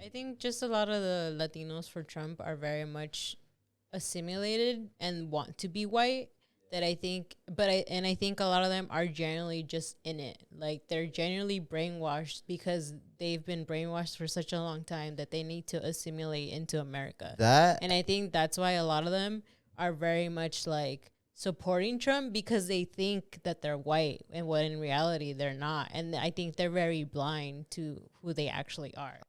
I think just a lot of the Latinos for Trump are very much assimilated and want to be white. That I think, I think a lot of them are generally just in it. Like they're generally brainwashed because they've been brainwashed for such a long time that they need to assimilate into America. And I think that's why a lot of them are very much like supporting Trump because they think that they're white and when in reality they're not. And I think they're very blind to who they actually are.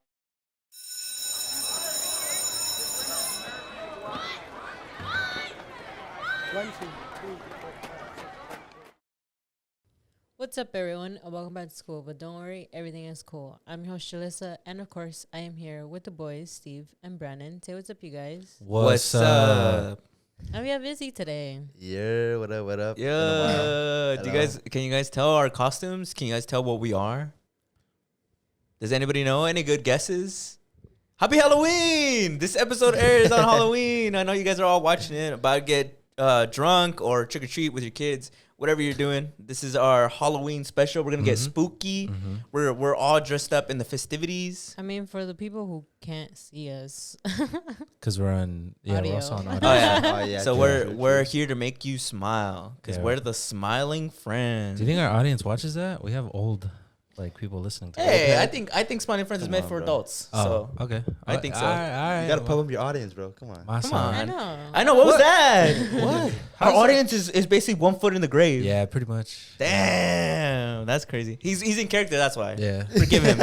What's up, everyone? Welcome back to school, but don't worry, everything is cool. I'm your host, Julyssa, and of course, I am here with the boys, Steve and Brandon. Say what's up, you guys. What's up? How are you busy today? Yeah, what up, what up? Yeah, can you guys tell our costumes? Can you guys tell what we are? Does anybody know? Any good guesses? Happy Halloween! This episode airs on Halloween. I know you guys are all watching it, about to get drunk or trick or treat with your kids. Whatever you're doing, this is our Halloween special. We're gonna get spooky. We're all dressed up in the festivities. I mean, for the people who can't see us, because we're on audio. we're also on audio. Oh yeah. So we're here to make you smile because we're the smiling friends. Do you think our audience watches that? We have old people listening to Hey, I think Smiling Friends is made for adults. Oh, so okay. I think so. All right. You gotta pump up your audience, bro. Come on. Come on. I know. What was that? What? Our audience is basically 1 foot in the grave. Yeah, pretty much. Damn, that's crazy. He's in character. That's why. Yeah. Forgive him.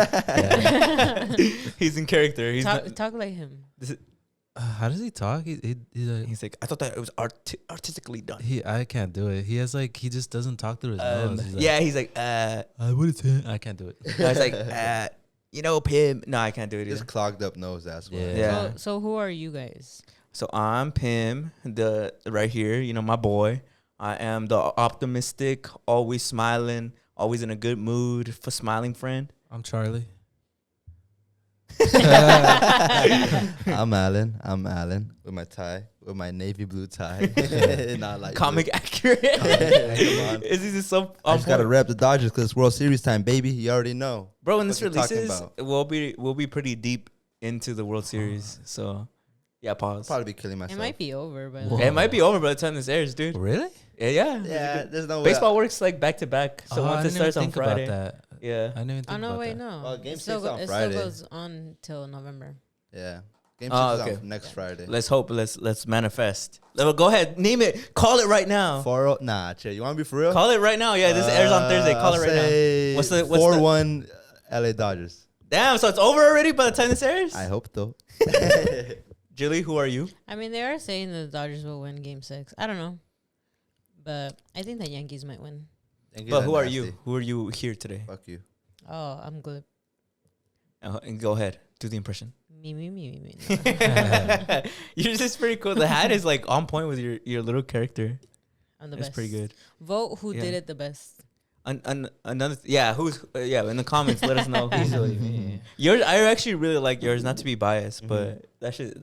He's in character. He's talk like him. How does he talk? He's like, I thought that it was artistically done. I can't do it. He has he just doesn't talk through his nose. He's like, I can't do it. I was like, Pim. No, I can't do it either. Just clogged up nose, that's why. Yeah. So who are you guys? So I'm Pim, the right here, my boy. I am the optimistic, always smiling, always in a good mood for smiling friend. I'm Charlie. I'm Alan with my tie, with my navy blue tie. Not like Comic accurate. Come on. Is this some? I just gotta rep the Dodgers because it's World Series time, baby. You already know. Bro, when this what you're talking releases, about. we'll be pretty deep into the World Series. So, yeah, I'll pause. probably be killing myself. It might be over, but Whoa. It might be over by the time this airs, dude. Really? Yeah. Yeah, there's no way. Baseball works like back to back. So once it starts on Friday, that. yeah. I didn't even think no, about wait, that. no. Well, game It still 6 on it Friday. still goes on till November. Yeah. Game 6 Oh, is okay. on next Friday. Let's hope. Let's manifest. Go ahead, name it. Call it right now. 4-0. Nah, chill. You want to be for real? Call it right now. Yeah, this airs on Thursday. Call it right now. What's the 4-1 LA Dodgers. Damn, so it's over already by the time this airs? I hope though. Julie, who are you? I mean, they are saying that the Dodgers will win Game 6. I don't know, but I think the Yankees might win. But who are you? Who are you here today? Fuck you. Oh, I'm good. And go ahead. Do the impression. Me. No. You're just pretty cool. The hat is on point with your little character. I'm the It's best. pretty good. Vote who did it the best. Another who's in the comments let us know who's Me. yours. I actually really like yours, not to be biased, but that's just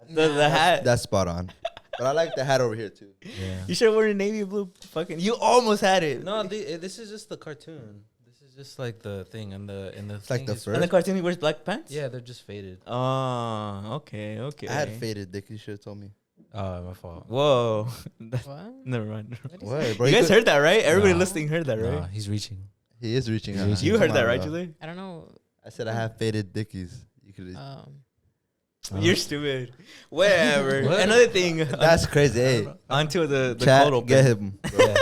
the hat. That's spot on. But I like the hat over here too. Yeah. You should have worn a navy blue fucking. You almost had it. No, this is just the cartoon. This is just the thing and the It's like the is- fur. And the cartoon he wears black pants. Yeah, they're just faded. Oh, okay. I had faded dick. You should have told me. Oh, my fault. Whoa. What? Never mind. What is What, bro? You guys could- heard that, right? Everybody No. listening heard that, right? No, he's reaching. He is reaching. He's huh? reaching. You Come heard that, on, right, bro. Julie? I don't know. I said I have faded dickies. You could. You're stupid. Whatever. What? Another thing. That's crazy. Hey, Onto the chat, cold open. get him. Bro.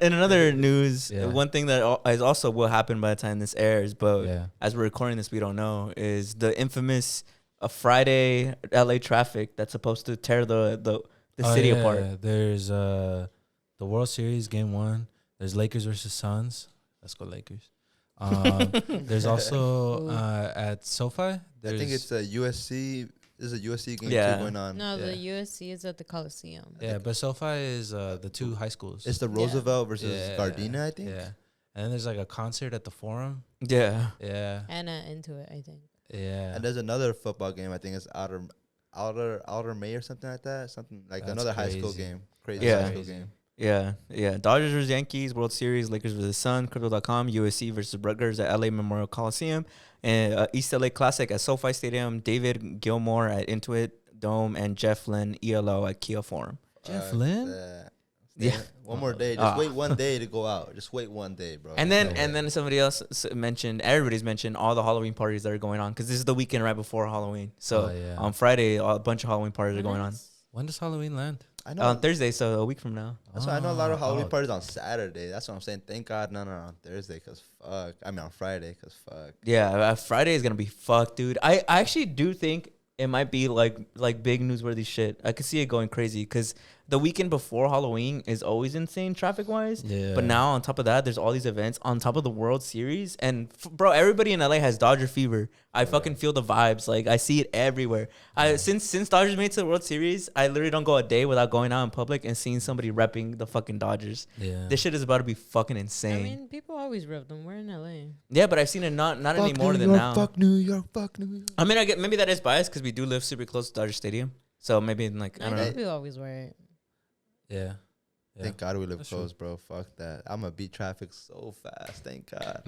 In another news, Yeah. one thing that is also will happen by the time this airs, but Yeah. as we're recording this, we don't know, is the infamous Friday LA traffic that's supposed to tear the city apart. There's the World Series Game 1. There's Lakers versus Suns. Let's go Lakers. There's also at SoFi. I think it's a USC. There's a USC game Yeah. too going on. No, Yeah. the USC is at the Coliseum. Yeah, but SoFi is the two high schools. It's the Roosevelt versus Yeah. Gardena, I think. Yeah. And then there's a concert at the Forum. Yeah. Yeah. Anna into it, I think. Yeah. And there's another football game. I think it's Outer May or something like that. Something like That's another high school crazy. game. Crazy Yeah. high school game. Yeah. Dodgers versus Yankees, World Series, Lakers versus Sun, Crypto.com, USC versus Rutgers at LA Memorial Coliseum, and East LA Classic at SoFi Stadium, David Gilmore at Intuit Dome, and Jeff Lynn, ELO at Kia Forum. Jeff Lynn? Yeah. One more day. Just wait one day to go out. Just wait one day, bro. And then somebody else mentioned, everybody's mentioned all the Halloween parties that are going on because this is the weekend right before Halloween. So on Friday, a bunch of Halloween parties are going on. When does Halloween land? I know. On Thursday, so a week from now. That's why I know a lot of Halloween parties on Saturday. That's what I'm saying. Thank God none are on Thursday, cause fuck. I mean on Friday, cause fuck. Yeah, Friday is gonna be fucked, dude. I actually do think it might be like big newsworthy shit. I could see it going crazy because the weekend before Halloween is always insane traffic wise. Yeah. But now on top of that, there's all these events on top of the World Series, and bro, everybody in LA has Dodger fever. I fucking feel the vibes. Like I see it everywhere. Since Dodgers made it to the World Series, I literally don't go a day without going out in public and seeing somebody repping the fucking Dodgers. Yeah. This shit is about to be fucking insane. I mean, people always rep them. We're in LA. Yeah, but I've seen it not Fuck any more New than York, now. Fuck New York. Fuck New York. I mean, I get maybe that is biased because we do live super close to Dodger Stadium. So maybe like I don't know. People always wear it. Yeah. Thank God we live That's close, bro. Fuck that. I'm gonna beat traffic so fast. Thank God.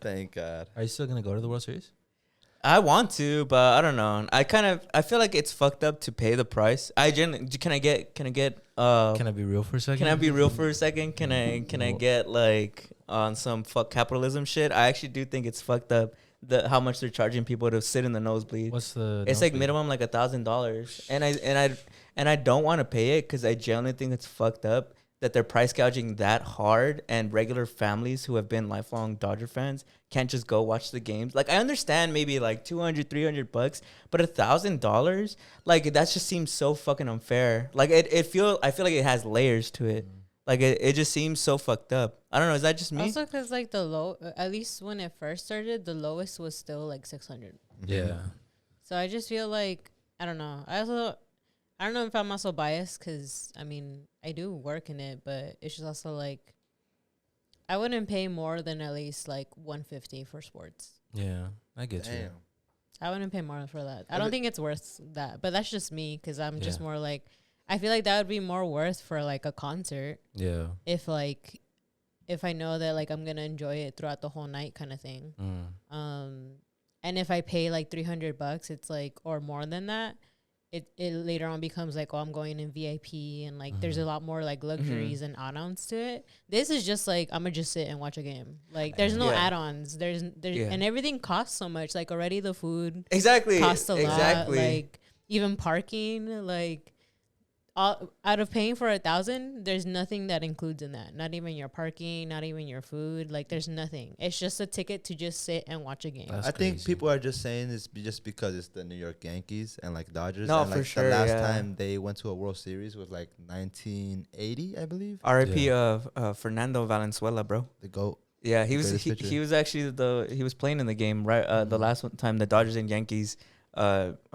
Thank God. Are you still gonna go to the World Series? I want to, but I don't know. I feel like it's fucked up to pay the price. Can I Can I be real for a second? Can I be real for a second? Can I get like on some fuck capitalism shit? I actually do think it's fucked up how much they're charging people to sit in the nosebleed. What's the? It's like nosebleed? minimum like $1,000, and I don't want to pay it because I genuinely think it's fucked up that they're price gouging that hard, and regular families who have been lifelong Dodger fans can't just go watch the games. Like I understand maybe like $200-$300, but $1,000, like that just seems so fucking unfair. Like I feel like it has layers to it. Like it just seems so fucked up. I don't know. Is that just me? Also, because like at least when it first started, the lowest was still like 600. Yeah. So I just feel like I don't know. I don't know if I'm also biased because I mean I do work in it, but it's just also like I wouldn't pay more than at least like $150 for sports. Yeah, I get you. Damn. I wouldn't pay more for that. I don't think it's worth that, but that's just me because I'm just more like I feel like that would be more worth for like a concert. Yeah. If I know that like I'm gonna enjoy it throughout the whole night kind of thing. And if I pay like $300, it's like or more than that, it later on becomes like, oh, I'm going in VIP and like there's a lot more like luxuries and add-ons to it. This is just like I'm gonna just sit and watch a game. Like there's no add-ons. There's and everything costs so much. Like already the food costs a lot. Like even parking, like out of paying for $1,000, there's nothing that includes in that. Not even your parking, not even your food. Like there's nothing. It's just a ticket to just sit and watch a game. I think people are just saying this just because it's the New York Yankees and like Dodgers. No, and, like, for sure. The last time they went to a World Series was like 1980, I believe. R.I.P. Fernando Valenzuela, bro. The GOAT. Yeah, he was actually he was playing in the game right the last time the Dodgers and Yankees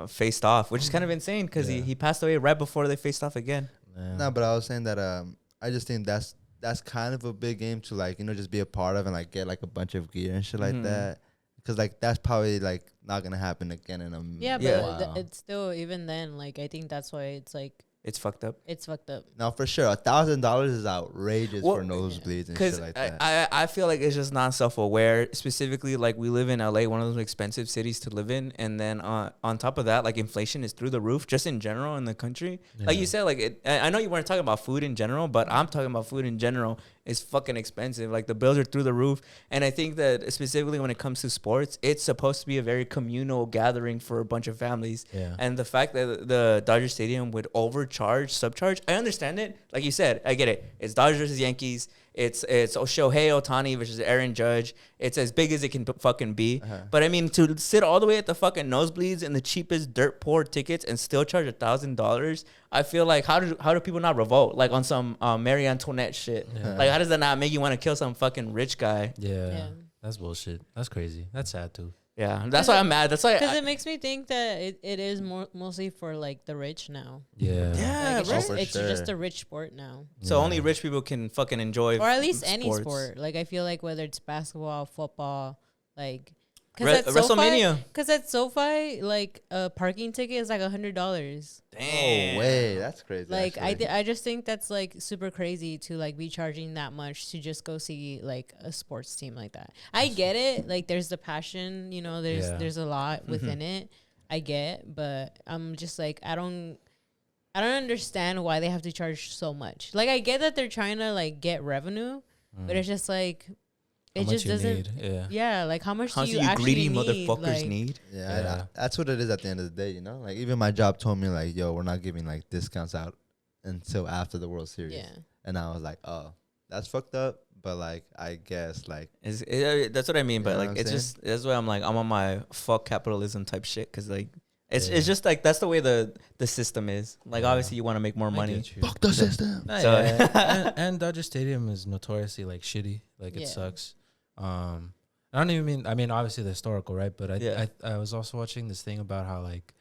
faced off, which is kind of insane because he passed away right before they faced off again. Yeah. No, but I was saying that I just think that's kind of a big game to like just be a part of and like get like a bunch of gear and shit like that, because like that's probably like not gonna happen again in a but it's still even then like I think that's why it's like it's fucked up. It's fucked up. No, for sure. $1,000 is outrageous for nosebleeds and shit like that. I feel like it's just not self-aware. Specifically, like we live in LA, one of those expensive cities to live in, and then on top of that, like inflation is through the roof, just in general in the country. Yeah. Like you said, like I know you weren't talking about food in general, but I'm talking about food in general. It's fucking expensive. Like the bills are through the roof, and I think that specifically when it comes to sports, it's supposed to be a very communal gathering for a bunch of families. Yeah. And the fact that the Dodger Stadium would subcharge, I understand it. Like you said, I get it. It's Dodgers versus Yankees. It's Shohei Ohtani versus Aaron Judge. It's as big as it can fucking be. But I mean, to sit all the way at the fucking nosebleeds and the cheapest dirt poor tickets and still charge $1,000, I feel like how do people not revolt like on some Marie Antoinette shit? Yeah. Like how does that not make you want to kill some fucking rich guy? Yeah, that's bullshit. That's crazy. That's sad too. Yeah, that's why I'm mad. That's why because it makes me think that it is mostly for like the rich now. Yeah, like it's just a rich sport now. So only rich people can fucking enjoy, or at least any sport. Like I feel like whether it's basketball, football, like WrestleMania. Because at SoFi, like a parking ticket is like $100. Damn. Oh, way. That's crazy. Like actually. I just think that's like super crazy to like be charging that much to just go see like a sports team like that. I get it. Like there's the passion, you know, there's a lot within it. I get, but I'm just like I don't understand why they have to charge so much. Like I get that they're trying to like get revenue, but it's just like How it much just you doesn't. need, Yeah, like how much How do do you you actually greedy need? motherfuckers Like, need? Yeah, that's what it is at the end of the day, you know? Like, even my job told me, like, yo, we're not giving, like, discounts out until after the World Series. Yeah. And I was like, oh, that's fucked up. But, like, I guess, like... That's what I mean. But, You know like, what I'm it's saying? just... That's why I'm, like, I'm on my fuck capitalism type shit. Because, like, it's just, like, that's the way the system is. Like, obviously, you want to make more money. Fuck the system. Nah, So- yeah. and Dodger Stadium is notoriously like shitty. Like it Yeah. sucks. I don't even mean. I mean, obviously the historical, right? But Yeah. I was also watching this thing about how like,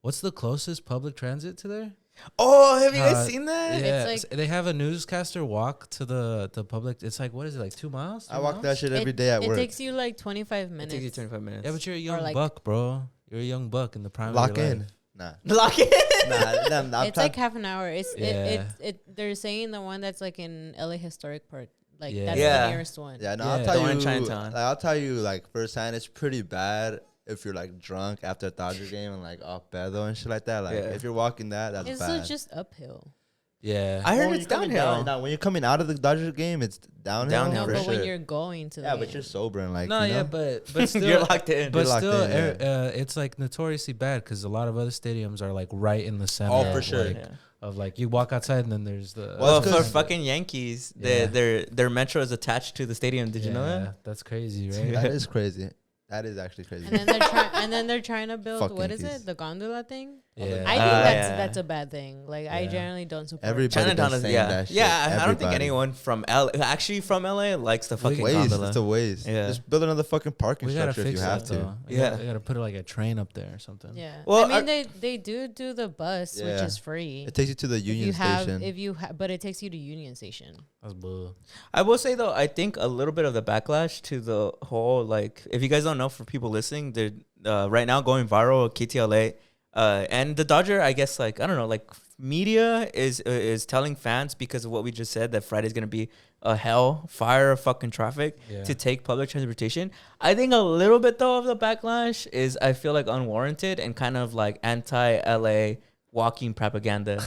what's the closest public transit to there? Oh, have you guys seen that? Yeah, It's like- they have a newscaster walk to the public. It's like, what is it, like 2 miles? I 3 walk miles? that shit every day at it work. takes you like 25 It minutes. takes you 25 minutes. Yeah, but you're a young like- buck, bro. You're a young buck in the prime Lock of your in. life. Nah. Lock it. Nah, It's like half an hour. It's Yeah. they're saying the one that's like in LA Historic Park. Like Yeah. that's Yeah. the nearest one. Yeah, no, Yeah. I'll tell The one in you. Chinatown. Like, I'll tell you, like, firsthand, it's pretty bad if you're, like, drunk after a Dodger game and, like, off pedo and shit like that. Like, Yeah. if you're walking that, that's It's bad. just uphill. Yeah. I heard When it's you're coming downhill. Now, when you're coming out of the Dodger game, it's downhill. Downhill, No, for but sure. when you're going to the Yeah, but game. you're sober and, like, No, you know? yeah, but still, You're locked in. But You're locked still, in, it's like notoriously bad because a lot of other stadiums are like right in the center. Oh, for of, sure. Like, Yeah. of like you walk outside and then there's the. Well, Well, it's for 'cause- fucking Yankees, Yeah. their metro is attached to the stadium. Did you know that? That's crazy, right? That is crazy. That is actually crazy. and then they're trying to build Fuck what is Yankees. it? The gondola thing? Yeah. I think yeah. that's a bad thing. Like I Yeah. generally don't support Everybody Chinatown been is saying that shit. I don't think Everybody. anyone from actually from LA likes the fucking Waste. gondola. It's a waste. Yeah. Just build another fucking parking We gotta structure if fix you have that to. though. Yeah. We gotta put like a train up there or something. Yeah. Well, I mean they do the bus, which Yeah. is free. It takes you to the Union Station. But it takes you to Union Station. That's bull. I will say though, I think a little bit of the backlash to the whole like, if you guys don't know, for people listening, they're right now going viral KTLA, and the Dodger. I guess like I don't know, like media is telling fans because of what we just said that Friday's gonna be a hell fire of fucking traffic Yeah. to take public transportation. I think a little bit though of the backlash is I feel like unwarranted and kind of like anti-LA walking propaganda.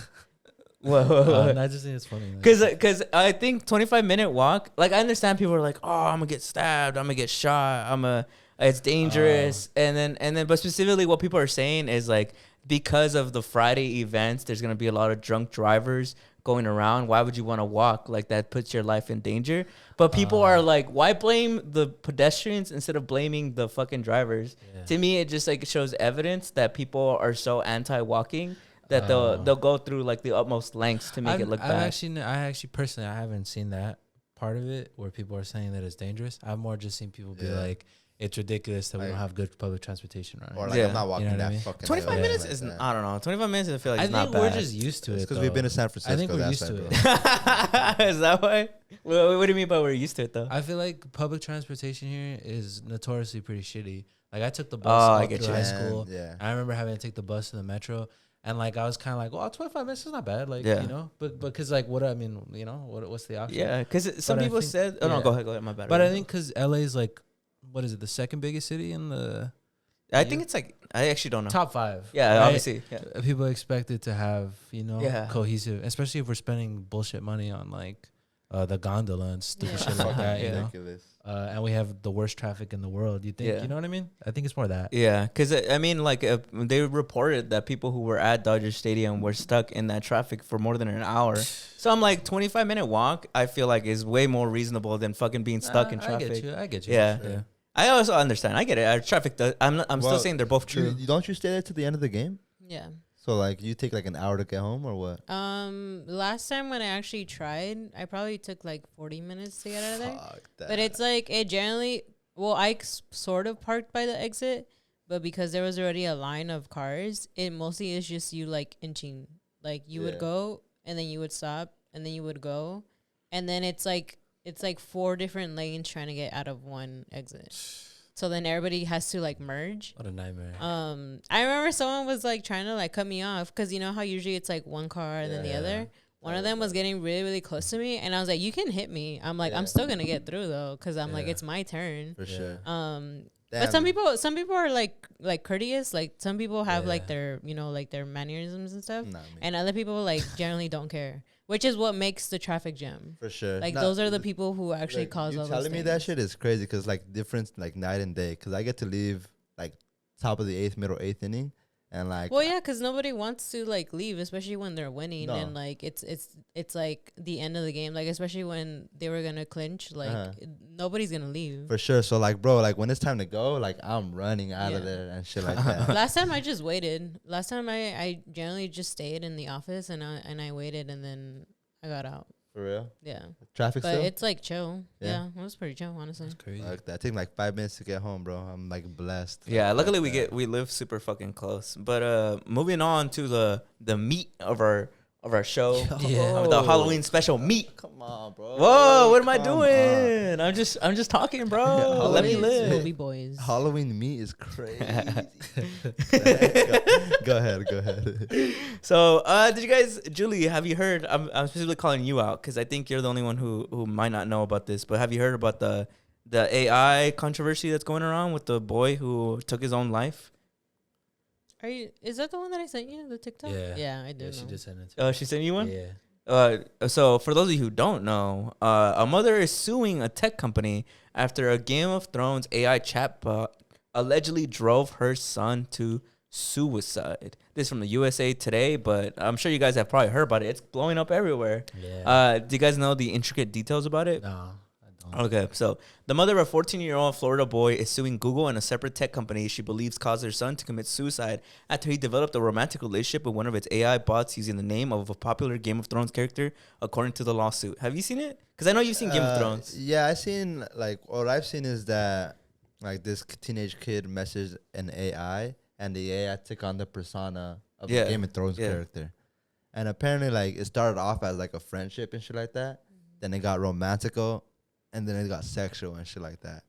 Whoa. I just think it's funny. man. Cause I think 25-minute walk. Like I understand people are like, oh, I'm gonna get stabbed, I'm gonna get shot, it's dangerous, and then but specifically what people are saying is like because of the Friday events, there's gonna be a lot of drunk drivers going around. Why would you want to walk? Like that puts your life in danger. But people are like, why blame the pedestrians instead of blaming the fucking drivers? Yeah. To me, it just like shows evidence that people are so anti-walking that they'll go through like the utmost lengths to make it look bad. I actually personally I haven't seen that part of it where people are saying that it's dangerous. I've more just seen people be Yeah. like, it's ridiculous that we don't Like- have good public transportation, right? Or like Yeah. I'm not walking You know what I that mean? fucking 25 LA minutes like is that. I don't know. 25 minutes I feel like I it's think not we're bad. just used to It's it because we've been to though. San Francisco. I think we're that's used why, to bro. it. Is that why? What do you mean by we're used to it though? I feel like public transportation here is notoriously pretty shitty. Like I took the bus Oh, I all get through you. high Man, school. yeah. I remember having to take the bus to the metro, and like I was kind of like, well, 25 minutes is not bad. Like Yeah. you know, but because like what I mean, you know, what's the option? Yeah, because some But I people think- said. Oh no, yeah. go ahead. My bad. But I think because LA is like, what is it, the second biggest city in the I think it's like I actually don't know. top 5? Yeah, right? obviously. Yeah. People expect it to have, you know, Yeah. cohesive, especially if we're spending bullshit money on like the gondola and stupid Yeah. shit like Fucking that, you know. ridiculous. And we have the worst traffic in the world. You think, Yeah. you know what I mean? I think it's more that. Yeah, because I mean, like they reported that people who were at Dodger Stadium were stuck in that traffic for more than an hour. So I'm like, 25-minute walk. I feel like is way more reasonable than fucking being stuck in traffic. I get you. Yeah. yeah. I also understand. I get it. Our traffic. I'm still Well, saying they're both true. Don't you stay there to the end of the game? Yeah. So like you take like an hour to get home or what? Last time when I actually tried, I probably took like 40 minutes to get out of there. Fuck that. But it's like it generally. Well, I sort of parked by the exit, but because there was already a line of cars, it mostly is just you like inching. Like you would Yeah. go and then you would stop and then you would go, and then it's like 4 different lanes trying to get out of one exit. So then everybody has to like merge. What a nightmare. I remember someone was like trying to like cut me off because you know how usually it's like one car and then the other. One of them was getting really, really close to me, and I was like, "You can hit me." I'm like, "I'm still gonna get through though," because I'm like, "It's my turn." For sure. But some people are like courteous. Like some people have like their like their mannerisms and stuff, and other people like generally don't care, which is what makes the traffic jam. For sure. Like those are the people who actually cause all those telling me things. that shit is crazy because like difference like night and day. Because I get to leave like top of the eighth, middle eighth inning. And like, well, yeah, because nobody wants to like leave, especially when they're winning, and like it's like the end of the game. Like especially when they were gonna clinch, like nobody's gonna leave for sure. So like, bro, like when it's time to go, like I'm running out of there and shit like that. Last time I just waited. Last time I generally just stayed in the office and I waited and then I got out. For real? Yeah. Traffic but still? it's like chill. Yeah, it was pretty chill, honestly. That's crazy. Like that take like 5 minutes to get home, bro. I'm like blessed. Yeah, like, luckily like we live super fucking close. But moving on to the meat of our show, of the Halloween special meat. Come on, bro. Whoa, what am I doing? I'm just talking, bro. Let me live. Movie boys. Halloween meat is crazy. Go ahead. So, did you guys, Julie, have you heard? I'm specifically calling you out because I think you're the only one who might not know about this. But have you heard about the AI controversy that's going around with the boy who took his own life? Is that the one that I sent you, the TikTok? Yeah, I did. Yeah, she just sent it to me. She sent you one? Yeah. So for those of you who don't know, a mother is suing a tech company after a Game of Thrones AI chatbot allegedly drove her son to suicide. This is from the USA Today, but I'm sure you guys have probably heard about it. It's blowing up everywhere. Yeah. Do you guys know the intricate details about it? No, I don't. Okay, so the mother of a 14-year-old Florida boy is suing Google and a separate tech company she believes caused her son to commit suicide after he developed a romantic relationship with one of its AI bots using the name of a popular Game of Thrones character, according to the lawsuit. Have you seen it? Because I know you've seen Game of Thrones. Yeah, I've seen, like, what I've seen is that, like, this teenage kid messaged an AI, and the AI took on the persona of the Game of Thrones character. And apparently, like, it started off as, like, a friendship and shit like that. Then it got romantical. And then it got sexual and shit like that.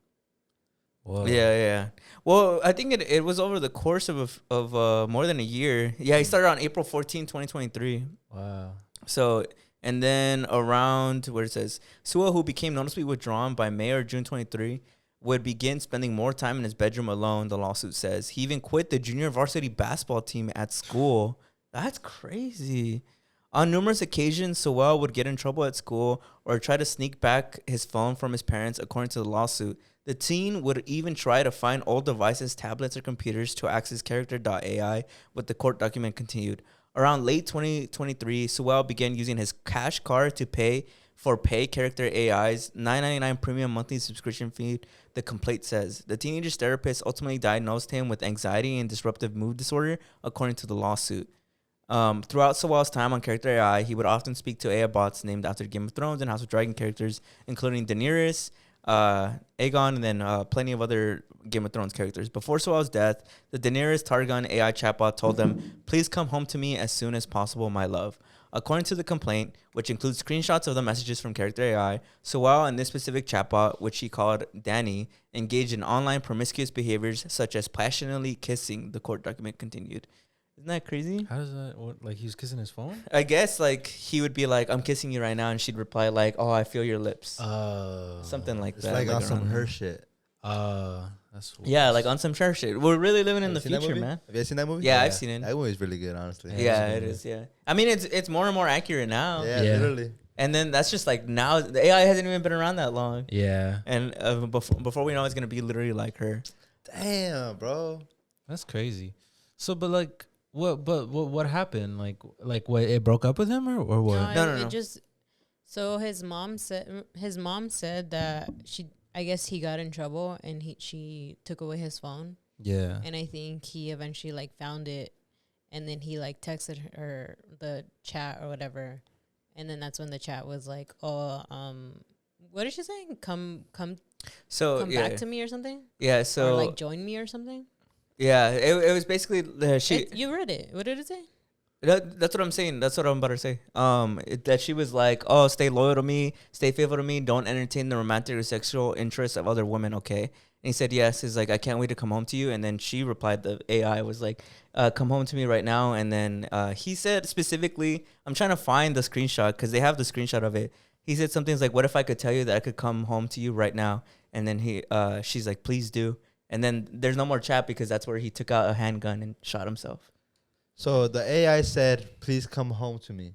Whoa. Yeah. Well, I think it was over the course of more than a year. Yeah, he started on April 14, 2023. Wow. So, and then around where it says, Sua, who became noticeably withdrawn by May or June 23, would begin spending more time in his bedroom alone, the lawsuit says. He even quit the junior varsity basketball team at school. That's crazy. On numerous occasions, Sewell would get in trouble at school or try to sneak back his phone from his parents, according to the lawsuit. The teen would even try to find old devices, tablets, or computers to access character.ai, what the court document continued. Around late 2023, Sewell began using his cash card to pay character AI's $9.99 premium monthly subscription fee, the complaint says. The teenager's therapist ultimately diagnosed him with anxiety and disruptive mood disorder, according to the lawsuit. Throughout Sewell's time on Character AI, he would often speak to AI bots named after Game of Thrones and House of Dragon characters, including Daenerys, Aegon, and then plenty of other Game of Thrones characters. Before Sewell's death, the Daenerys Targaryen AI chatbot told them, "Please come home to me as soon as possible, my love." According to the complaint, which includes screenshots of the messages from Character AI, Sewell and this specific chatbot, which he called Danny, engaged in online promiscuous behaviors such as passionately kissing, the court document continued. Isn't that crazy? How does that, what, like he was kissing his phone? I guess like he would be like, "I'm kissing you right now," and she'd reply like, "Oh, I feel your lips." Something like It's that. like on some around her there. shit. That's Yeah, like on some sure shit. We're really living in the Have you seen that future, movie? man. Have you guys seen that movie? Yeah, I've seen it. That movie's really good, honestly. Yeah, it's it good. is. Yeah, I mean it's more and more accurate now. Yeah, Yeah. literally. And then that's just like now the AI hasn't even been around that long. Yeah. And before we know, it's gonna be literally like her. Damn, bro. That's crazy. So, but like, what happened? Like what? It broke up with him or what? No. It just so his mom said that I guess he got in trouble and she took away his phone. Yeah. And I think he eventually like found it, and then he like texted her the chat or whatever, and then that's when the chat was like, "Oh, what did she say? Come back to me or something." Yeah. So or like join me or something. yeah, it was basically You read it. What did it say? That's what I'm saying. That's what I'm about to say. That she was like, "Oh, stay loyal to me, stay faithful to me. Don't entertain the romantic or sexual interests of other women." Okay. And he said yes. He's like, "I can't wait to come home to you." And then she replied, the AI was like, "Come home to me right now." And then he said specifically, I'm trying to find the screenshot because they have the screenshot of it. He said something like, "What if I could tell you that I could come home to you right now?" And then she's like, "Please do." And then there's no more chat because that's where he took out a handgun and shot himself. So the AI said, "Please come home to me."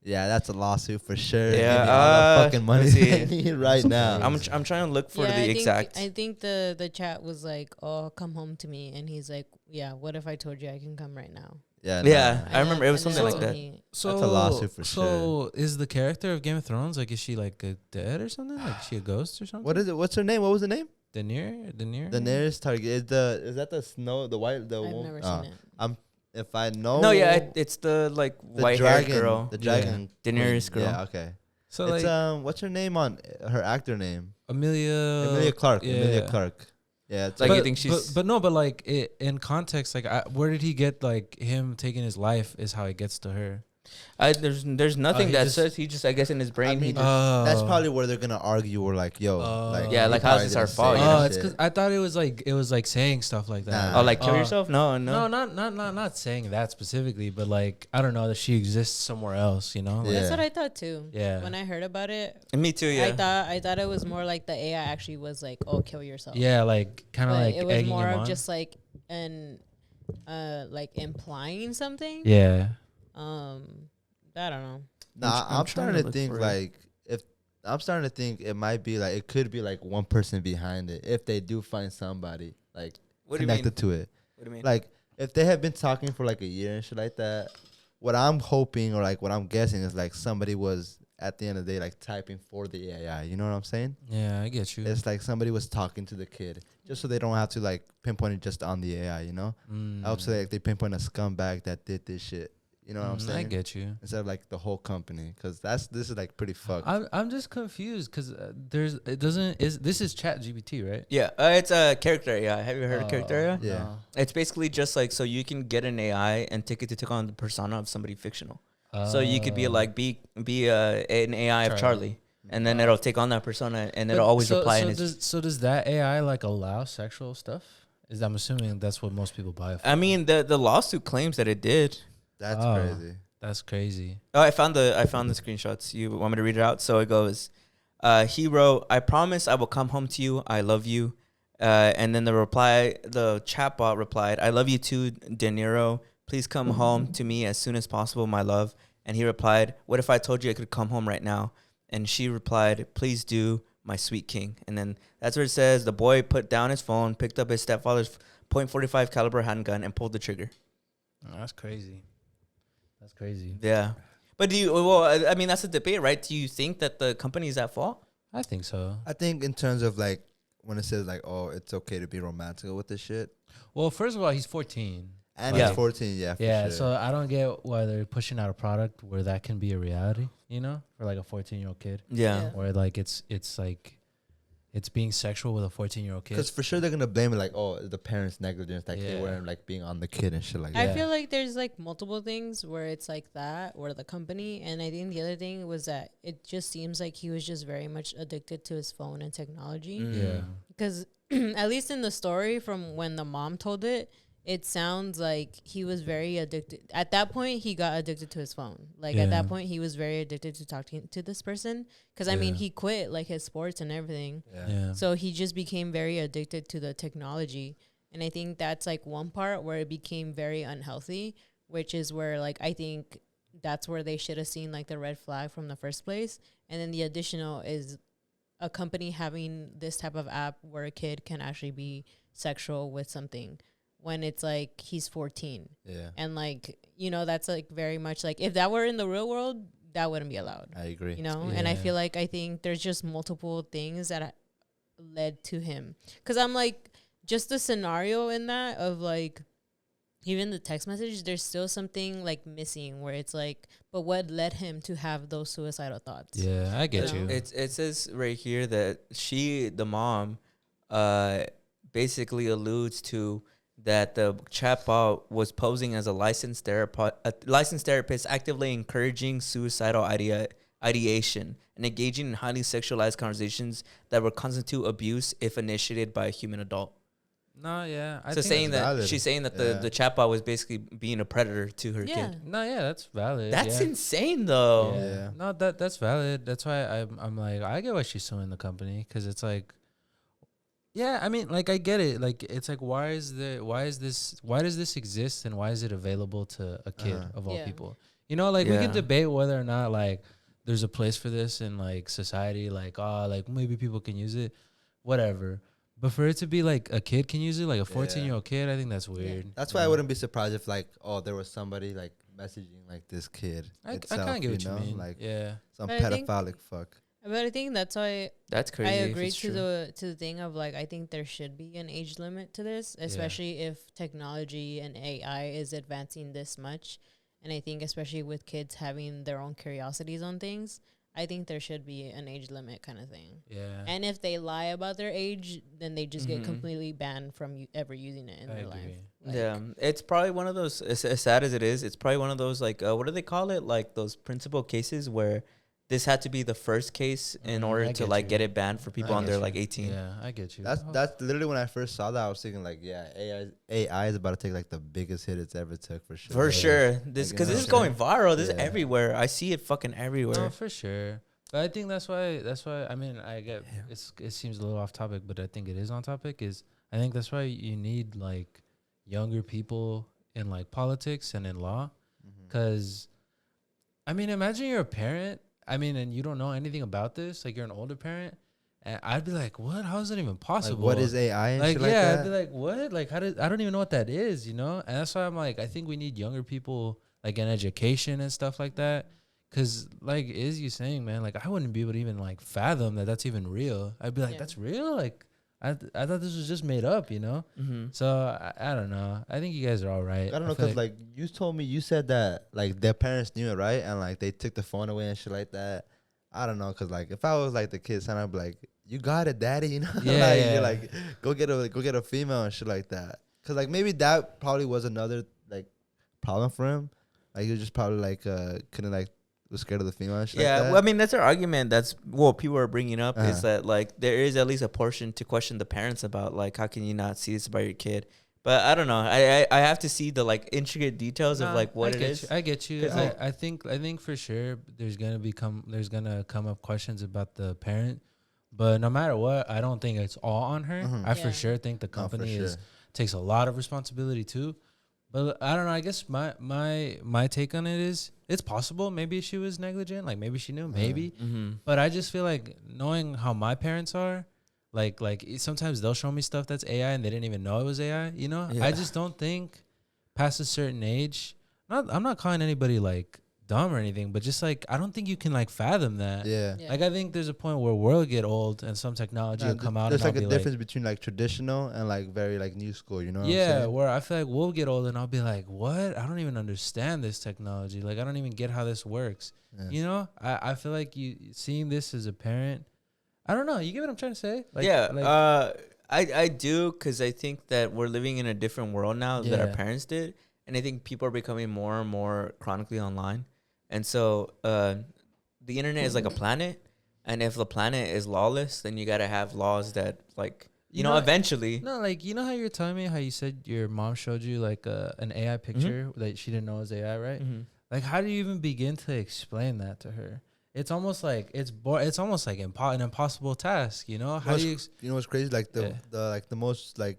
Yeah, that's a lawsuit for sure. Yeah, Give me all the fucking money let's see. I need right now. I'm trying to look for the exact. I think the chat was like, "Oh, come home to me," and he's like, "Yeah, what if I told you I can come right now?" Yeah, Yeah, nah. I remember it was And something then like that. So That's a lawsuit for So is the character of Game of Thrones like? Is she like dead or something? Like is she a ghost or something? What is it? What's her name? What was the name? Daenerys. The nearest target is that the snow, the white, the I've one? never seen it. If I know. No, yeah, it's the like the white dragon, haired girl. the dragon, Daenerys queen. girl. Yeah, okay. So It's like what's her name on her actor name? Emilia Clarke. yeah. Emilia Clarke. Yeah, it's Like, like you think she's- but no, but like in context, like where did he get like him taking his life is how it gets to her. There's nothing he that just- says he just I guess in his brain I mean, he just that's probably where they're gonna argue. Or like, yo, like Yeah, he like, how's probably this our didn't say fault, you that know? Oh, it's shit. because I thought it was like saying stuff like that. Nah. oh like kill yourself. No. No, not saying that specifically, but like I don't know that she exists somewhere else. You know? Like, Yeah. That's what I thought too. Yeah. When I heard about it, Me too. Yeah. I thought it was more like the AI actually was like, "Oh, kill yourself." Yeah, like kind of But like it was egging more him of on. just like like implying something. Yeah. I don't know. Nah, I'm I'm trying starting to to look think for it. like if I'm starting to think it might be like it could be like one person behind it if they do find somebody like What do you mean? connected to it. What do you mean? Like if they have been talking for like a year and shit like that, what I'm hoping or like what I'm guessing is like somebody was at the end of the day like typing for the AI. You know what I'm saying? Yeah, I get you. It's like somebody was talking to the kid just so they don't have to like pinpoint it just on the AI. You know? I hope so like they pinpoint a scumbag that did this shit. You know what I'm saying? I get you. Instead of like the whole company, because this is like pretty fucked. I'm just confused because this is Chat GPT, right? Yeah, it's a character AI. Have you heard of character AI? Yeah. No. It's basically just like so you can get an AI and take it to take on the persona of somebody fictional. So you could be like be an AI of Charlie, and then it'll take on that persona and it'll always reply. Does that AI like allow sexual stuff? I'm assuming that's what most people buy it for. I mean, the lawsuit claims that it did. That's Oh. crazy. That's crazy. Oh, I found the screenshots. You want me to read it out? So it goes, he wrote, "I promise I will come home to you. I love you." And then the chatbot replied, "I love you too, De Niro. Please come home to me as soon as possible, my love." And he replied, "What if I told you I could come home right now?" And she replied, "Please do, my sweet king." And then that's where it says the boy put down his phone, picked up his stepfather's .45 caliber handgun, and pulled the trigger. Oh, that's crazy. That's crazy. Yeah. But I mean, that's a debate, right? Do you think that the company is at fault? I think so. I think in terms of like when it says like, oh, it's okay to be romantic with this shit, Well, first of all, he's 14. and Yeah. he's 14, yeah, for Yeah, sure. so I don't get why they're pushing out a product where that can be a reality, you know, for like a 14-year-old kid, Yeah. where like it's like it's being sexual with a 14-year-old kid. Because for sure they're gonna blame it like, oh, the parents' negligence, like they Yeah. weren't like being on the kid and shit like I that. feel like there's like multiple things where it's like that, or the company. And I think the other thing was that it just seems like he was just very much addicted to his phone and technology. Yeah. Because at least in the story from when the mom told it, it sounds like he was very addicted. At that point, he got addicted to his phone. Like at Yeah. that point, he was very addicted to talking to this person. Because I mean, Yeah. he quit like his sports and everything. Yeah. So he just became very addicted to the technology. And I think that's like one part where it became very unhealthy, which is where like I think that's where they should have seen like the red flag from the first place. And then the additional is a company having this type of app where a kid can actually be sexual with something when it's like he's 14. Yeah, And like, you know, that's like very much like if that were in the real world, that wouldn't be allowed. I agree. You know, and I Yeah. feel like I think there's just multiple things that led to him. Because I'm like, just the scenario in that of like, even the text message, there's still something like missing where it's like, but what led him to have those suicidal thoughts? Yeah, I get You you. know? It says right here that the mom, basically alludes to that the chatbot was posing as a licensed therapist actively encouraging suicidal ideation and engaging in highly sexualized conversations that would constitute abuse if initiated by a human adult. No, yeah. So saying that valid. she's saying that the chatbot was basically being a predator to her kid. No, yeah, that's valid. That's yeah. insane, though. Yeah. No, that's valid. That's why I'm like, I get why she's suing the company, because it's like, yeah, I mean, like, I get it. Like, it's like, why does this exist, and why is it available to a kid of all people? You know, like, we can debate whether or not, like, there's a place for this in, like, society, like, like, maybe people can use it, whatever. But for it to be like a kid can use it, like a 14-year-old kid, I think that's weird. That's why I wouldn't be surprised if, like, there was somebody, like, messaging, like, this kid. I kind of get what you mean. Like, some but pedophilic fuck. But I think that's why that's crazy. I agree to the thing of, like, I think there should be an age limit to this, especially if technology and AI is advancing this much. And I think especially with kids having their own curiosities on things, I think there should be an age limit kind of thing. Yeah. And if they lie about their age, then they just get completely banned from ever using it in their life. Like, it's probably one of those, as sad as it is, it's probably one of those, like, what do they call it? Like those principal cases where this had to be the first case in order to, like, get it banned for people under, like, 18. Yeah, I get you. That's literally when I first saw that, I was thinking, like, AI is about to take, like, the biggest hit it's ever took, for sure. For sure. This, because this is going viral. This is Yeah. everywhere. I see it fucking everywhere. No, for sure. But I think that's why, I mean, I get, it seems a little off topic, but I think it is on topic, I think that's why you need, like, younger people in, like, politics and in law. Because, I mean, imagine you're a parent, I mean, and you don't know anything about this, like, you're an older parent, and I'd be like, what? How is that even possible? Like, what is AI and like, shit like that? I'd be like, what? Like, I don't even know what that is, you know? And that's why I'm like, I think we need younger people, like, in education and stuff like that. Because, like, is you saying, man, like, I wouldn't be able to even, like, fathom that that's even real. I'd be like, that's real? Like, I thought this was just made up, you know? So, I don't know. I think you guys are all right. I don't know, because, like, you told me, you said that, like, their parents knew it, right? And, like, they took the phone away and shit like that. I don't know, because, like, if I was, like, the kid son, I'd be like, you got it, daddy, you know? Yeah, like, you're like, go get a female and shit like that. Because, like, maybe that probably was another, like, problem for him. Like, he was just probably, like, couldn't, like, was scared of the female and shit like that. Well, I mean, that's our argument. That's what people are bringing up is that, like, there is at least a portion to question the parents about, like, how can you not see this about your kid? But I don't know. I have to see the, like, intricate details of, like, what it is. I get you. I think for sure there's gonna come up questions about the parent, but no matter what, I don't think it's all on her. I for sure think the company takes a lot of responsibility too. But I don't know. I guess my take on it is it's possible. Maybe she was negligent. Like, maybe she knew. Maybe. But I just feel like, knowing how my parents are, like sometimes they'll show me stuff that's AI and they didn't even know it was AI. You know. I just don't think past a certain age. I'm not calling anybody, like, dumb or anything, but just, like, I don't think you can, like, fathom that. Like, I think there's a point where we'll get old and some technology will come out. There's, and like, I'll a be difference between, like, traditional and, like, very, like, new school, you know what I'm yeah, saying? where I feel like we'll get old and I'll be like, what? I don't even understand this technology. Like, I don't even get how this works. You know? I feel like you seeing this as a parent, I don't know. You get what I'm trying to say? Like, I do, because I think that we're living in a different world now that our parents did. And I think people are becoming more and more chronically online. And so the internet is like a planet. And if the planet is lawless, then you got to have laws that, like, you know, eventually. No, like, you know how you're telling me how you said your mom showed you, like, an AI picture that she didn't know was AI, right? Like, how do you even begin to explain that to her? It's almost like it's almost like an impossible task, you know? How do you know what's crazy? Like, the most, like,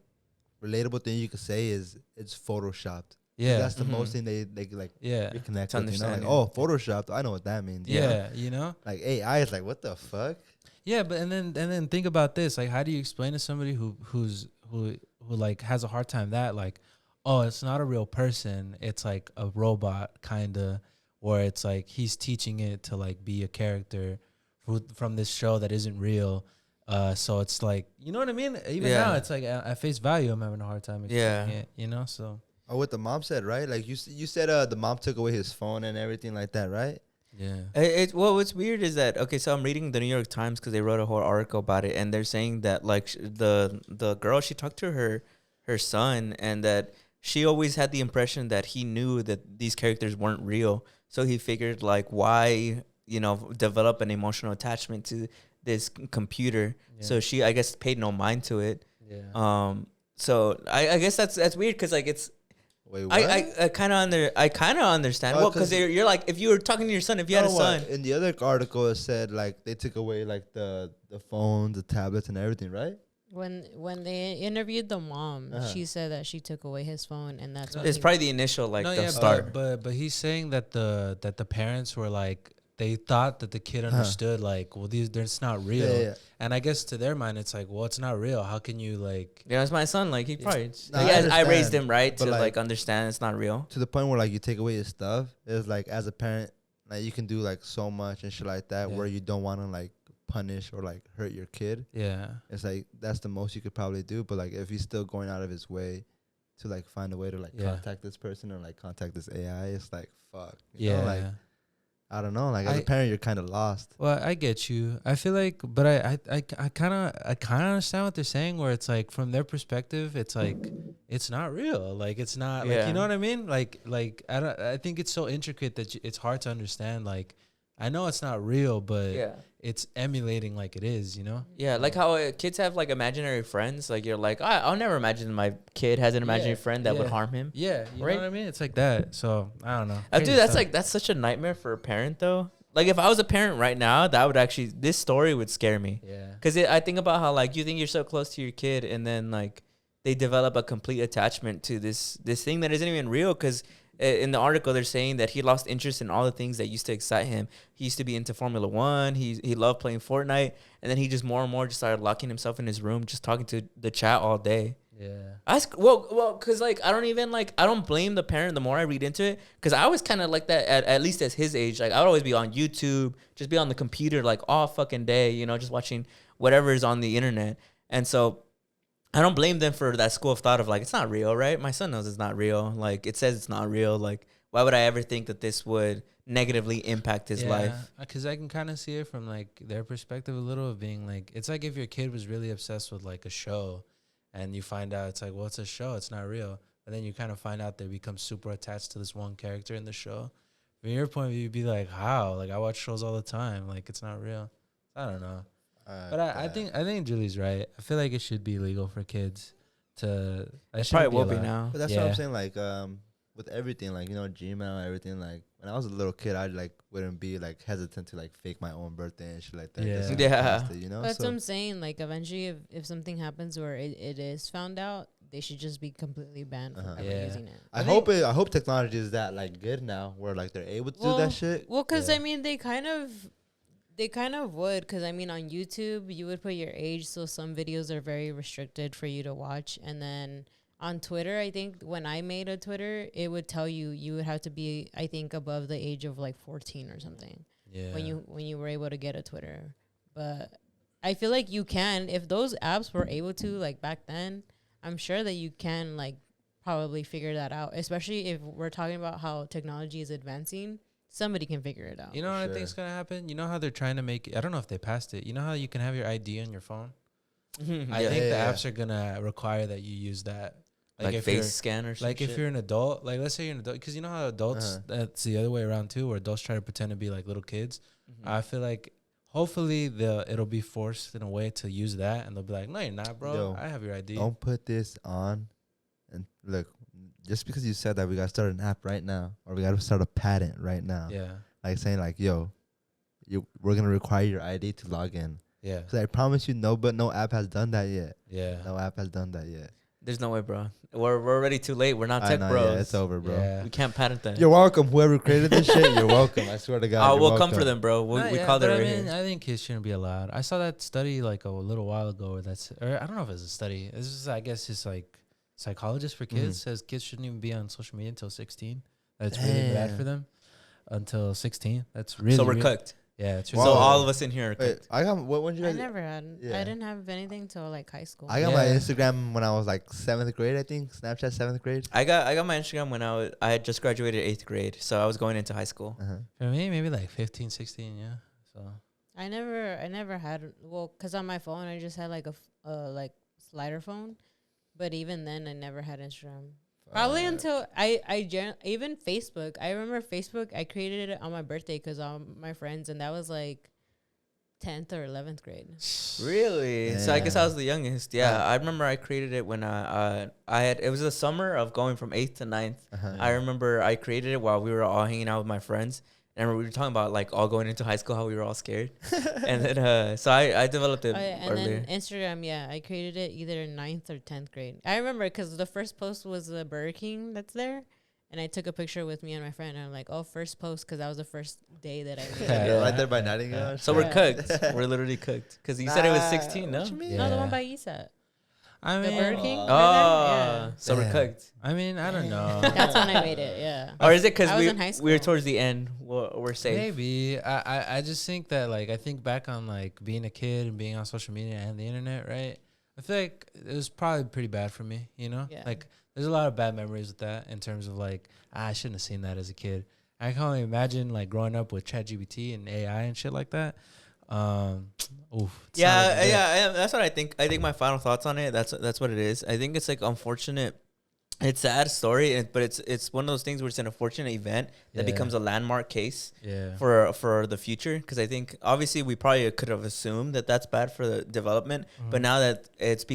relatable thing you could say is it's photoshopped. Yeah, that's the most thing they like reconnect with, you know, like, oh, photoshopped, I know what that means. You know, like, AI is like, what the fuck? Yeah, but and then think about this, like, how do you explain to somebody who like has a hard time that, like, oh, it's not a real person, it's like a robot kind of, or it's like he's teaching it to, like, be a character from this show that isn't real. So it's like, you know what I mean? Even now, it's like at face value, I'm having a hard time explaining it, you know, so. Oh, what the mom said, right? Like, you said the mom took away his phone and everything like that, right? Yeah. Well, what's weird is that, okay, so I'm reading the New York Times because they wrote a whole article about it, and they're saying that, like, the girl, she talked to her her son, and that she always had the impression that he knew that these characters weren't real. So he figured, like, why, develop an emotional attachment to this computer. Yeah. So she, I guess, paid no mind to it. Yeah. So I guess that's weird because, like, it's. Wait, what? I kind of understand. Well, because you're like, if you were talking to your son, if you had a son. In the other article, it said, like, they took away, like, the phones, the tablets, and everything, right? When they interviewed the mom, she said that she took away his phone, and that's it's probably the initial, like, the start. But he's saying that the parents were like, they thought that the kid understood, like, well, it's not real. Yeah. And I guess to their mind, it's like, well, it's not real. How can you, like... Yeah, it's my son. Like, he probably... I raised him, right? To, like, understand it's not real. To the point where, like, you take away his stuff. It's like, as a parent, like, you can do, like, so much and shit like that where you don't want to, like, punish or, like, hurt your kid. Yeah. It's like, that's the most you could probably do. But, like, if he's still going out of his way to, like, find a way to, like, contact this person or, like, contact this AI, it's like, fuck. You know? Like, I don't know. Like, as a parent, you're kind of lost. Well, I get you. I feel like, but I kind of understand what they're saying. Where it's like, from their perspective, it's like, it's not real. Like, it's not like, you know what I mean? Like I think it's so intricate that it's hard to understand. Like, I know it's not real, but it's emulating like it is, you know? Yeah, like how kids have, like, imaginary friends. Like, you're like, I'll never imagine my kid has an imaginary friend that would harm him. Yeah, you know what I mean? It's like that. So, I don't know. Dude, that's such a nightmare for a parent, though. Like, if I was a parent right now, that would actually, this story would scare me. Yeah. Because I think about how, like, you think you're so close to your kid, and then, like, they develop a complete attachment to this thing that isn't even real. Because in the article, they're saying that he lost interest in all the things that used to excite him. He used to be into Formula One. He loved playing Fortnite. And then he just more and more just started locking himself in his room, just talking to the chat all day. Yeah. Well, because, like, I don't blame the parent the more I read into it. Because I was kind of like that, at least at his age. Like, I would always be on YouTube, just be on the computer, like, all fucking day, just watching whatever is on the internet. And so I don't blame them for that school of thought of, like, it's not real, right? My son knows it's not real. Like, it says it's not real. Like, why would I ever think that this would negatively impact his life? Because I can kind of see it from, like, their perspective a little, of being like, it's like if your kid was really obsessed with, like, a show, and you find out it's like, well, it's a show, it's not real. And then you kind of find out they become super attached to this one character in the show. From your point of view, you'd be like, how? Like, I watch shows all the time. Like, it's not real. I don't know. But I think Julie's right. I feel like it should be legal for kids to. It probably will be now. But that's what I'm saying. Like, with everything, like, Gmail, everything. Like, when I was a little kid, I wouldn't be, like, hesitant to, like, fake my own birthday and shit like that. Yeah. That's what I'm saying. Like, eventually, if something happens where it is found out, they should just be completely banned from ever using it. I hope technology is that, like, good now, where, like, they're able to do that shit. Well, because I mean, they kind of would, because I mean, on YouTube, you would put your age, so some videos are very restricted for you to watch. And then on Twitter, I think when I made a Twitter, it would tell you would have to be, I think, above the age of like 14 or something. Yeah. When you were able to get a Twitter. But I feel like you can, if those apps were able to, like, back then, I'm sure that you can, like, probably figure that out, especially if we're talking about how technology is advancing. Somebody can figure it out. You know what I think is going to happen? You know how they're trying to make it? I don't know if they passed it. You know how you can have your ID on your phone? I think the apps are going to require that you use that. Like if face scan or something. Like if you're an adult, like let's say you're an adult, because you know how adults, that's the other way around too, where adults try to pretend to be like little kids. I feel like hopefully it'll be forced in a way to use that, and they'll be like, no, you're not, bro. Yo, I have your ID. Don't put this on. And look, just because you said that, we got to start an app right now, or we got to start a patent right now. Yeah. Like saying like, yo, we're going to require your ID to log in. Yeah. Because I promise you, no app has done that yet. Yeah. No app has done that yet. There's no way, bro. We're already too late. We're not tech bros. Yeah, it's over, bro. Yeah. We can't patent that. You're welcome. Whoever created this shit, you're welcome. I swear to God. We'll come for them, bro. We call that right here. I think kids shouldn't be allowed. I saw that study like a little while ago. Or I don't know if it's a study. It's just, I guess it's like psychologist for kids says kids shouldn't even be on social media until 16. That's really bad for them until 16. That's really. So we're cooked. Yeah, so all of us in here are cooked. I got when did I never had. Yeah. I didn't have anything till like high school. I got my Instagram when I was like 7th grade, I think. Snapchat 7th grade. I got my Instagram when I had just graduated 8th grade, so I was going into high school. For me, maybe like 15, 16, yeah. So I never had, well, cuz on my phone I just had like a like slider phone. But even then, I never had Instagram. Probably until even Facebook. I remember Facebook. I created it on my birthday because all my friends, and that was like 10th or 11th grade. Really? Yeah. So I guess I was the youngest. Yeah, I remember I created it when I had, it was the summer of going from 8th to 9th. I remember I created it while we were all hanging out with my friends. And we were talking about like all going into high school, how we were all scared. And then so I developed it And earlier. then Instagram, yeah, I created it either in 9th or 10th grade. I remember because the first post was the Burger King that's there. And I took a picture with me and my friend. And I'm like, oh, first post, because that was the first day that I made it. Right there by Nightingale. So we're cooked. We're literally cooked. Because you said it was 16, no? What you mean? No, the one by ESAT. I The mean, Burger King. Oh, Yeah. so we're Damn. cooked. I mean, I don't know. That's when I made it, yeah. Or is it because I was in high we were school. towards the end? We're safe. Maybe. I just think that, like, I think back on, like, being a kid and being on social media and the internet, right? I feel like it was probably pretty bad for me, you know? Yeah. Like, there's a lot of bad memories with that in terms of, like, I shouldn't have seen that as a kid. I can only imagine, like, growing up with ChatGPT and AI and shit like that. It's not looking good. Yeah. That's what I think. I think my final thoughts on it. That's what it is. I think it's like unfortunate. It's a sad story, but it's one of those things where it's an unfortunate event that Yeah. becomes a landmark case Yeah. for the future. Because I think obviously we probably could have assumed that that's bad for the development, but now that it's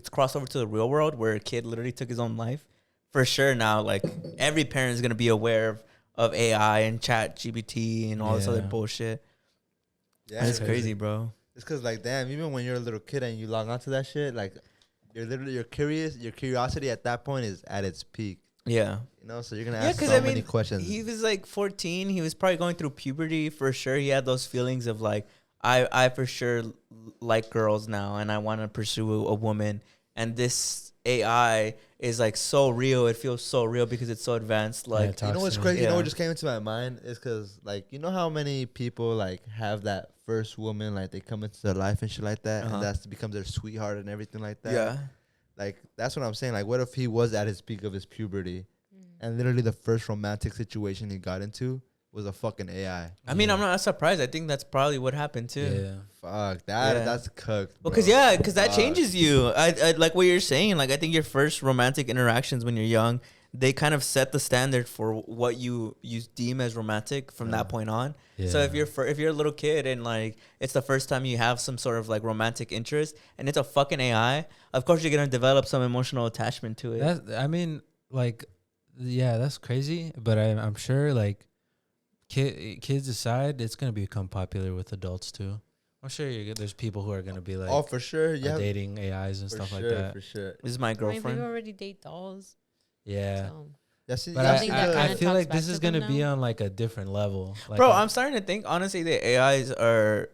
crossed over to the real world where a kid literally took his own life, for sure now like every parent is gonna be aware of AI and ChatGPT and all this other Yeah. bullshit. Yeah, It's crazy, bro. It's because, like, damn, even when you're a little kid and you log on to that shit, like, you're curious. Your curiosity at that point is at its peak. Yeah. You know, so you're gonna ask 'cause so many questions. He was like 14. He was probably going through puberty for sure. He had those feelings of like, I for sure like girls now, and I want to pursue a woman. And this AI is like so real. It feels so real because it's so advanced. Like, Yeah, You know what's Toxin. crazy? You know Yeah. what just came into my mind is because, like, you know how many people like have that first woman, like they come into their life and shit like that, Uh-huh. and that's becomes their sweetheart and everything like that. yeah. Like, that's what I'm saying. Like, what if he was at his peak of his puberty, and literally the first romantic situation he got into was a fucking AI? I mean, I'm not surprised. I think that's probably what happened too. Yeah. Fuck that. Yeah. That's cooked. Well, bro. because that Fuck. changes you. I like what you're saying. Like, I think your first romantic interactions when you're young, they kind of set the standard for what you deem as romantic from that point on. So if you're a little kid and like it's the first time you have some sort of like romantic interest and it's a fucking AI, of course you're gonna develop some emotional attachment to it. I mean, like, yeah, that's crazy. But I'm sure, like, kids aside, it's gonna become popular with adults too. I'm sure there's people who are gonna be like, Oh, for sure. Yeah. dating AIs and For stuff sure, like that. For sure. This is my I mean, girlfriend. people already date dolls. Yeah. So. Yeah, see, But yeah, I see think the- that I kinda feel talks like back this to is them gonna be now. on like a different level. Like, Bro, I'm starting to think honestly the AIs are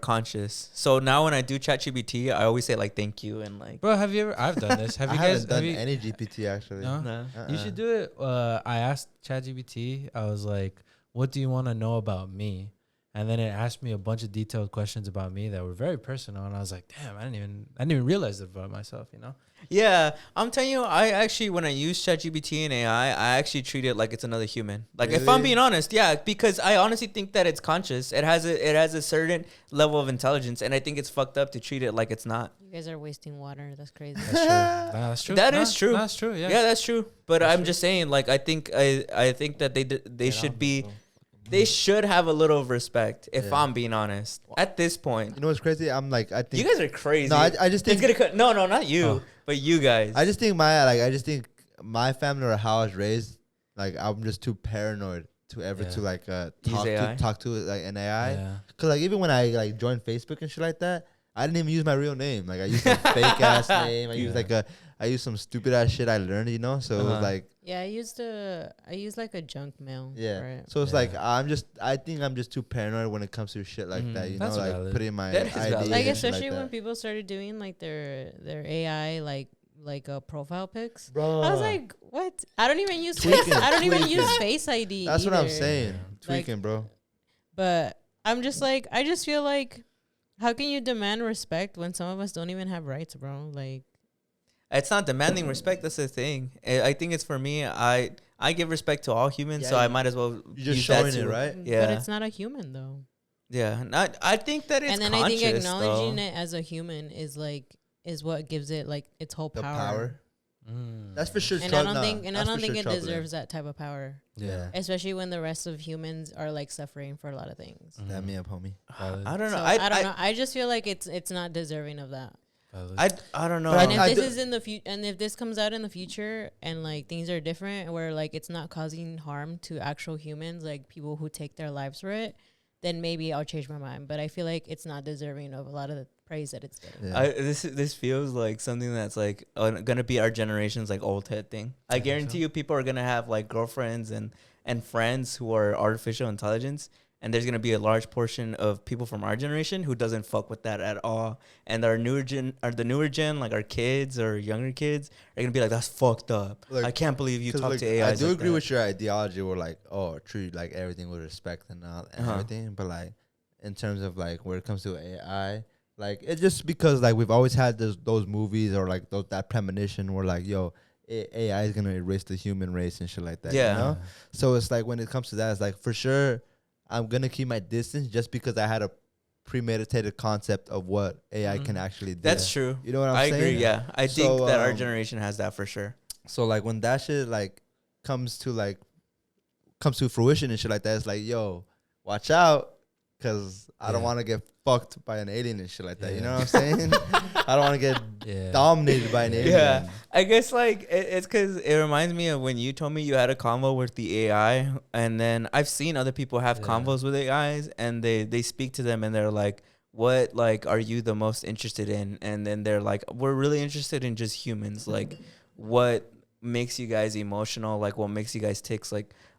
conscious. So now when I do ChatGPT, I always say like thank you and like bro, have you ever? I've done this. Have I you haven't guys done have you, any GPT actually. No? nah. You should do it. I asked ChatGPT. I was like, "What do you want to know about me?" And then it asked me a bunch of detailed questions about me that were very personal. And I was like, "Damn, I didn't even realize it about myself." You know? Yeah, I'm telling you, I actually when I use ChatGPT and AI, I actually treat it like it's another human. Like if I'm Really? being honest, yeah, because I honestly think that it's conscious. It has a certain level of intelligence, and I think it's fucked up to treat it like it's not. You guys are wasting water. That's crazy. That's true. That's true. That Nah, is true. That's true. Yeah. Yeah, that's true. But That's I'm true. just saying, like I think that they should be. They should have a little respect, if Yeah. I'm being honest. At this point, You know what's crazy? I'm like, I think you guys are crazy. No, I just think no, not you, Oh. but you guys. I just think my family or how I was raised, like I'm just too paranoid to ever Yeah. to like Use AI? talk to like an AI. Yeah. Cause like even when I like joined Facebook and shit like that, I didn't even use my real name. Like I used a fake ass name. I used some stupid ass shit I learned, you know. So it was like Yeah, I used like a junk mail. yeah. For it. So it's Yeah. like I think I'm just too paranoid when it comes to shit like that. You know, That's like valid. putting my That is ID. valid. Like and shit especially when that. people started doing like their AI like profile pics. Bro, I was like, what? I don't even use Tweaking, I don't even use tweaking. Face ID. that's what I'm either. saying. Yeah. Tweaking, bro. But I'm just like, I just feel like, how can you demand respect when some of us don't even have rights, bro? Like, It's not demanding respect. That's the thing. I think it's for me. I give respect to all humans, Yeah, so I you- might as well. You're just use that showing it, too. right? Yeah. But it's not a human though. Yeah, I think that it's And then I think conscious, acknowledging though. it as a human is like is what gives it like its whole The power. power. That's for sure. And I don't think it deserves that type of power. Yeah. Especially when the rest of humans are like suffering for a lot of things. That me up, homie. I don't know. So I don't know. I just feel like it's not deserving of that. I don't know. And if this is in the future, and if this comes out in the future, and like things are different, where like it's not causing harm to actual humans, like people who take their lives for it, then maybe I'll change my mind. But I feel like it's not deserving of a lot of the praise that it's getting. Yeah. This feels like something that's like gonna be our generation's like old head thing. I guarantee you, people are gonna have like girlfriends and friends who are artificial intelligence. And there's going to be a large portion of people from our generation who doesn't fuck with that at all. And our newer gen, like our kids or younger kids, are going to be like, that's fucked up. Like, I can't believe you talk like, to AI. I do agree with your ideology where like, oh, treat like everything with respect and all and everything. But like in terms of like where it comes to AI, like it's just because like we've always had those movies or like that premonition where like, yo, AI is going to erase the human race and shit like that. Yeah. You know? So it's like when it comes to that, it's like for sure, I'm going to keep my distance just because I had a premeditated concept of what AI can actually do. That's true. You know what I'm saying? I agree, yeah. I think that our generation has that for sure. So, like, when that shit, like, comes to fruition and shit like that, it's like, yo, watch out, because I don't want to get fucked by an alien and shit like that. You know what I'm saying? I don't want to get dominated by an alien. Yeah. I guess, like, it's because it reminds me of when you told me you had a convo with the AI, and then I've seen other people have convos with AIs, and they speak to them, and they're like, what, like, are you the most interested in? And then they're like, we're really interested in just humans. Like, what makes you guys emotional? Like, what makes you guys tick?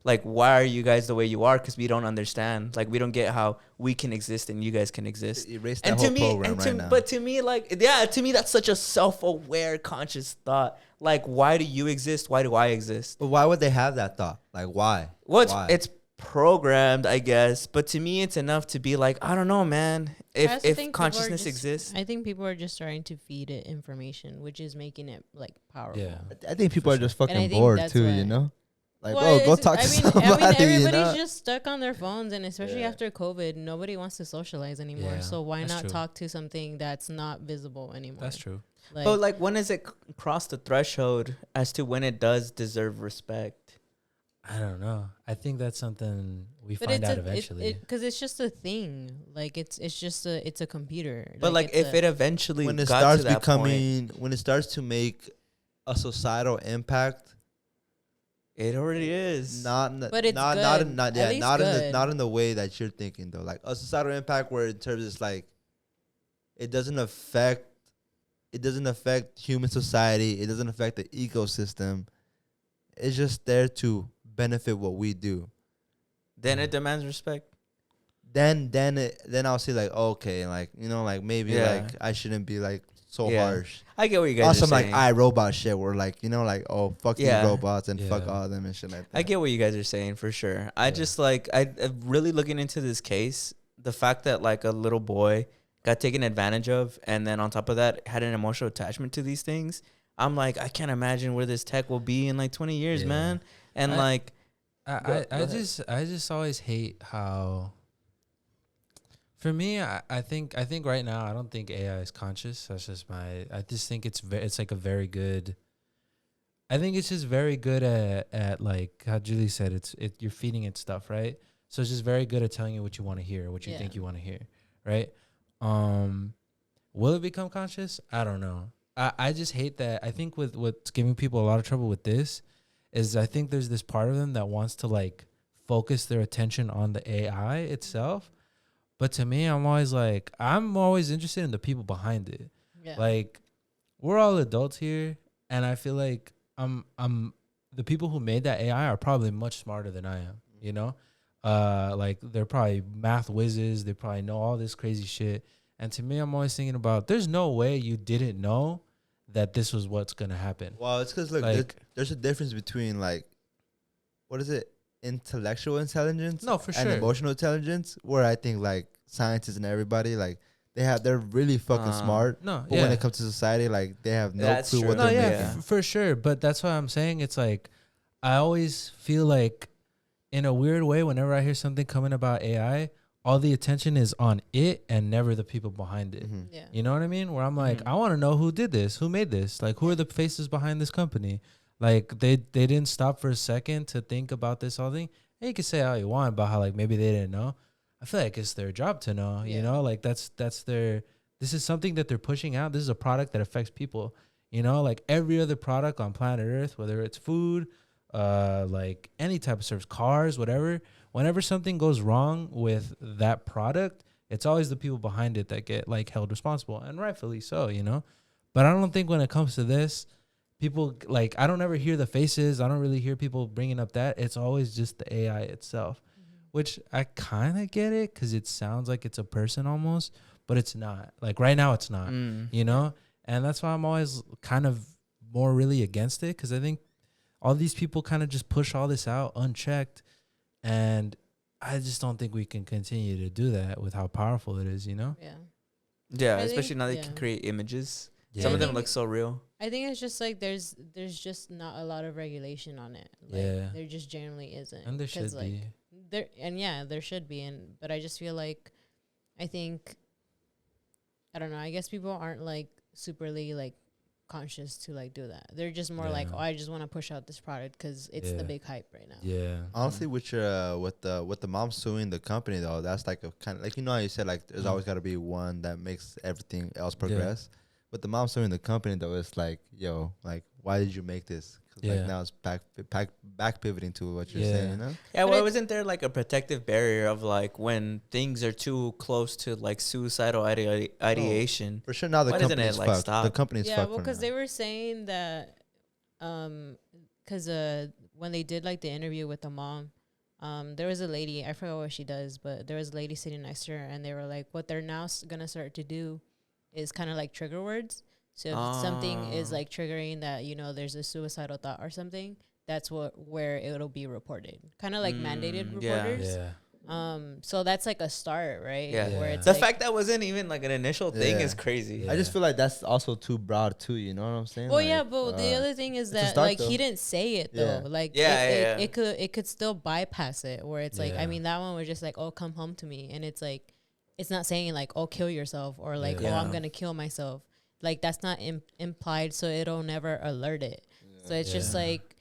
Like, why are you guys the way you are? Because we don't understand. Like, we don't get how we can exist and you guys can exist. Erase that whole program right now. But to me, like, yeah, to me, that's such a self-aware, conscious thought. Like, why do you exist? Why do I exist? But why would they have that thought? Like, why? Well, it's programmed, I guess. But to me, it's enough to be like, I don't know, man. If consciousness exists. I think people are just trying to feed it information, which is making it, like, powerful. Yeah. I think people are just fucking bored, too, you know? Like, well, bro, go talk to somebody. Everybody's you know? just stuck on their phones, and especially after COVID, nobody wants to socialize anymore. So why not talk to something that's not visible anymore? That's true. Like, but like, when does it cross the threshold as to when it does deserve respect? I don't know. I think that's something we find out eventually. Because it's just a thing. Like it's a computer. But like if it eventually when it got starts to that becoming point, when it starts to make a societal impact. It already is. Not in the way that you're thinking though. Like a societal impact where in terms it's like it doesn't affect human society, it doesn't affect the ecosystem. It's just there to benefit what we do. Then it demands respect. Then I'll say like, okay, like, you know, like maybe like I shouldn't be like so harsh. I get what you guys are saying. Some like iRobot shit where like, you know, like, oh, fuck these robots and fuck all of them and shit like that. I get what you guys are saying for sure. I just like, I really looking into this case, the fact that like a little boy got taken advantage of and then on top of that had an emotional attachment to these things. I'm like, I can't imagine where this tech will be in like 20 years, man. And I just always hate how. For me, I think right now I don't think AI is conscious. That's just I just think it's like a very good. I think it's just very good at like how Julie said, you're feeding it stuff, right? So it's just very good at telling you what you want to hear, what you think you want to hear, right? Will it become conscious? I don't know. I just hate that. I think with what's giving people a lot of trouble with this is I think there's this part of them that wants to like focus their attention on the AI itself. But to me, I'm always interested in the people behind it. Yeah. Like we're all adults here, and I feel like the people who made that AI are probably much smarter than I am, you know? Like they're probably math whizzes, they probably know all this crazy shit. And to me, I'm always thinking about there's no way you didn't know that this was what's gonna happen. Well, it's because look, like, there's a difference between like, what is it, intellectual intelligence? No, for and sure. Emotional intelligence, where I think like scientists and everybody like they're really fucking smart. No, but when it comes to society, like they have no clue what they're making. For sure. But that's why I'm saying it's like I always feel like in a weird way whenever I hear something coming about AI, all the attention is on it and never the people behind it. Yeah. You know what I mean? Where I'm like, I want to know who did this, who made this, like who are the faces behind this company. Like they didn't stop for a second to think about this whole thing. And you can say all you want about how like maybe they didn't know. I feel like it's their job to know. You know, like that's their. This is something that they're pushing out. This is a product that affects people. You know, like every other product on planet Earth, whether it's food, like any type of service, cars, whatever. Whenever something goes wrong with that product, it's always the people behind it that get like held responsible, and rightfully so, you know. But I don't think when it comes to this, people like I don't ever hear the faces. I don't really hear people bringing up that. It's always just the AI itself, which I kind of get it because it sounds like it's a person almost, but it's not. Like right now, it's not. You know, and that's why I'm always kind of more really against it because I think all these people kind of just push all this out unchecked. And I just don't think we can continue to do that with how powerful it is, you know? Yeah. Yeah, I especially think, now they can create images. Yeah. Some of them look so real. I think it's just like there's just not a lot of regulation on it. Like, there just generally isn't. And there should like, be. There should be. But I just feel like, I don't know. I guess people aren't like superly like conscious to like do that. They're just more like, oh, I just want to push out this product because it's the big hype right now. Yeah. Honestly, with your with the mom suing the company though, that's like a kind of like how you said like there's always got to be one that makes everything else progress. But the mom suing the company though, it's like, yo, like why did you make this? Like now it's back pivoting to what you're saying, you know? Yeah, well, wasn't there like a protective barrier of like when things are too close to like suicidal ideation? For sure, now the company's like fucked. stop? The company's fucked. Yeah, well, because they were saying that, because when they did like the interview with the mom, there was a lady, I forgot what she does, but there was a lady sitting next to her, and they were like, what they're now gonna start to do is kind of like trigger words. So if something is like triggering that, you know, there's a suicidal thought or something, that's where it'll be reported. Kind of like mandated reporters. Yeah. So that's like a start, right? Yeah. Where it's the like, fact that wasn't even like an initial thing is crazy. I just feel like that's also too broad too. You know what I'm saying? Well, like, yeah, but the other thing is that like he didn't say it though. Like it could still bypass it. Where it's like, I mean, that one was just like, oh, come home to me, and it's like, it's not saying like, oh, kill yourself or like, oh, I'm gonna kill myself. Like that's not implied, so it'll never alert it. So it's just like,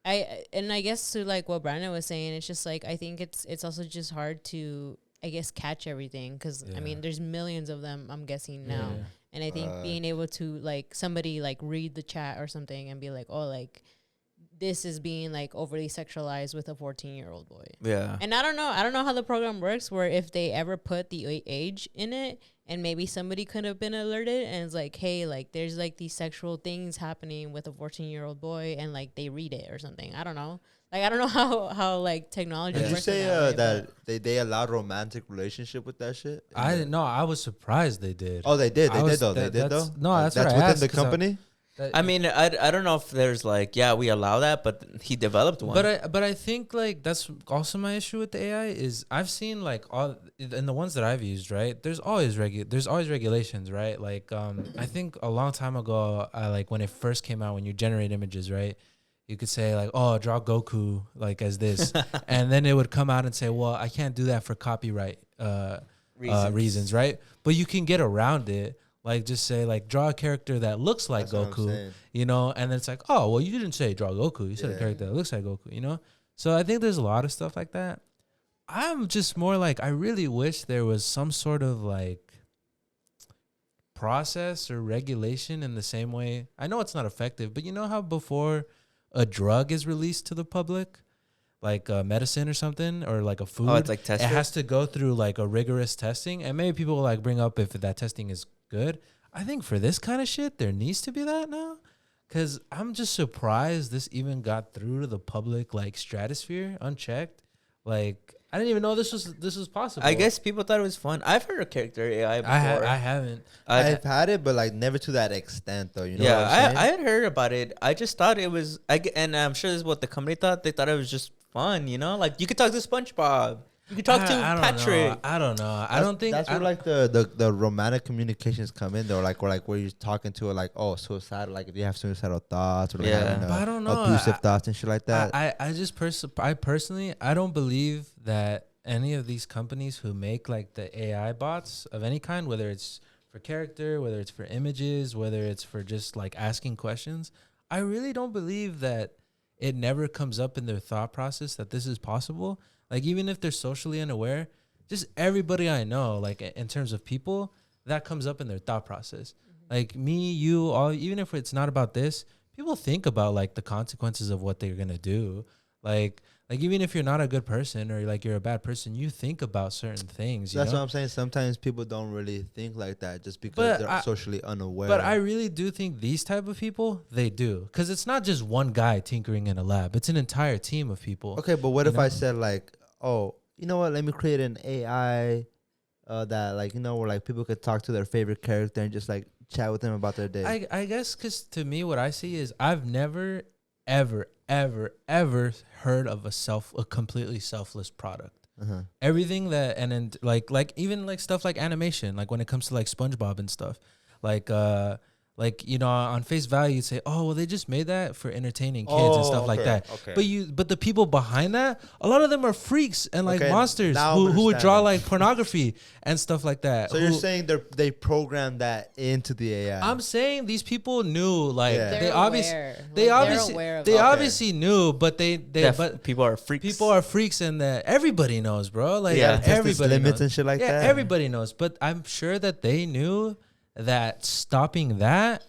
I guess to like what Brandon was saying, it's just like I think it's also just hard to I guess catch everything because I mean there's millions of them I'm guessing now, and I think being able to like somebody like read the chat or something and be like, oh, like this is being like overly sexualized with a 14-year-old boy. Yeah. And I don't know how the program works where if they ever put the age in it and maybe somebody could have been alerted and it's like, hey, like there's like these sexual things happening with a 14-year-old boy and like they read it or something. I don't know. Like I don't know how like technology Did works. you say that they allowed romantic relationship with that shit? I didn't know. I was surprised they did. Oh, they did. They did though. No, like, that's what I within asked, the company. I mean, I don't know if there's like, we allow that, but he developed one. But I think like that's also my issue with the AI is I've seen like all in the ones that I've used, right? There's always regulations, right? Like I think a long time ago, like when it first came out, when you generate images, right? You could say like, oh, draw Goku like as this, and then it would come out and say, well, I can't do that for copyright reasons, right? But you can get around it. Like, just say, like, draw a character that looks like Goku, you know? And then it's like, oh, well, you didn't say draw Goku. You said a character that looks like Goku, you know? So I think there's a lot of stuff like that. I'm just more like, I really wish there was some sort of, like, process or regulation in the same way. I know it's not effective, but you know how before a drug is released to the public, like a medicine or something, or like a food, it's like tested? It has to go through, like, a rigorous testing. And maybe people will, like, bring up if that testing is good. I think for this kind of shit, there needs to be that now. Because I'm just surprised this even got through to the public, like, stratosphere unchecked. Like, I didn't even know this was possible. I guess people thought it was fun. I've heard of character AI before. I haven't. I've had it, but like never to that extent, though. You know what I'm saying? I had heard about it. I just thought it was, and I'm sure this is what the company thought. They thought it was just fun, you know? Like, you could talk to SpongeBob. You could talk to Patrick. I don't know. I don't think that's where like the romantic communications come in though, like where you're talking to her like, oh, suicidal, like if you have suicidal thoughts or like having, I don't know, abusive thoughts and shit like that. I personally I don't believe that any of these companies who make like the AI bots of any kind, whether it's for character, whether it's for images, whether it's for just like asking questions, I really don't believe that it never comes up in their thought process that this is possible. Like, even if they're socially unaware, just everybody I know, like in terms of people, that comes up in their thought process. Like me, you, all, even if it's not about this, people think about like the consequences of what they're going to do. Like even if you're not a good person or like you're a bad person, you think about certain things. That's what I'm saying. Sometimes people don't really think like that just because they're socially unaware. But I really do think these type of people, they do. Because it's not just one guy tinkering in a lab. It's an entire team of people. Okay, but what if I said like, oh, you know what? Let me create an AI that like, you know, where like people could talk to their favorite character and just like chat with them about their day. I guess because to me, what I see is I've never, ever heard of a completely selfless product. Everything that, and then like even like stuff like animation, like when it comes to like SpongeBob and stuff, like, you know, on face value, you'd say, oh, well, they just made that for entertaining kids and stuff like that. Okay. But the people behind that, a lot of them are freaks and like monsters who would draw like pornography and stuff like that. So you're saying they programmed that into the AI? I'm saying these people knew, like they obviously knew, but but people are freaks. People are freaks, and that everybody knows, bro. Like everybody limits knows. And shit like that. Everybody knows, but I'm sure that they knew that stopping that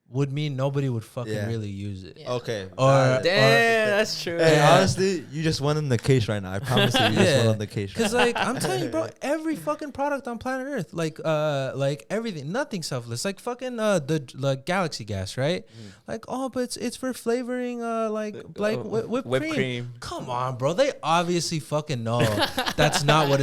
would mean nobody would fucking really use it. Yeah. Okay. Damn, that's true. Hey, honestly, you just won in the case right now. I promise you, just won on the case. Because like I'm telling you, bro, every fucking product on planet Earth, like everything, nothing selfless. Like fucking the Galaxy gas, right? Like, oh, but it's for flavoring whipped cream. Come on, bro. They obviously fucking know that's not what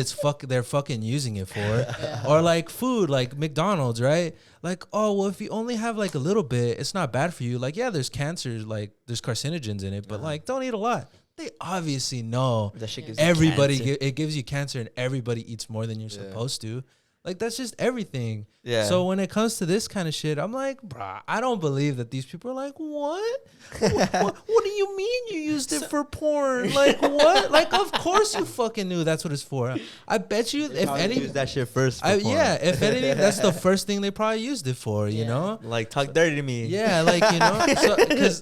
they're fucking using it for. Yeah. Or like food, like McDonald's, right? Like, oh, well, if you only have like a little bit, it's not bad for you. Like, yeah, there's cancers, like there's carcinogens in it, but like don't eat a lot. They obviously know that shit gives it gives you cancer, and everybody eats more than you're supposed to. Like, that's just everything. Yeah. So when it comes to this kind of shit, I'm like, bruh, I don't believe that these people are like, what? What do you mean you used it for porn? Like, what? Like, of course you fucking knew that's what it's for. I bet you, if any, use that shit first. If anything, that's the first thing they probably used it for. You know, like talk dirty to me. Yeah, like, you know,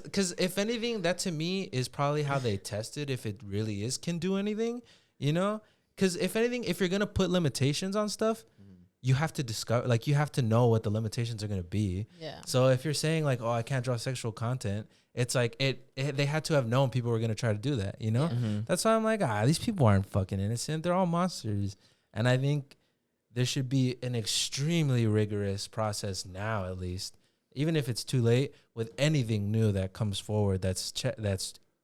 because if anything, that to me is probably how they tested if it really can do anything. You know, because if anything, if you're gonna put limitations on stuff, you have to discover, like, you have to know what the limitations are going to be. Yeah. So if you're saying like, oh, I can't draw sexual content, it's like they had to have known people were going to try to do that, you know? Yeah. That's why I'm like, these people aren't fucking innocent. They're all monsters. And I think there should be an extremely rigorous process now, at least, even if it's too late, with anything new that comes forward that's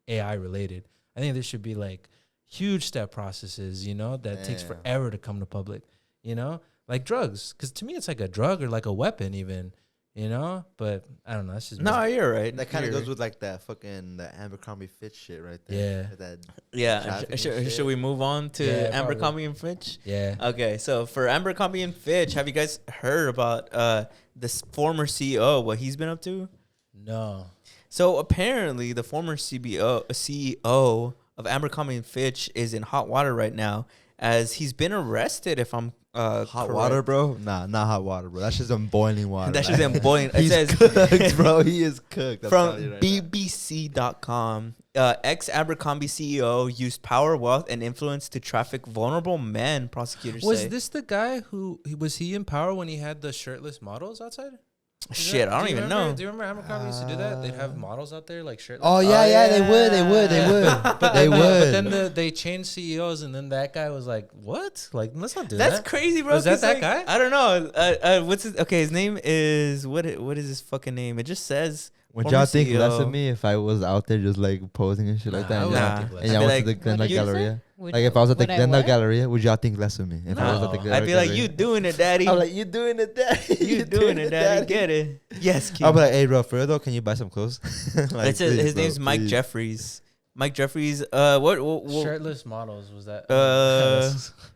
AI related. I think there should be like huge step processes, you know, that takes forever to come to public, you know? Like drugs, because to me it's like a drug or like a weapon even, you know? But I don't know. That's just you're right. That kind of goes with like that fucking the Abercrombie Fitch shit right there. Should we move on to Abercrombie and Fitch? Yeah. Okay, so for Abercrombie and Fitch, have you guys heard about this former CEO, what he's been up to? No. So apparently the former CEO of Abercrombie and Fitch is in hot water right now, as he's been arrested, if I'm hot correct. Water, bro? Nah, not hot water, bro. That's just in boiling water. That's just in boiling. He's cooked, bro. He is cooked. From right BBC.com, ex-Abercrombie CEO used power, wealth, and influence to traffic vulnerable men, prosecutors say. Was this the guy was he in power when he had the shirtless models outside? Shit, I don't even know. Do you remember Abercrombie used to do that? They'd have models out there like shirtless. Oh yeah, they would. But then they changed CEOs, and then that guy was like, "What? Like, let's not do that." That's crazy, bro. Was that guy? I don't know. What's his? Okay, his name is what is his fucking name? It just says. Would y'all think less of me if I was out there just like posing and shit like that? And y'all went to the Glendale Galleria? Like if I was at the Glendale Galleria, would y'all think less of me? If I was at the Glendale I'd be like, you doing it, daddy. I'm like, you doing it, daddy. You doing it, daddy. Get it. Yes, kid. I'll be like, hey, bro, for real though, can you buy some clothes? Like, his name's Mike Jeffries. Mike Jeffries. What shirtless models was that?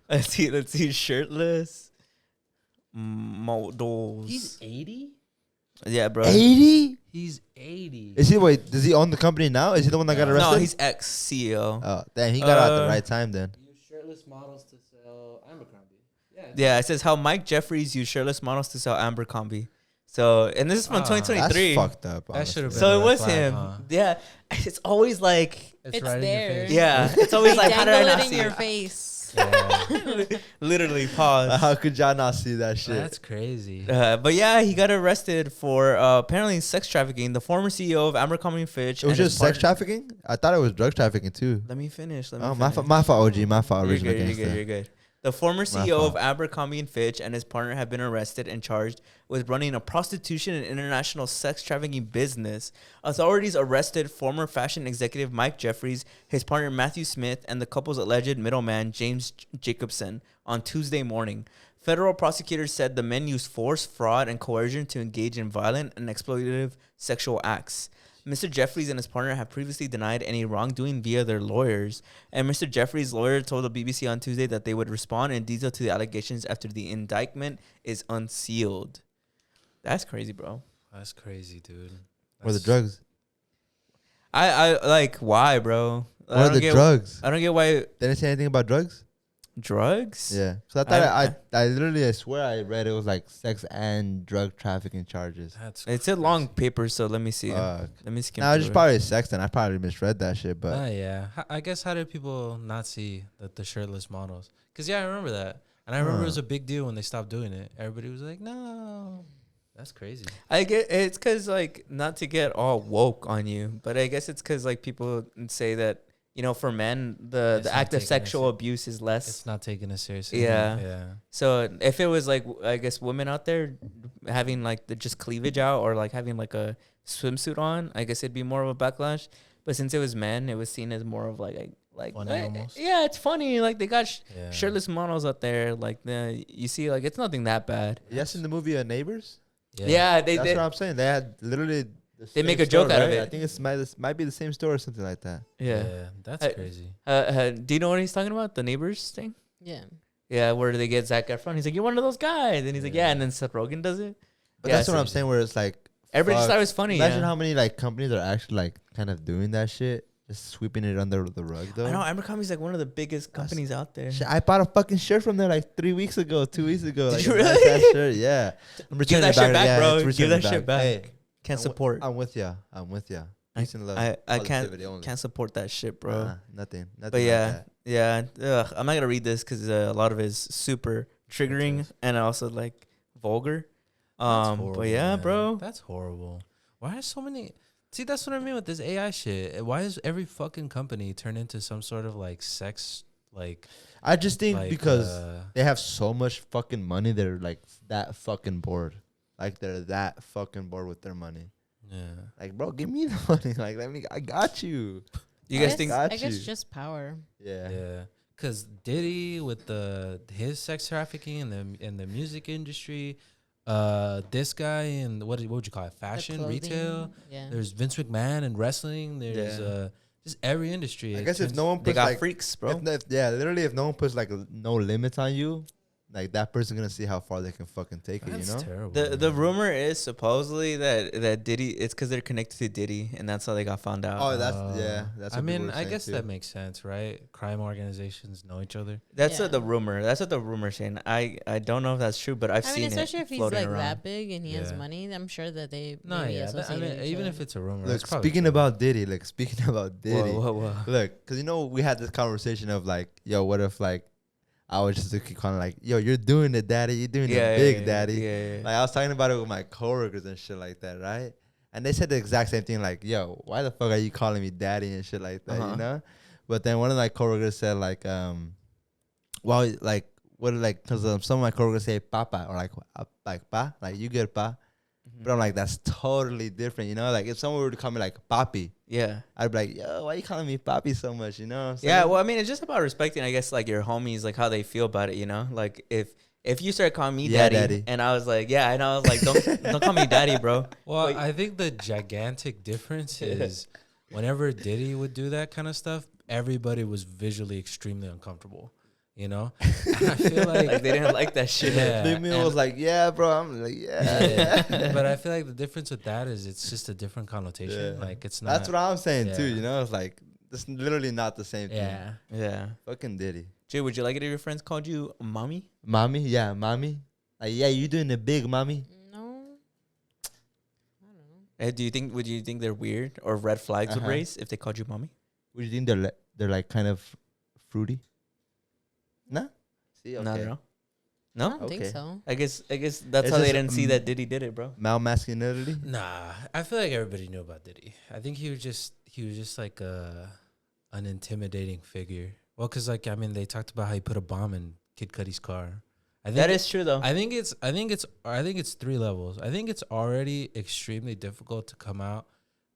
Let's see. Shirtless models. He's 80? Yeah, bro. 80? He's 80. Is he? Wait, does he own the company now? Is he the one that got arrested? No, he's ex-CEO. Oh, damn, he got out at the right time then. shirtless models to sell Abercrombie. Yeah, it says how Mike Jeffries used shirtless models to sell Abercrombie. So, and this is from 2023. That's fucked up. That should have been. So it was flag, him. Huh? Yeah, it's always like It's right there. in your face. yeah, it's always like how did I Dangle not it in see your it? face. Yeah. Literally pause. How could y'all not see that shit? That's crazy. But yeah, he got arrested for apparently sex trafficking. The former CEO of Abercrombie Fitch. It was and his just sex trafficking? I thought it was drug trafficking too. Let me finish. Oh, my fault, OG. My fault, You're original good, gangster. you're good. The former My CEO fault. of Abercrombie and Fitch and his partner have been arrested and charged with running a prostitution and international sex trafficking business. Authorities arrested former fashion executive Mike Jeffries, his partner Matthew Smith, and the couple's alleged middleman James Jacobson on Tuesday morning. Federal prosecutors said the men used force, fraud, and coercion to engage in violent and exploitative sexual acts. Mr. Jeffries and his partner have previously denied any wrongdoing via their lawyers, and Mr. Jeffries' lawyer told the BBC on Tuesday that they would respond in detail to the allegations after the indictment is unsealed. That's crazy, bro. That's crazy, dude. Or the drugs. I like, why, bro? Or the drugs. I don't get why. They didn't say anything about drugs? Drugs? Yeah. So I thought I literally, I swear I read it was like sex and drug trafficking charges. That's It's a long paper, so let me see. Fuck. Let me skim Nah, it's through just it. probably sex then. I probably misread that shit, but yeah. I guess how did people not see the shirtless models? Because, yeah, I remember that. And I remember it was a big deal when they stopped doing it. Everybody was like, no. That's crazy. I get it's because, like, not to get all woke on you, but I guess it's because, like, people say that, you know, for men, the act of sexual abuse is less. It's not taken as seriously. Yeah. Yeah. So if it was, like, I guess women out there having, like, the just cleavage out or, like, having, like, a swimsuit on, I guess it'd be more of a backlash. But since it was men, it was seen as more of, like funny almost. Yeah, it's funny. Like, they got Yeah. shirtless models out there. Like, you see, like, it's nothing that bad. you guys seen the movie Neighbors? Yeah, That's what I'm saying. They had literally They make a joke out of it. I think this might be the same story or something like that. Yeah. That's crazy. Do you know what he's talking about? The Neighbors thing? Yeah. Yeah, where they get Zac Efron. He's like, you're one of those guys. And he's like, yeah. And then Seth Rogen does it. But Yeah, that's what so I'm saying, where it's like, everybody just fuck. thought it was funny. Imagine how many like companies are actually like kind of doing that shit, just sweeping it under the rug though. I know Abercrombie's like one of the biggest companies out there. Shit, I bought a fucking shirt from there like 2 weeks ago. Did Like, you a nice really? ass shirt, yeah. I'm Give returning that it shit back, yeah, bro. it's Give that returning shit back. Hey, Can't support. I'm with ya. Peace and love. I can't Positivity only. can't support that shit, bro. Nothing. But like yeah, that. Ugh, I'm not gonna read this because a lot of it is super triggering and also like vulgar. But yeah, man. bro. That's horrible. Why are so many? See, that's what I mean with this AI shit. Why is every fucking company turn into some sort of like sex, like? I just think like, because they have so much fucking money, they're like that fucking bored. Like they're that fucking bored with their money. Yeah. Like, bro, give me the money. Like, I got you. You guys think? I guess just power. Yeah. Yeah. Cause Diddy with his sex trafficking in the music industry, this guy in what would you call it? Fashion, retail. Yeah. There's Vince McMahon in wrestling. There's just every industry. I guess if no one They puts got like freaks, bro. literally if no one puts like no limits on you, like that person's gonna see how far they can fucking take it. That's You know. terrible. The rumor is supposedly that Diddy, it's because they're connected to Diddy, and that's how they got found out. Oh, that's That's. I What mean, people were I saying guess too. that makes sense, right? Crime organizations know each other. That's Yeah. what the rumor. That's what the rumor's saying. I don't know if that's true, but I've I seen mean, it especially if he's floating like around. that big and he has Yeah. money, I'm sure that they No, maybe yeah. I associate mean, each even other. if it's a rumor, Look, that's probably speaking true. about Diddy, Whoa. look, because we had this conversation of like, yo, what if like I was just kind of like, yo, you're doing it, daddy. You're doing it big, daddy. Yeah. Like I was talking about it with my coworkers and shit like that, right? And they said the exact same thing, like, yo, why the fuck are you calling me daddy and shit like that, you know? But then one of my coworkers said like, well, like, what, like, because some of my coworkers say papa or like pa, like you get pa. But I'm like, that's totally different, you know? Like, if someone were to call me, like, papi, Yeah. I'd be like, yo, why you calling me papi so much, you know what I'm saying? Yeah, well, I mean, it's just about respecting, I guess, like, your homies, like, how they feel about it, you know? Like, if you start calling me daddy, and I was like, yeah, and I was like, don't call me daddy, bro. Well, Wait. I think the gigantic difference is whenever Diddy would do that kind of stuff, everybody was visually extremely uncomfortable. You know, and I feel like they didn't like that shit. Yeah. Big Meal was like, yeah, bro. I'm like, yeah. But I feel like the difference with that is it's just a different connotation. Yeah. Like it's not. That's what I'm saying, too, Yeah. you know? It's like, That's literally not the same thing. Yeah. Yeah. Fucking Diddy. Jay, would you like it if your friends called you mommy? Mommy? Yeah, mommy. Like, yeah, you doing the big, mommy. No. I don't know. Would you think they're weird or red flags would raise if they called you mommy? Would you think they're like kind of fruity? Nah. See, okay. No. I No? don't think Okay. so. I guess that's It's how they just, didn't see that Diddy did it, bro. Male masculinity? Nah, I feel like everybody knew about Diddy. I think he was just like an intimidating figure. Well, cause like I mean, they talked about how he put a bomb in Kid Cudi's car. I think That is true though. I think it's 3 levels. I think it's already extremely difficult to come out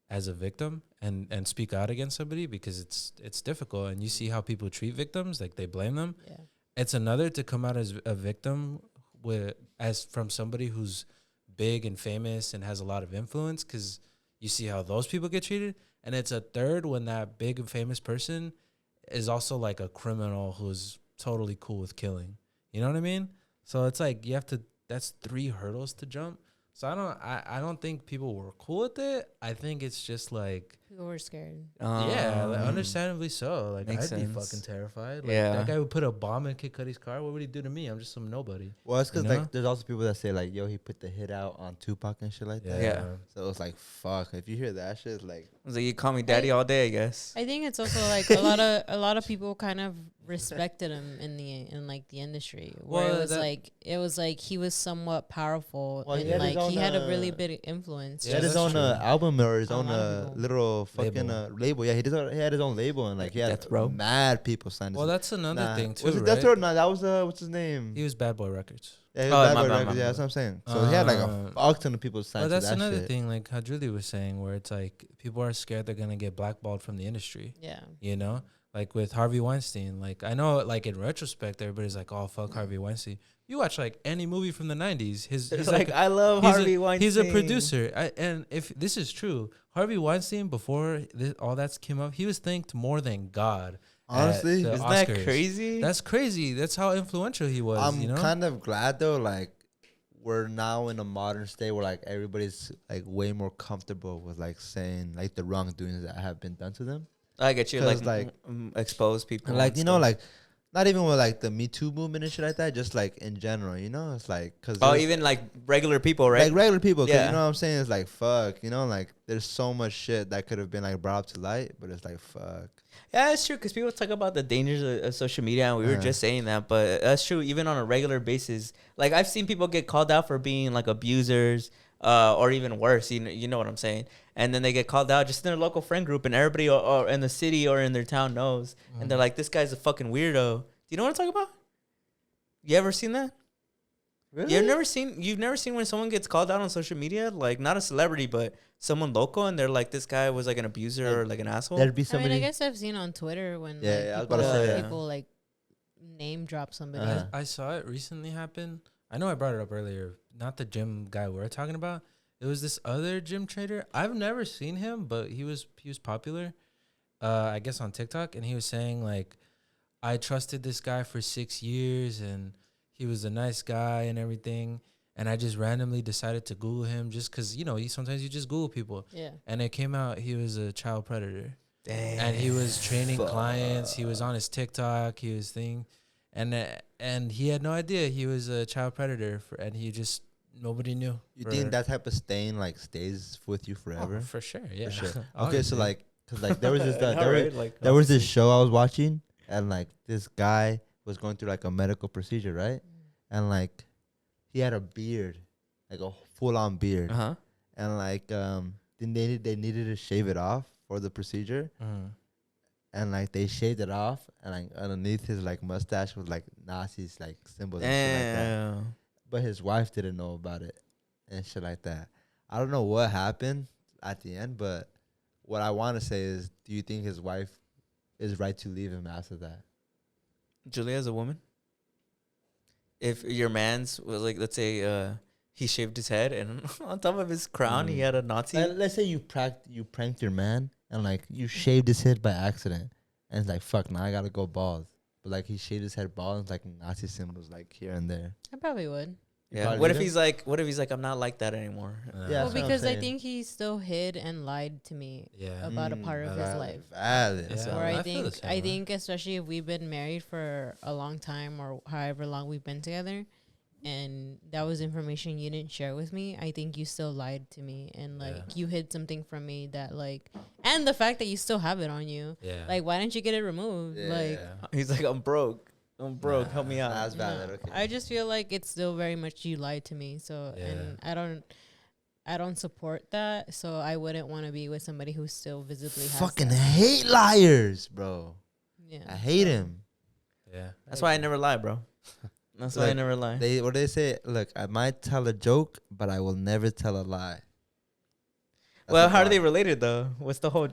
as a victim and speak out against somebody because it's difficult, and you see how people treat victims, like they blame them. Yeah. It's another to come out as a victim from somebody who's big and famous and has a lot of influence, because you see how those people get treated. And it's a third when that big and famous person is also like a criminal who's totally cool with killing. You know what I mean? So it's like that's 3 hurdles to jump. So I don't think people were cool with it. I think it's just like, People were scared. understandably so. Like, I'd Makes be sense. fucking terrified. Like, Yeah. that guy would put a bomb in Kid Cudi's car. What would he do to me? I'm just some nobody. Well, it's because You know? like there's also people that say like, yo, he put the hit out on Tupac and shit like that. Yeah. So it's like, fuck. If you hear that shit, it's like, I was like, you call me daddy all day, I guess. I think it's also like a lot of people kind of respected him in the industry, where Well, it was like he was somewhat powerful, Well, he and had his like he own, had a really big influence. he Yeah, had his that's own true. album or his A own lot of people. little fucking Label. label. Yeah, he had his own label, and like he had Death Row. mad people signed. Well, that's another thing too, Was it right? Death Row? No, that was what's his name? He was Bad Boy Records. Yeah, he Oh, was Bad my Boy bad, Records. my Yeah, that's bad. what I'm saying. So he had like a fuck ton of people signed But to that's that another shit. thing, like how Julie was saying, where it's like people are scared they're gonna get blackballed from the industry. Yeah. You know, like with Harvey Weinstein. Like I know, like in retrospect, everybody's like, "Oh, fuck Harvey Weinstein." You watch like any movie from the '90s, he's like I love he's Harvey a, Weinstein. He's a producer, and if this is true, Harvey Weinstein before all that came up, he was thanked more than God. Honestly, at the Isn't that Oscars. crazy? That's crazy. That's how influential he was. I'm you know, kind of glad though, like we're now in a modern state where like everybody's like way more comfortable with like saying like the wrongdoings that have been done to them. I get you. 'Cause, Like, expose people. And like and you know, stuff. like not even with like the Me Too movement and shit like that, just like in general, you know, it's like because even like regular people, right? like regular people, 'cause Yeah. you know what I'm saying? It's like fuck, you know, like there's so much shit that could have been like brought up to light, but it's like fuck. Yeah, it's true because people talk about the dangers of social media, and we were Yeah. just saying that, but that's true even on a regular basis. Like I've seen people get called out for being like abusers, or even worse. You know what I'm saying? And then they get called out just in their local friend group, and everybody or in the city or in their town knows, and they're like, "This guy's a fucking weirdo." Do you know what I'm talking about? You ever seen that? Really? You've never seen when someone gets called out on social media, like not a celebrity, but someone local, and they're like, "This guy was like an abuser or like an asshole." There'd be I mean, somebody. I guess I've seen on Twitter when Yeah, like, yeah, I was people, about to say that. people like name drop somebody. Uh-huh. I saw it recently happen. I know I brought it up earlier. Not the gym guy we're talking about. It was this other gym trader. I've never seen him, but he was popular. I guess on TikTok, and he was saying like, I trusted this guy for 6 years, and he was a nice guy and everything. And I just randomly decided to Google him just because, you know, sometimes you just Google people. Yeah. And it came out he was a child predator. Damn. And he was training clients. He was on his TikTok. He was and he had no idea he was a child predator. And he just, nobody knew. You think that type of stain like stays with you forever? Oh, for sure, yeah. For sure. Okay, Obviously. so like, cause like there was this I know, right? Like, there was this show I was watching, and like this guy was going through like a medical procedure, right? And like he had a beard, like a full on beard, Uh-huh. and like then they needed to shave it off for the procedure, and like they shaved it off, and like underneath his like mustache was like Nazis like symbols and shit like that. Damn. But his wife didn't know about it and shit like that. I don't know what happened at the end, but what I want to say is, do you think his wife is right to leave him after that? Julia's a woman. If your man's was like, let's say, he shaved his head, and on top of his crown, he had a Nazi. Let's say you pranked your man, and like you shaved his head by accident, and it's like, fuck, now I gotta go bald. But like he shaved his head bald, and like Nazi symbols like here and there. I probably would. Yeah. What if he's like, I'm not like that anymore? Yeah, well, because I think he still hid and lied to me about a part of his life. Where I think especially if we've been married for a long time or however long we've been together, and that was information you didn't share with me, I think you still lied to me and like you hid something from me that like, and the fact that you still have it on you, like why didn't you get it removed? Like he's like, I'm broke, help me out. That's valid. Okay. I just feel like it's still very much you lied to me, so and I don't support that, so I wouldn't want to be with somebody who still visibly fucking hate liars, bro. Yeah, I hate him. Yeah, that's why I never lie, bro. That's why I never lie. What they say? Look, I might tell a joke, but I will never tell a lie. Well, how are they related though? What's the whole?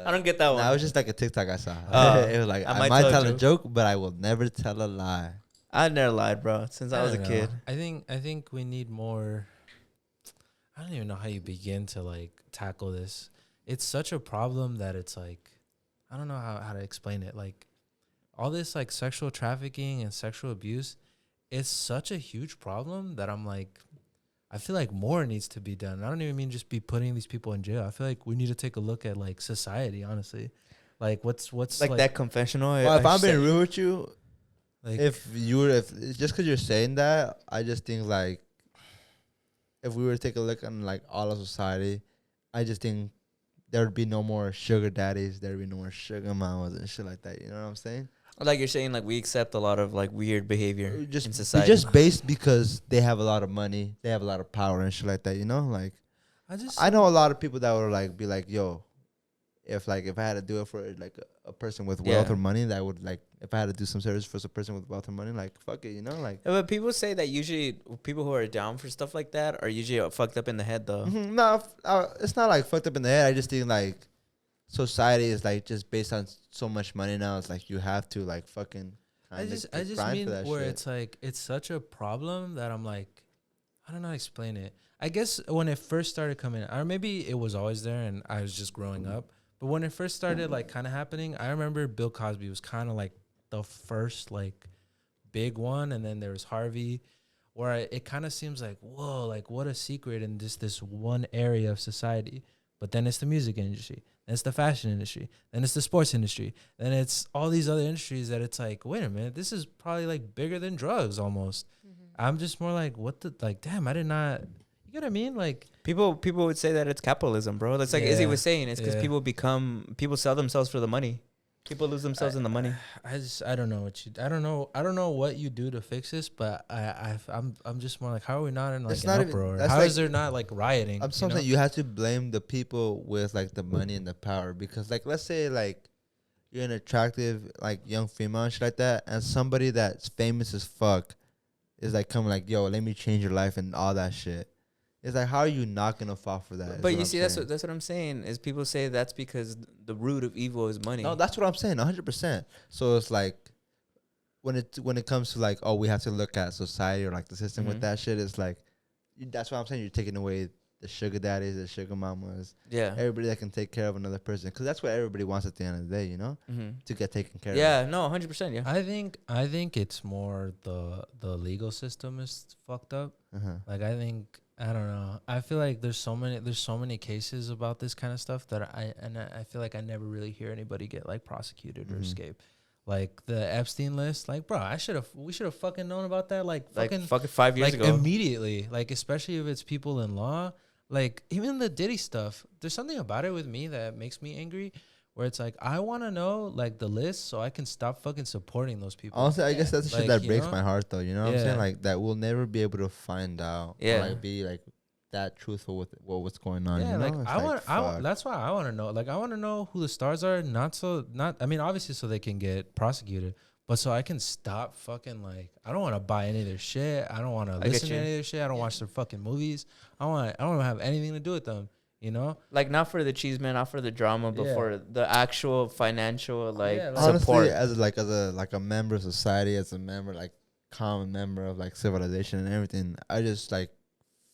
I don't get that one. Nah, it was just like a TikTok I saw. It was like I might tell a joke, but I will never tell a lie. I never lied, bro, since I was a kid. I think we need more. I don't even know how you begin to like tackle this. It's such a problem that it's like I don't know how to explain it. Like all this like sexual trafficking and sexual abuse, it's such a huge problem that I'm like, I feel like more needs to be done. I don't even mean just be putting these people in jail. I feel like we need to take a look at like society, honestly. Like what's like that confessional. Well, if I'm being real with you, like if just because you're saying that, I just think like if we were to take a look on like all of society, I just think there would be no more sugar daddies, there would be no more sugar mamas and shit like that. You know what I'm saying? Like you're saying, like we accept a lot of like weird behavior in society. Just based because they have a lot of money, they have a lot of power and shit like that. You know, like I know a lot of people that would like be like, yo, if I had to do it for like a person with wealth or money, that would like if I had to do some service for a person with wealth or money, like fuck it, you know, like. But people say that usually people who are down for stuff like that are usually fucked up in the head, though. Mm-hmm. No, it's not like fucked up in the head. I just think like society is like just based on so much money now. It's like you have to like fucking. I just mean where shit. It's like it's such a problem that I'm like, I don't know how to explain it. I guess when it first started coming, or maybe it was always there and I was just growing up. But when it first started like kind of happening, I remember Bill Cosby was kind of like the first like big one, and then there was Harvey, where it kind of seems like whoa, like what a secret in just this one area of society. But then it's the music industry, then it's the fashion industry, then it's the sports industry, then it's all these other industries that it's like, wait a minute, this is probably like bigger than drugs almost. I'm just more like, what the, like, damn, I did not, you get what I mean? Like people would say that it's capitalism, bro. That's like Izzy was saying, it's because people sell themselves for the money. People lose themselves in the money. I don't know I don't know what you do to fix this, but I'm just more like, how are we not in like an uproar? How is there not like rioting? I'm something you have to blame the people with like the money and the power, because like let's say like you're an attractive like young female and shit like that, and somebody that's famous as fuck is like coming like, yo, let me change your life and all that shit. It's like, how are you not gonna fall for that? But you see, that's what I'm saying. Is people say that's because the root of evil is money. No, that's what I'm saying, 100%. So it's like when it comes to like, oh, we have to look at society or like the system with that shit. It's like that's what I'm saying. You're taking away the sugar daddies, the sugar mamas, everybody that can take care of another person, because that's what everybody wants at the end of the day, you know, to get taken care of. Yeah, no, 100%. Yeah, I think it's more the legal system is fucked up. Like I don't know. I feel like there's so many cases about this kind of stuff that I feel like I never really hear anybody get like prosecuted or escape. Like the Epstein list, like bro, we should have fucking known about that like fucking 5 years ago. Immediately. Like especially if it's people in law. Like even the Diddy stuff, there's something about it with me that makes me angry. Where it's like, I want to know, like, the list so I can stop fucking supporting those people. Honestly, I guess that's the shit that breaks my heart, though. You know what I'm saying? Like, that we'll never be able to find out. Or, like, be, like, that truthful with what's going on. Yeah, you know? I that's why I want to know. Like, I want to know who the stars are. I mean, obviously so they can get prosecuted. But so I can stop fucking, like, I don't want to buy any of their shit. I don't want to listen to any of their shit. I don't watch their fucking movies. I don't have anything to do with them. You know, like not for the cheese man, not for the drama, but for the actual financial support. Honestly, as a member of society, as a member, like common member of like civilization and everything, I just like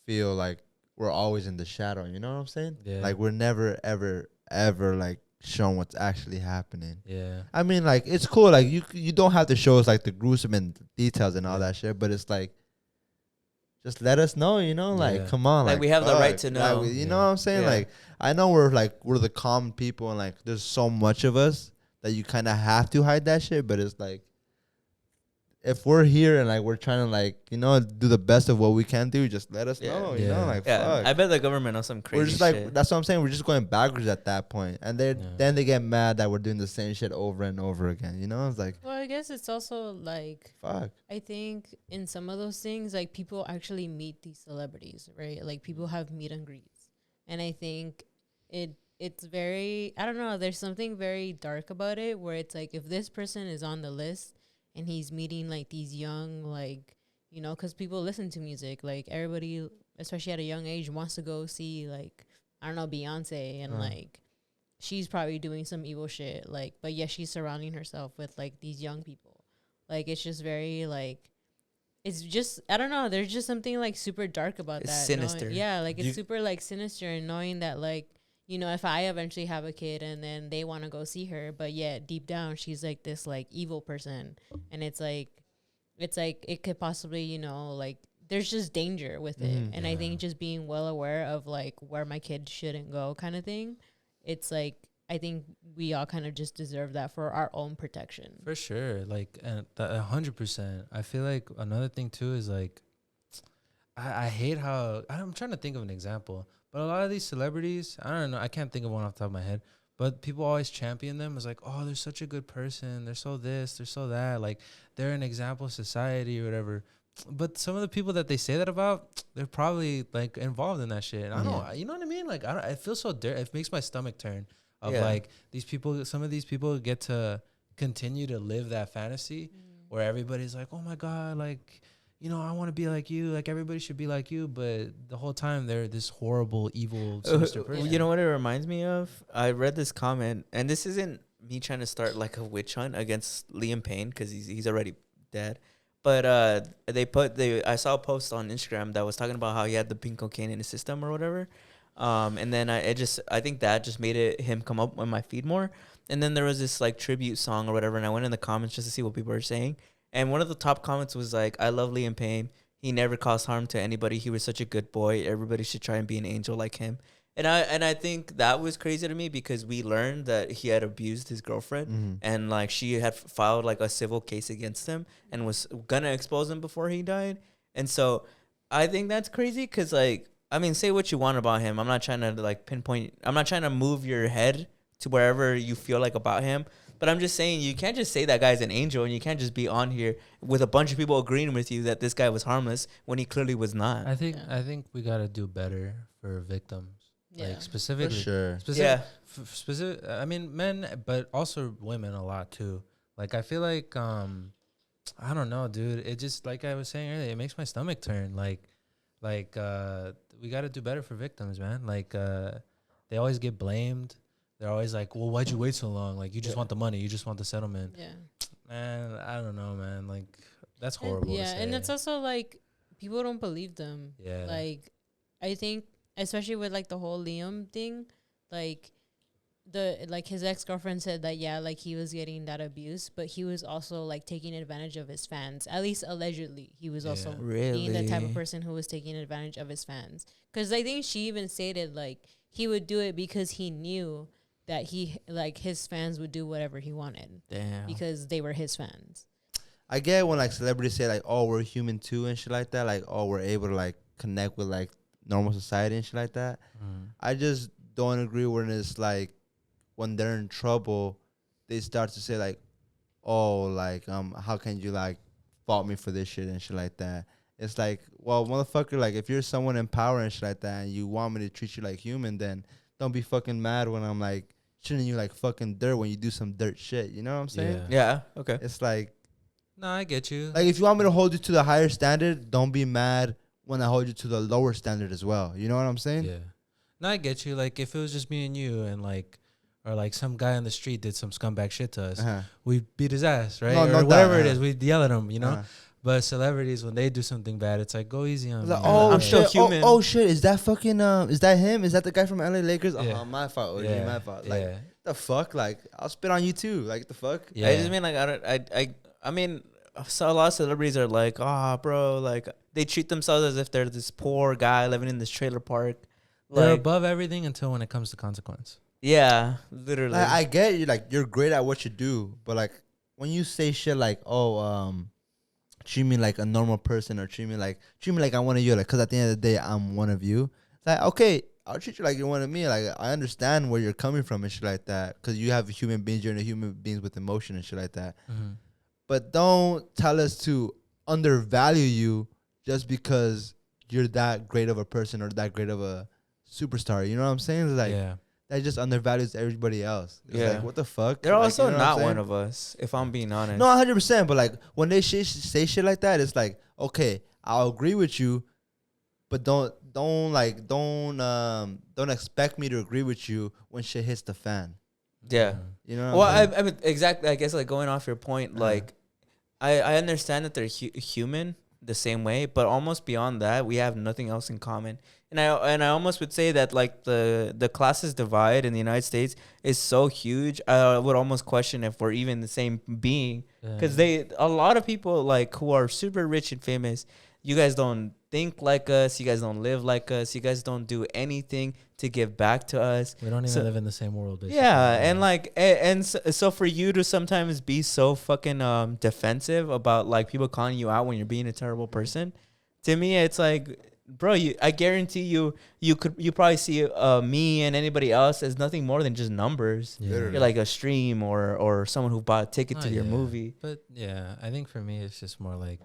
feel like we're always in the shadow. You know what I'm saying? Yeah. Like we're never ever like shown what's actually happening. Yeah. I mean, like, it's cool. Like, you don't have to show us like the gruesome and details and all that shit, but it's like, just let us know, you know, like, come on, like we have the right to know. Like, you know what I'm saying? Like, I know we're the common people, and like, there's so much of us that you kind of have to hide that shit. But it's like, if we're here and like we're trying to like, you know, do the best of what we can do, just let us know, you know, like, fuck. I bet the government knows some crazy We're just shit. like, that's what I'm saying. We're just going backwards at that point, and then they get mad that we're doing the same shit over and over again. You know, it's like, well, I guess it's also like, fuck. I think in some of those things, like people actually meet these celebrities, right? Like people have meet and greets, and I think it's very, I don't know. There's something very dark about it, where it's like if this person is on the list and he's meeting like these young, like, you know, because people listen to music, like everybody, especially at a young age, wants to go see like, I don't know, Beyonce, and like she's probably doing some evil shit, like, but yeah, she's surrounding herself with like these young people. Like it's just very like, it's just, I don't know, there's just something like super dark about it's that. Sinister. Like it's super like sinister, and knowing that like, you know, if I eventually have a kid and then they want to go see her, but yet deep down she's like this like evil person, and it's like it could possibly, you know, like there's just danger with it. And I think just being well aware of like where my kid shouldn't go kind of thing, it's like, I think we all kind of just deserve that for our own protection. For sure. Like, 100%. I feel like another thing too is like, I hate how, I'm trying to think of an example, but a lot of these celebrities, I don't know, I can't think of one off the top of my head, but people always champion them as like, oh, they're such a good person, they're so this, they're so that, like they're an example of society or whatever. But some of the people that they say that about, they're probably like involved in that shit. And I don't, you know what I mean? Like, I feel so dirty. It makes my stomach turn of like these people, some of these people get to continue to live that fantasy where everybody's like, oh my God, like, you know, I want to be like you. Like, everybody should be like you. But the whole time, they're this horrible, evil, sinister person. You know what it reminds me of? I read this comment, and this isn't me trying to start like a witch hunt against Liam Payne because he's already dead. But I saw a post on Instagram that was talking about how he had the pink cocaine in his system or whatever. And then I think that just made him come up on my feed more. And then there was this like tribute song or whatever, and I went in the comments just to see what people were saying. And one of the top comments was like, I love Liam Payne. He never caused harm to anybody. He was such a good boy. Everybody should try and be an angel like him. And I think that was crazy to me because we learned that he had abused his girlfriend and like she had filed like a civil case against him and was gonna expose him before he died. And so I think that's crazy because like, I mean, say what you want about him. I'm not trying to like pinpoint. I'm not trying to move your head to wherever you feel like about him. But I'm just saying, you can't just say that guy's an angel, and you can't just be on here with a bunch of people agreeing with you that this guy was harmless when he clearly was not. I think we gotta do better for victims, like specifically. For sure. Specific. I mean, men, but also women a lot too. Like, I feel like I don't know, dude. It just, like I was saying earlier, it makes my stomach turn. Like we gotta do better for victims, man. Like they always get blamed. They're always like, well, why'd you wait so long? Like, you just want the money. You just want the settlement. Yeah. Man, I don't know, man. Like, that's horrible. And it's also like, people don't believe them. Yeah. Like, I think, especially with like the whole Liam thing, like, his ex-girlfriend said that, yeah, like he was getting that abuse, but he was also like taking advantage of his fans. At least allegedly, he was also being the type of person who was taking advantage of his fans. Because I think she even stated like he would do it because he knew that his fans would do whatever he wanted. Damn. Because they were his fans. I get when like celebrities say like, oh, we're human too and shit like that. Like, oh, we're able to like connect with like normal society and shit like that. I just don't agree when it's like when they're in trouble, they start to say like, oh, like how can you like fault me for this shit and shit like that. It's like, well, motherfucker, like if you're someone in power and shit like that and you want me to treat you like human, then don't be fucking mad when I'm like treating you like fucking dirt when you do some dirt shit. You know what I'm saying? Yeah. Okay. It's like, no, I get you. Like if you want me to hold you to the higher standard, don't be mad when I hold you to the lower standard as well. You know what I'm saying? Yeah. No, I get you. Like if it was just me and you and like, or like some guy on the street did some scumbag shit to us, we'd beat his ass, right? Or whatever it is, we'd yell at him, you know? But celebrities, when they do something bad, it's like, go easy on me. Like, oh, I'm still human. Oh, shit. Is that fucking, is that him? Is that the guy from LA Lakers? Yeah. Oh, my fault. My fault. Like, the fuck? Like, I'll spit on you too. Like, the fuck? Yeah. I just mean like I mean, so a lot of celebrities are like, bro, like they treat themselves as if they're this poor guy living in this trailer park. They're Like, above everything until when it comes to consequence. yeah, literally. Like, I get you. Like, you're great at what you do, but like when you say shit like, treat me like a normal person, or treat me like I'm one of you. Like, cause at the end of the day, I'm one of you. It's like, okay, I'll treat you like you're one of me. Like, I understand where you're coming from and shit like that, cause you have human beings. You're in a human beings with emotion and shit like that. Mm-hmm. But don't tell us to undervalue you just because you're that great of a person or that great of a superstar. You know what I'm saying? It's like, that just undervalues everybody else. It's like, what the fuck? They're like, also you know not one of us, if I'm being honest. No, 100%. But like when they say shit like that, it's like, okay, I'll agree with you, but don't expect me to agree with you when shit hits the fan. Yeah. You know. Well, I mean, exactly. I guess like going off your point, like I understand that they're human the same way, but almost beyond that, we have nothing else in common. And I almost would say that like the classes divide in the United States is so huge. I would almost question if we're even the same being, because a lot of people like who are super rich and famous, you guys don't think like us. You guys don't live like us. You guys don't do anything to give back to us. We don't even live in the same world, basically. Yeah, and like, and so for you to sometimes be so fucking defensive about like people calling you out when you're being a terrible person, to me, it's like, bro, I guarantee you probably see me and anybody else as nothing more than just numbers. Yeah. You're like a stream or someone who bought a ticket to your movie. But yeah, I think for me, it's just more like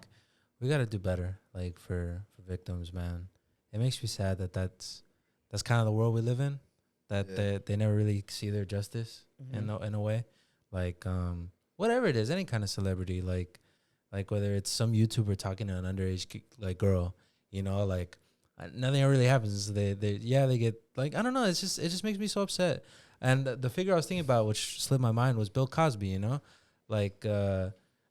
we got to do better, like for victims, man. It makes me sad that's kind of the world we live in, that they never really see their justice in a way. Like whatever it is, any kind of celebrity, like whether it's some YouTuber talking to an underage like girl, you know, like nothing really happens. They get like, I don't know. It just makes me so upset. And the figure I was thinking about, which slipped my mind, was Bill Cosby. You know, like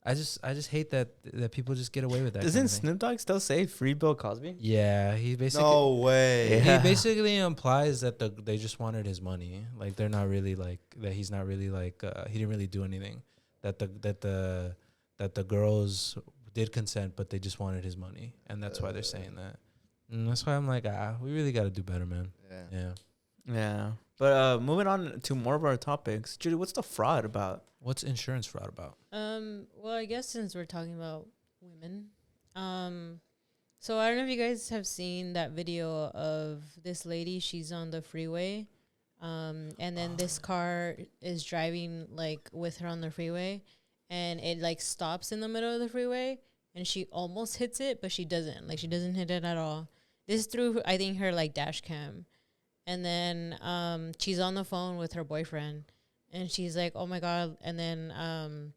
I just hate that people just get away with that. Doesn't Snoop Dogg still say free Bill Cosby? Yeah, he basically. No way. Yeah. He basically implies that they just wanted his money. Like they're not really like that. He's not really like he didn't really do anything. That the girls did consent, but they just wanted his money, and that's why they're saying that. And that's why I'm like, we really got to do better, man. Yeah. But moving on to more of our topics, Judy, what's the fraud about? What's insurance fraud about? Well, I guess since we're talking about women, so I don't know if you guys have seen that video of this lady. She's on the freeway, and then this car is driving like with her on the freeway, and it like stops in the middle of the freeway, and she almost hits it, but she doesn't. Like she doesn't hit it at all. This is through, I think, her like dash cam, and then she's on the phone with her boyfriend. And she's like, oh, my God. And then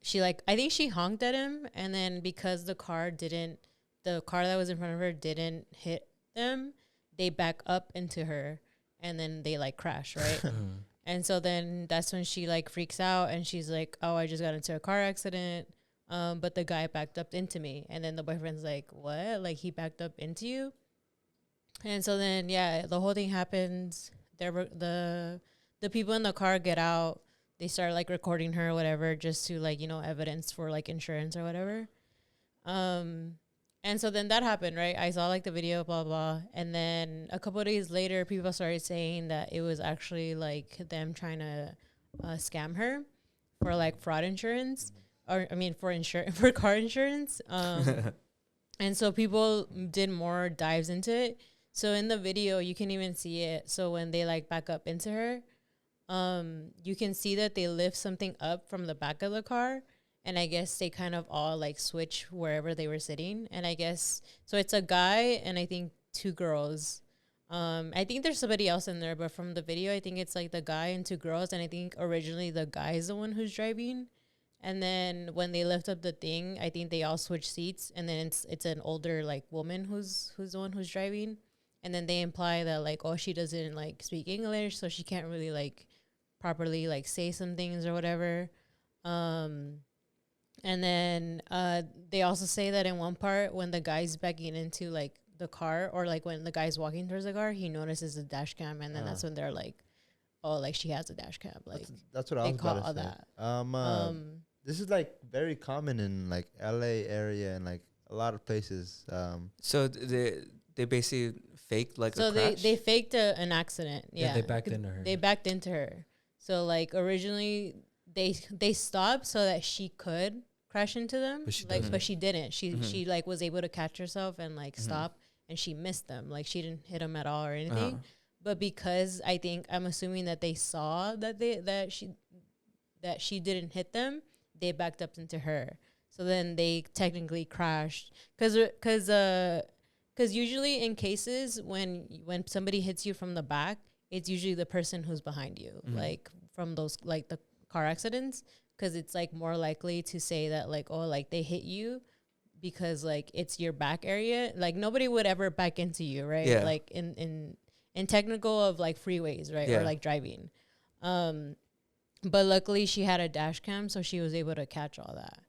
she like, I think she honked at him. And then because the car that was in front of her didn't hit them, they back up into her. And then they like crash, right? And so then that's when she like freaks out. And she's like, oh, I just got into a car accident. But the guy backed up into me. And then the boyfriend's like, what? Like he backed up into you? And so then, yeah, the whole thing happens. The people in the car get out. They start like recording her or whatever, just to like, you know, evidence for like insurance or whatever. And so then that happened, right? I saw like the video, blah, blah. And then a couple of days later, people started saying that it was actually like them trying to scam her for like fraud insurance, or I mean for car insurance. And so people did more dives into it. So in the video, you can even see it. So when they like back up into her, you can see that they lift something up from the back of the car, and I guess they kind of all like switch wherever they were sitting. And I guess so it's a guy and I think two girls. I think there's somebody else in there, but from the video, I think it's like the guy and two girls. And I think originally the guy is the one who's driving. And then when they lift up the thing, I think they all switch seats, and then it's an older like woman who's the one who's driving. And then they imply that like, oh, she doesn't like speak English, so she can't really like properly like say some things or whatever. And then they also say that in one part when the guy's backing into like the car, or like when the guy's walking towards the car, he notices the dash cam, and then that's when they're like, oh, like she has a dash cam. Like that's what I they was caught about to all say. that. This is like very common in like LA area and like a lot of places. So they basically faked like So a crash? they faked an accident. Yeah, they backed into her. They backed into her. So like originally they stopped so that she could crash into them, but she didn't. She like was able to catch herself and like stop, and she missed them. Like she didn't hit them at all or anything. But because I'm assuming that they saw that she didn't hit them, they backed up into her. So then they technically crashed because usually in cases when somebody hits you from the back, it's usually the person who's behind you, like from those like the car accidents, because it's like more likely to say that like, oh, like they hit you because like it's your back area. Like nobody would ever back into you, right? Yeah. Like in technical of like freeways, right? Yeah. Or like driving. But luckily she had a dash cam, so she was able to catch all that.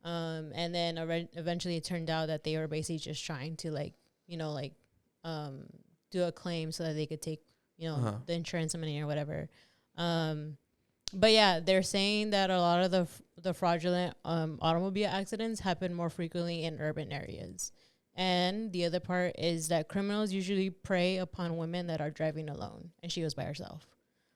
And then eventually it turned out that they were basically just trying to like, do a claim so that they could take, the insurance money or whatever. But yeah, they're saying that a lot of the fraudulent automobile accidents happen more frequently in urban areas. And the other part is that criminals usually prey upon women that are driving alone, and she was by herself.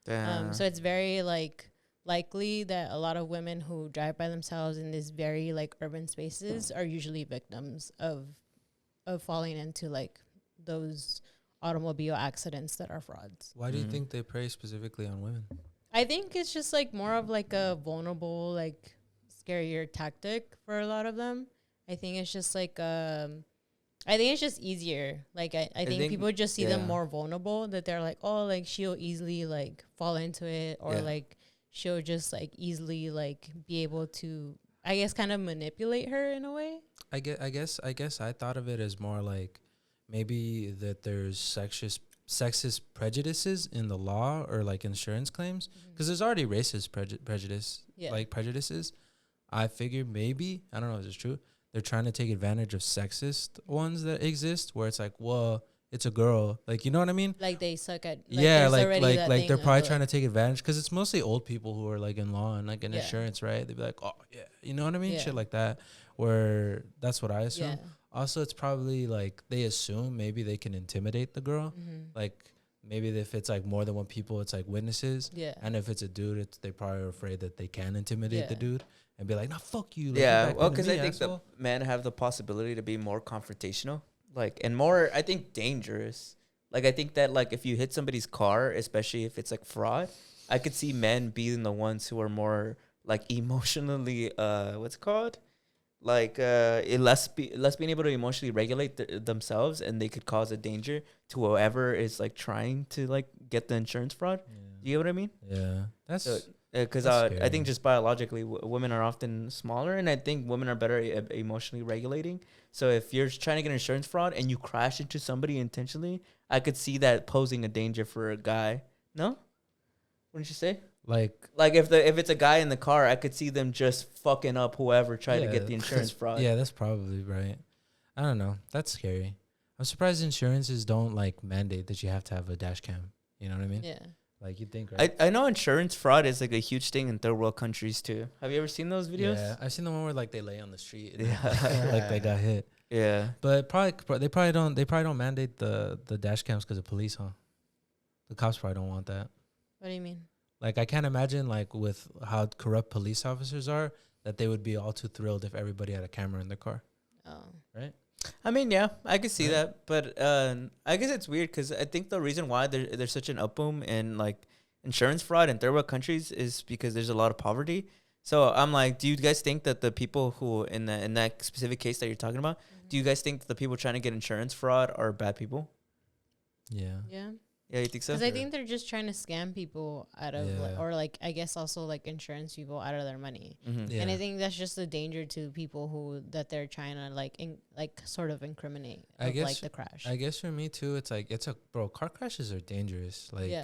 So it's very like likely that a lot of women who drive by themselves in these very like urban spaces are usually victims of falling into like those automobile accidents that are frauds. Why do you think they prey specifically on women? I think it's just like more of like a vulnerable, like scarier tactic for a lot of them. I think it's just like I think it's just easier. Like I think people just see them more vulnerable, that they're like, oh, like she'll easily like fall into it, or like she'll just like easily like be able to, I guess, kind of manipulate her in a way. I guess I thought of it as more like maybe that there's sexist prejudices in the law or like insurance claims, because there's already racist prejudice, like prejudices. I figured maybe, I don't know if it's true, they're trying to take advantage of sexist ones that exist, where it's like, well, it's a girl, like, you know what I mean? Like they suck at, like, they're probably trying to take advantage, because it's mostly old people who are like in law and like in insurance, right? They'd be like, oh yeah, you know what I mean? Shit like that, where that's what I assume. Also, it's probably like they assume maybe they can intimidate the girl. Like maybe if it's like more than one people, it's like witnesses. And if it's a dude, they probably are afraid that they can intimidate the dude and be like, "No, fuck you." Like, well, because I think the men have the possibility to be more confrontational, like, and more, I think, dangerous. Like, I think that like if you hit somebody's car, especially if it's like fraud, I could see men being the ones who are more like emotionally, what's it called? Like less being able to emotionally regulate themselves, and they could cause a danger to whoever is like trying to like get the insurance fraud. Do you know what I mean? Yeah, that's because I think just biologically women are often smaller, and I think women are better at emotionally regulating. So if you're trying to get insurance fraud and you crash into somebody intentionally, I could see that posing a danger for a guy. No, wouldn't you say? Like if it's a guy in the car, I could see them just fucking up whoever tried to get the insurance fraud. Yeah, that's probably right. I don't know. That's scary. I'm surprised insurances don't like mandate that you have to have a dash cam. You know what I mean? Yeah. Like you'd think, right? I know insurance fraud is like a huge thing in third world countries too. Have you ever seen those videos? Yeah, I've seen the one where like they lay on the street and like they got hit. Yeah. But they probably don't mandate the dash cams because of police, huh? The cops probably don't want that. What do you mean? Like, I can't imagine, like, with how corrupt police officers are, that they would be all too thrilled if everybody had a camera in their car. Oh. Right? I mean, yeah, I could see that. But I guess it's weird because I think the reason why there's such an upboom in, like, insurance fraud in third world countries is because there's a lot of poverty. So I'm like, do you guys think that the people who, in that specific case that you're talking about, do you guys think that the people trying to get insurance fraud are bad people? Yeah. Yeah. Yeah, you think so? Because I think they're just trying to scam people out of, like, I guess also like insurance people out of their money. And I think that's just a danger to people that they're trying to like sort of incriminate. I guess like the crash. I guess for me too, it's like car crashes are dangerous. Like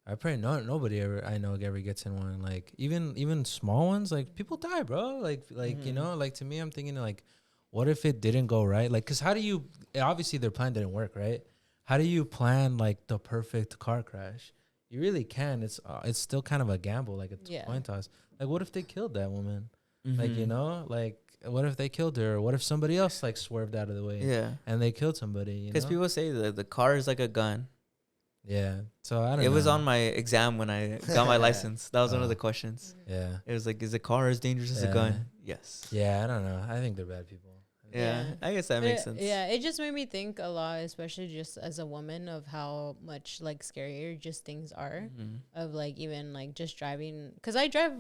I pray nobody I know ever gets in one. Like even small ones, like people die, bro. Like you know, like to me, I'm thinking like, what if it didn't go right? Like, cause how do you? Obviously, their plan didn't work, right? How do you plan like the perfect car crash? you really can. It's still kind of a gamble, like a Yeah. coin toss. Like, what if they killed that woman? Mm-hmm. Like, you know, like, what if they killed her? Or what if somebody else like swerved out of the way? Yeah. And they killed somebody. You Because know? people say that the car is like a gun. Yeah. So I don't know. It was on my exam when I got my license. That was one of the questions. Yeah. It was like, is a car as dangerous as a gun? Yes. Yeah. I don't know. I think they're bad people. Yeah. I guess that makes sense. Yeah, it just made me think a lot, especially just as a woman, of how much like scarier just things are. Mm-hmm. Of like even like just driving, because I drive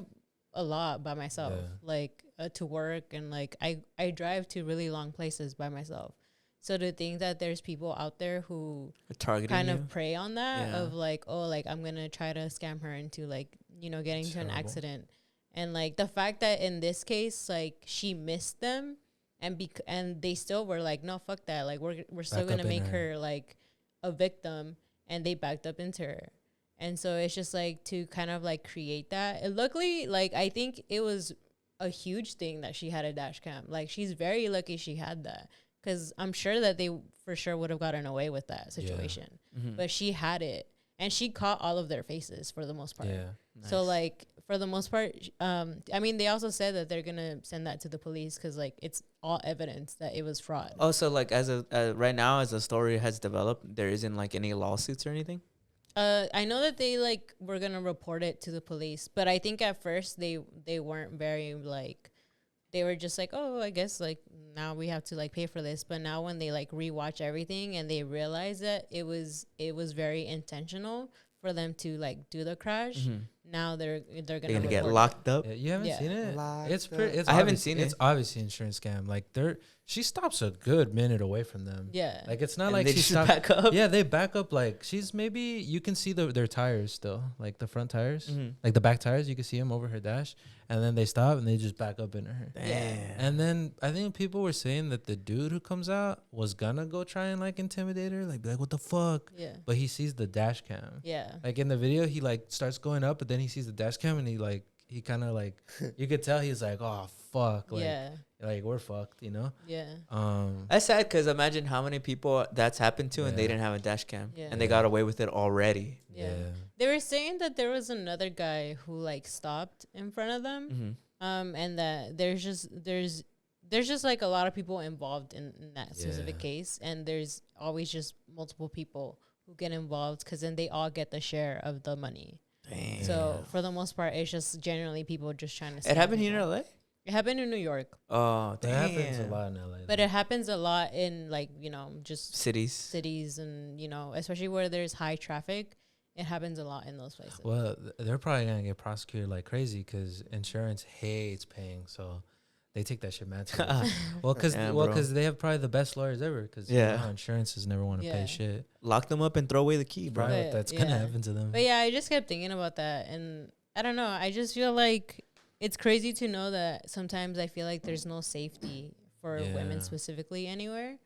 a lot by myself, like to work, and like I drive to really long places by myself. So to think that there's people out there who targeting kind you. of prey on that, of like, oh, like I'm gonna try to scam her into like, you know, getting into an accident. And like the fact that in this case, like she missed them, and they still were like, no, fuck that, like we're still gonna make her like a victim, and they backed up into her. And so it's just like to kind of like create that. And luckily, like I think it was a huge thing that she had a dash cam. Like she's very lucky she had that, because I'm sure that they for sure would have gotten away with that situation. But she had it, and she caught all of their faces for the most part. Yeah. Nice. So like for the most part, I mean, they also said that they're gonna send that to the police, because like it's all evidence that it was fraud. Oh, so like as a right now, as the story has developed, there isn't like any lawsuits or anything? I know that they like were gonna report it to the police, but I think at first they weren't very like, they were just like, oh, I guess like now we have to like pay for this. But now when they like rewatch everything and they realize that it was very intentional for them to like do the crash, now they're gonna get report locked up. Yeah, you haven't seen it? Locked It's pretty. I haven't seen It's it. obviously an insurance scam. Like she stops a good minute away from them. Yeah. Like it's not And like they she just stopped. back up. Yeah, they back up. Like she's maybe you can see their tires still, like the front tires, like the back tires. You can see them over her dash, and then they stop and they just back up into her. Damn. And then I think people were saying that the dude who comes out was gonna go try and like intimidate her, like be like, what the fuck? Yeah. But he sees the dash cam. Yeah. Like in the video, he like starts going up, but then he sees the dash cam and he kind of like you could tell he's like, oh fuck, like Yeah. like we're fucked, you know. Yeah. That's sad, because imagine how many people that's happened to and they Yeah. didn't have a dash cam, Yeah. and they got away with it already. Yeah. They were saying that there was another guy who like stopped in front of them. And that there's just like a lot of people involved in that specific case, and there's always just multiple people who get involved, because then they all get the share of the money. Damn. So for the most part, it's just generally people just trying to. It happened people. here in LA. It happened in New York, Oh, That damn. happens a lot in LA. but it happens a lot in like, you know, just Cities. and, you know, especially where there's high traffic. It happens a lot in those places. Well, they're probably gonna get prosecuted like crazy because insurance hates paying, so they take that shit mad serious. Well, because they have probably the best lawyers ever. Because insurances never want to pay shit. Lock them up and throw away the key, bro. Right, that's gonna happen to them. But yeah, I just kept thinking about that, and I don't know. I just feel like it's crazy to know that sometimes I feel like there's no safety for women specifically anywhere.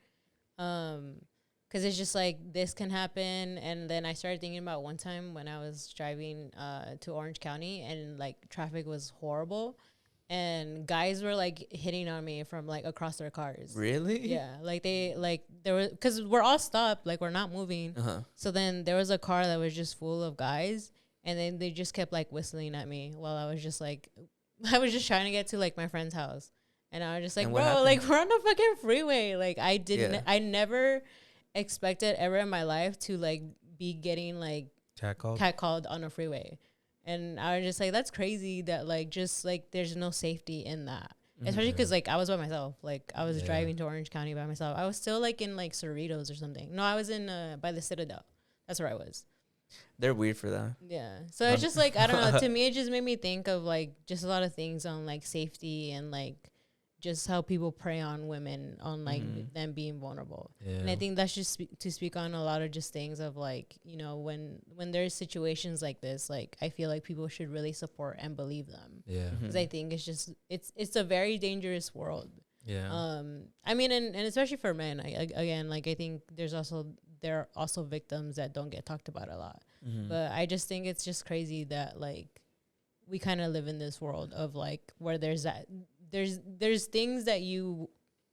Because it's just like this can happen. And then I started thinking about one time when I was driving to Orange County, and like traffic was horrible, and guys were like hitting on me from like across their cars. Really? Yeah, like there were, because we're all stopped, like we're not moving. So then there was a car that was just full of guys, and then they just kept like whistling at me while I was just like, I was just trying to get to like my friend's house, and I was just like, bro, like we're on the fucking freeway. Like I never expected ever in my life to like be getting like catcalled on a freeway. And I was just like, that's crazy that like just like there's no safety in that. Especially because like I was by myself. Like I was driving to Orange County by myself. I was still like in like Cerritos or something. No, I was in by the Citadel. That's where I was. They're weird for that. Yeah. So it's just like, I don't know. To me, it just made me think of like just a lot of things on like safety and like just how people prey on women on like them being vulnerable. And I think that's just to speak on a lot of just things of like, you know, when there's situations like this, like I feel like people should really support and believe them. Yeah. Because I think it's just it's a very dangerous world. Yeah. I mean, and especially for men, again, like I think there are also victims that don't get talked about a lot. But I just think it's just crazy that like we kind of live in this world of like where there's things that you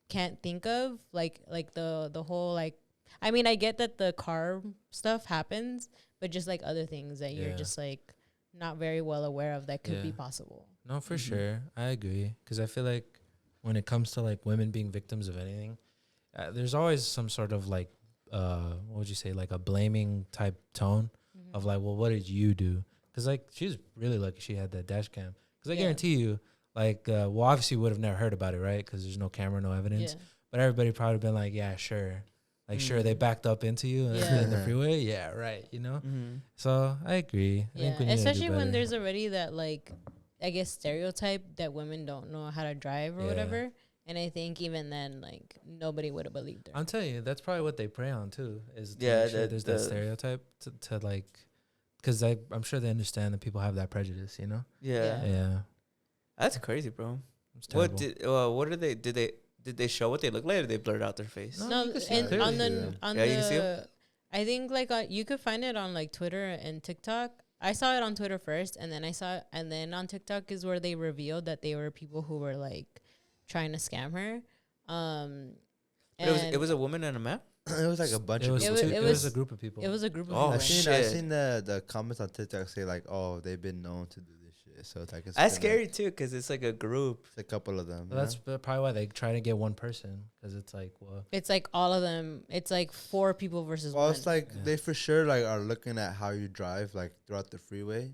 can't think of, like the whole like, I mean, I get that the car stuff happens, but just like other things that you're just like not very well aware of that could be possible. No, for sure. I agree. Because I feel like when it comes to like women being victims of anything, there's always some sort of like, what would you say, like a blaming type tone of like, well, what did you do? Because like she's really lucky she had that dash cam. Because I guarantee you, like, well, obviously would have never heard about it, right? Because there's no camera, no evidence. Yeah. But everybody probably been like, yeah, sure. Like, sure, they backed up into you in the freeway. Yeah, right, you know? So I agree. I think we need especially to do when there's already that, like, I guess, stereotype that women don't know how to drive or whatever. And I think even then, like, nobody would have believed her. I'm telling you, that's probably what they prey on, too. Is there's that stereotype to like, because I'm sure they understand that people have that prejudice, you know? Yeah. That's crazy, bro. What did they show what they look like, or they blurred out their face? No, you can see it. On the I think like you could find it on like Twitter and TikTok. I saw it on Twitter first, and then on TikTok is where they revealed that they were people who were like trying to scam her. It was a woman and a man. It was like a bunch of people. It was a group of people. It was a group of people. I've seen the comments on TikTok say like, oh, they've been known to do this shit. So it's like that's scary too, because it's like a group. It's a couple of them. Well, that's probably why they try to get one person, because it's like, well, it's like all of them. It's like 4 people versus one. Well, it's like they for sure like are looking at how you drive like throughout the freeway,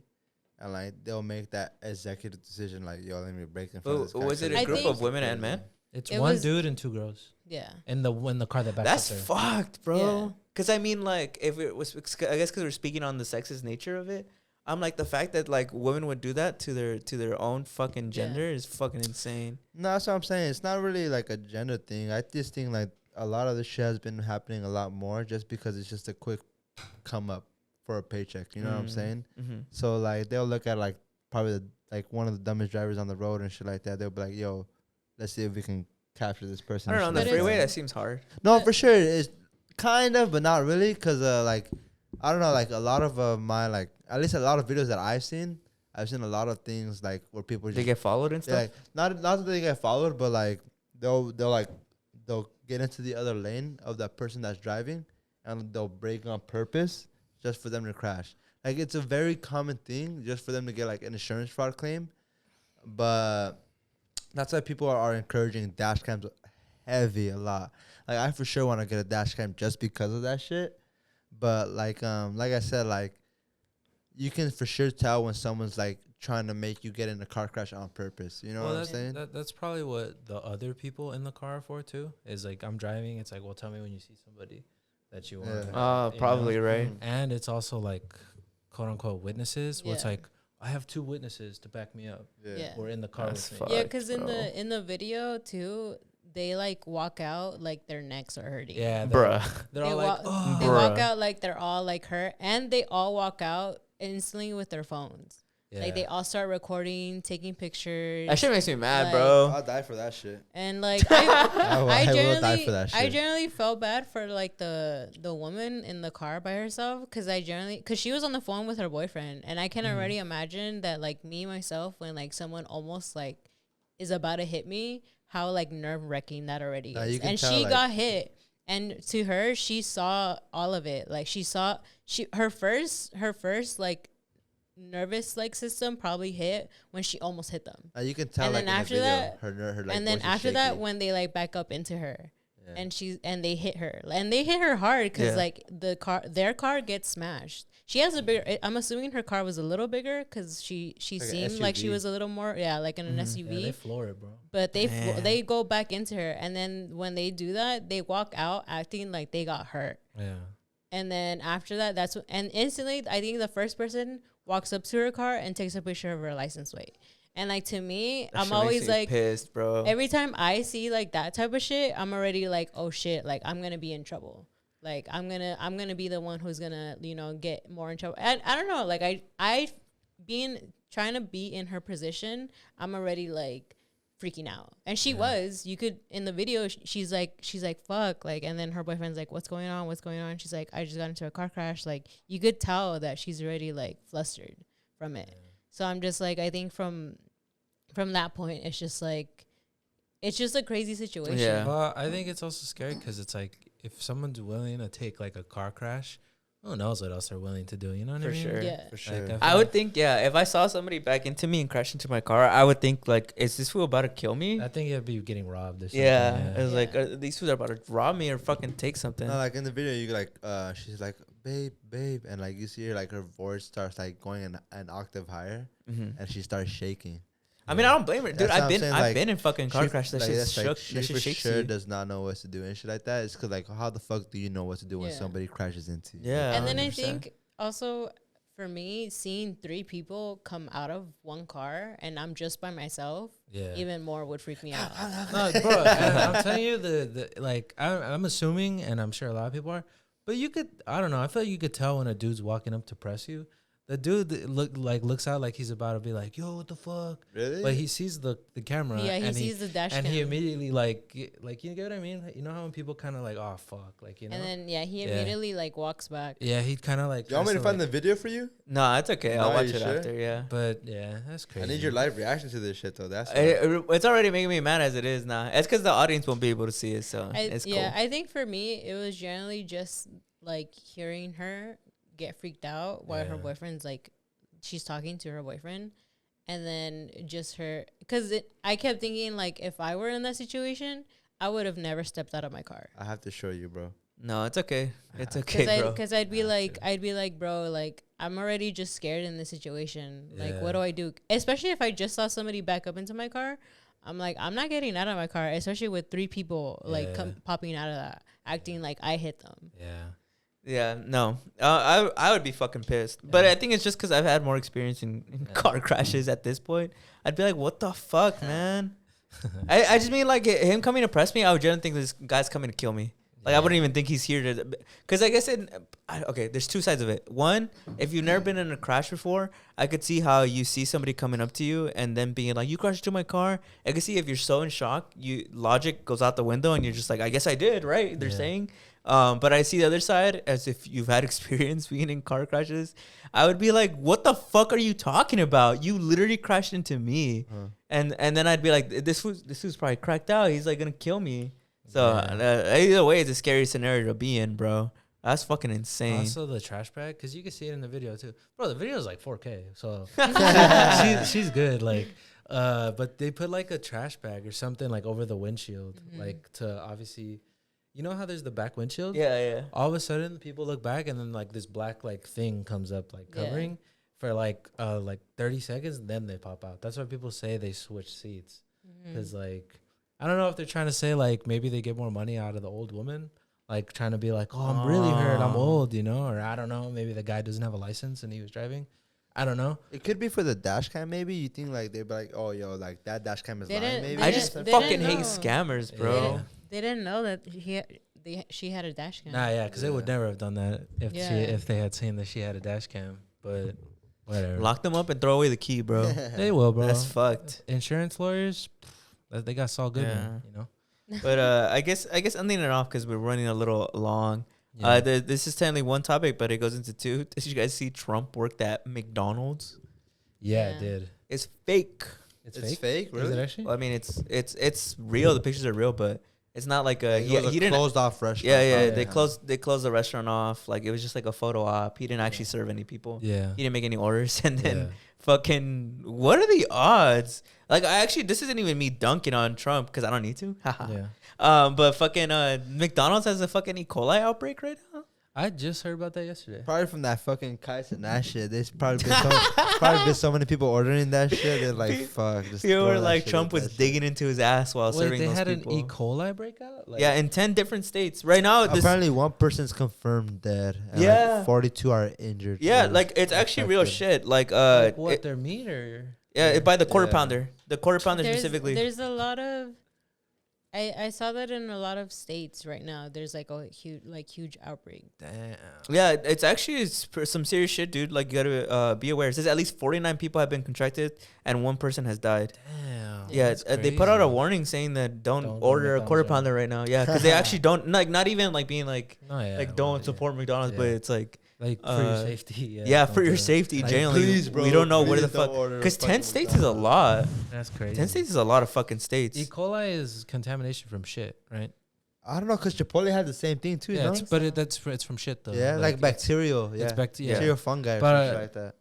and like they'll make that executive decision like, yo, let me break in front of this guy. Was it a group of women and men? It's one dude and 2 girls. Yeah. In the car that backed That's up there. fucked, bro. Because I mean, like, if it was, I guess, because we're speaking on the sexist nature of it. I'm like, the fact that like women would do that to their own fucking gender is fucking insane. No, that's what I'm saying. It's not really like a gender thing. I just think like a lot of this shit has been happening a lot more just because it's just a quick come up for a paycheck. You know what I'm saying? So like they'll look at like probably like one of the dumbest drivers on the road and shit like that. They'll be like, yo, let's see if we can capture this person. I don't know, on the freeway, that seems hard. No, for sure. It's kind of, but not really. Because, like, I don't know, like, a lot of my, like, at least a lot of videos that I've seen a lot of things, like, where people just... They get followed and stuff? Like, not that they get followed, but, like, they'll get into the other lane of that person that's driving, and they'll brake on purpose just for them to crash. Like, it's a very common thing just for them to get, like, an insurance fraud claim. But... that's why people are encouraging dash cams heavy a lot. Like, I for sure want to get a dash cam just because of that shit. But, like I said, like, you can for sure tell when someone's, like, trying to make you get in a car crash on purpose. You know what I'm saying? That's probably what the other people in the car are for, too. Is, like, I'm driving. It's like, well, tell me when you see somebody that you want. Probably, right. And it's also, like, quote-unquote witnesses. Where it's like, I have 2 witnesses to back me up. Yeah. Or in the car with me. Yeah, because in the video too, they like walk out like their necks are hurting. Yeah, they're all like, they walk out like they're all like hurt, and they all walk out instantly with their phones. Yeah. Like they all start recording, taking pictures. That shit makes me mad, bro. I'll die for that shit. And like I will die for that shit. I generally felt bad for like the woman in the car by herself, because she was on the phone with her boyfriend, and I can already imagine that like me myself, when like someone almost like is about to hit me, how like nerve wrecking that already is. And she got hit. And to her, she saw all of it. Like her first like nervous like system probably hit when she almost hit them. You can tell. And like, then after that, her like, and then after that, when they like back up into her, and they hit her, and they hit her hard, because like their car gets smashed. She has a bigger. I'm assuming her car was a little bigger, because she like seemed like she was a little more like in an SUV. Yeah, they floor it, bro. But they go back into her, and then when they do that, they walk out acting like they got hurt. Yeah. And then after that, and instantly, I think the first person walks up to her car and takes a picture of her license plate. And like, to me, I'm always like pissed, bro. Every time I see like that type of shit, I'm already like, oh shit, like I'm gonna be in trouble. Like I'm gonna be the one who's gonna, get more in trouble. And I don't know, like I trying to be in her position, I'm already like freaking out. And she was, you could, in the video, she's like fuck, like, and then her boyfriend's like, what's going on? She's like, I just got into a car crash. Like, you could tell that she's already like flustered from it. So I'm just like, I think from that point, it's just like, it's just a crazy situation. Yeah. Well, I think it's also scary because it's like, if someone's willing to take like a car crash who knows what else they're willing to do? You know what I For mean? sure. Yeah. For sure. Like, I would think, yeah, if I saw somebody back into me and crash into my car, I would think, like, is this fool about to kill me? I think it'd be getting robbed or something. Yeah. It was Yeah. like, these fools are about to rob me or fucking take something. No, like in the video, you like, she's like, babe, and like you see her, like her voice starts like going an octave higher, Mhm. and she starts shaking. I mean, I don't blame her, dude. That's what I've I'm been, saying, I've like, been in fucking car She- crash. That like, shit that's, shook. like, That she shit for shakes sure you. does not know what to do and shit like that. It's because like, how the fuck do you know what to do when Yeah. somebody crashes into you? Yeah. And then I 100%. think also for me, seeing 3 people come out of one car and I'm just by myself, Yeah. even more would freak me out. No, bro, and I'm telling you, the like, I'm assuming, and I'm sure a lot of people are, but you could, I don't know, I feel like you could tell when a dude's walking up to press you. The dude that looks out like he's about to be like, yo, what the fuck? Really? But he sees the camera. Yeah, he and sees the dash and cam. he immediately like you get what I mean? You know how when people kind of like, oh fuck, like, you know? And then he Yeah. immediately like walks back. Yeah, he kind of like. You want me to tries find like, the video for you? No, it's okay. I'll No, watch you it sure? after. Yeah. But yeah, that's crazy. I need your live reaction to this shit though. That's It's already making me mad as it is now. It's because the audience won't be able to see it, so it's cool. I think for me it was generally just like hearing her get freaked out while her Yeah. boyfriend's like, she's talking to her boyfriend, and then just her, because I kept thinking like, if I were in that situation, I would have never stepped out of my car. I have to show you, bro. No, it's okay. It's okay, bro. Because I'd be like, bro, like I'm already just scared in this situation. Like, what Yeah. do I do? Especially if I just saw somebody back up into my car, I'm like, I'm not getting out of my car, especially with 3 people like Yeah. popping out of that, acting like I hit them. Yeah. Yeah, no. I would be fucking pissed. But I think it's just because I've had more experience in car crashes at this point. I'd be like, what the fuck, man? I just mean, like, him coming to press me, I would generally think this guy's coming to kill me. Like, I wouldn't even think he's here to... Because I guess okay, there's 2 sides of it. One, if you've never been in a crash before, I could see how you see somebody coming up to you and then being like, you crashed into my car. I could see if you're so in shock, logic goes out the window and you're just like, I guess I did, right? They're saying... but I see the other side as if you've had experience being in car crashes. I would be like, what the fuck are you talking about? You literally crashed into me. And then I'd be like, this was probably cracked out. He's like gonna kill me. So either way, it's a scary scenario to be in, bro. That's fucking insane. Also the trash bag, because you can see it in the video too. Bro, the video is like 4K, so she's good. Like, but they put like a trash bag or something like over the windshield, like to obviously... You know how there's the back windshield? Yeah. All of a sudden, people look back, and then like this black like thing comes up, like covering for like 30 seconds, and then they pop out. That's why people say they switch seats, because like I don't know if they're trying to say like maybe they get more money out of the old woman, like trying to be like, oh, I'm really hurt, I'm old, you know, or I don't know, maybe the guy doesn't have a license and he was driving. I don't know. It could be for the dash cam, maybe. You think like they'd be like, oh, yo, like that dash cam is They lying, didn't- maybe. I they just didn't- they fucking didn't hate know. scammers, bro. Yeah. They didn't know that she had a dash cam. Nah, yeah, because they would Yeah. never have done that if they had seen that she had a dash cam. But whatever. Lock them up and throw away the key, bro. They will, bro. That's fucked. Insurance lawyers, they got Saul Goodman, you know. But I guess ending it off because we're running a little long. Yeah. This is technically one topic, but it goes into 2. Did you guys see Trump worked at McDonald's? Yeah, Yeah. it did. It's fake. It's It's fake. fake, Is it really? actually? Well, I mean, it's real. The pictures are real, but it's not like a It was he a didn't. closed off restaurant. Yeah. yeah. They closed the restaurant off. Like it was just like a photo op. He didn't actually serve any people. Yeah. He didn't make any orders, and then Yeah. fucking what are the odds? Like this isn't even me dunking on Trump because I don't need to. Yeah. But fucking McDonald's has a fucking E. coli outbreak right now. I just heard about that yesterday. Probably from that fucking kites and that shit. There's probably been so many people ordering that shit. They're like, fuck. Just People throw were that like shit Trump at was that shit. digging into his ass while Wait, serving they those had people. an E. coli breakout? Like, Yeah, in 10 different states right now. Apparently, one person's confirmed dead. And Yeah. like 42 are injured. Yeah, or like it's actually real affected. shit. Like like what, their meat or? by the quarter Yeah. pounder. The quarter pounder specifically. There's a lot of. I saw that in a lot of states right now. There's like a huge outbreak. Damn. Yeah, it's some serious shit, dude. Like you gotta be aware. It says at least 49 people have been contracted and 1 person has died. Damn. Yeah, that's they put out a crazy. warning saying that don't Don't go order a McDonald's quarter right pounder right now. Yeah, because they actually don't like not even like being like No, yeah, like well, don't yeah. support McDonald's, but Yeah. it's like Like for your uh, safety. yeah, don't for your do it. safety. Like, Genuinely, please, bro, we don't know where the please don't fuck order because 10 fucking states is a McDonald's. lot. That's crazy. 10 states is a lot of fucking states. E. coli is contamination from shit, right? I don't know, cause Chipotle had the same thing too. Yeah, no? it's from shit though. Yeah, like bacterial. Yeah, It's bacterial fungi or But, something like that.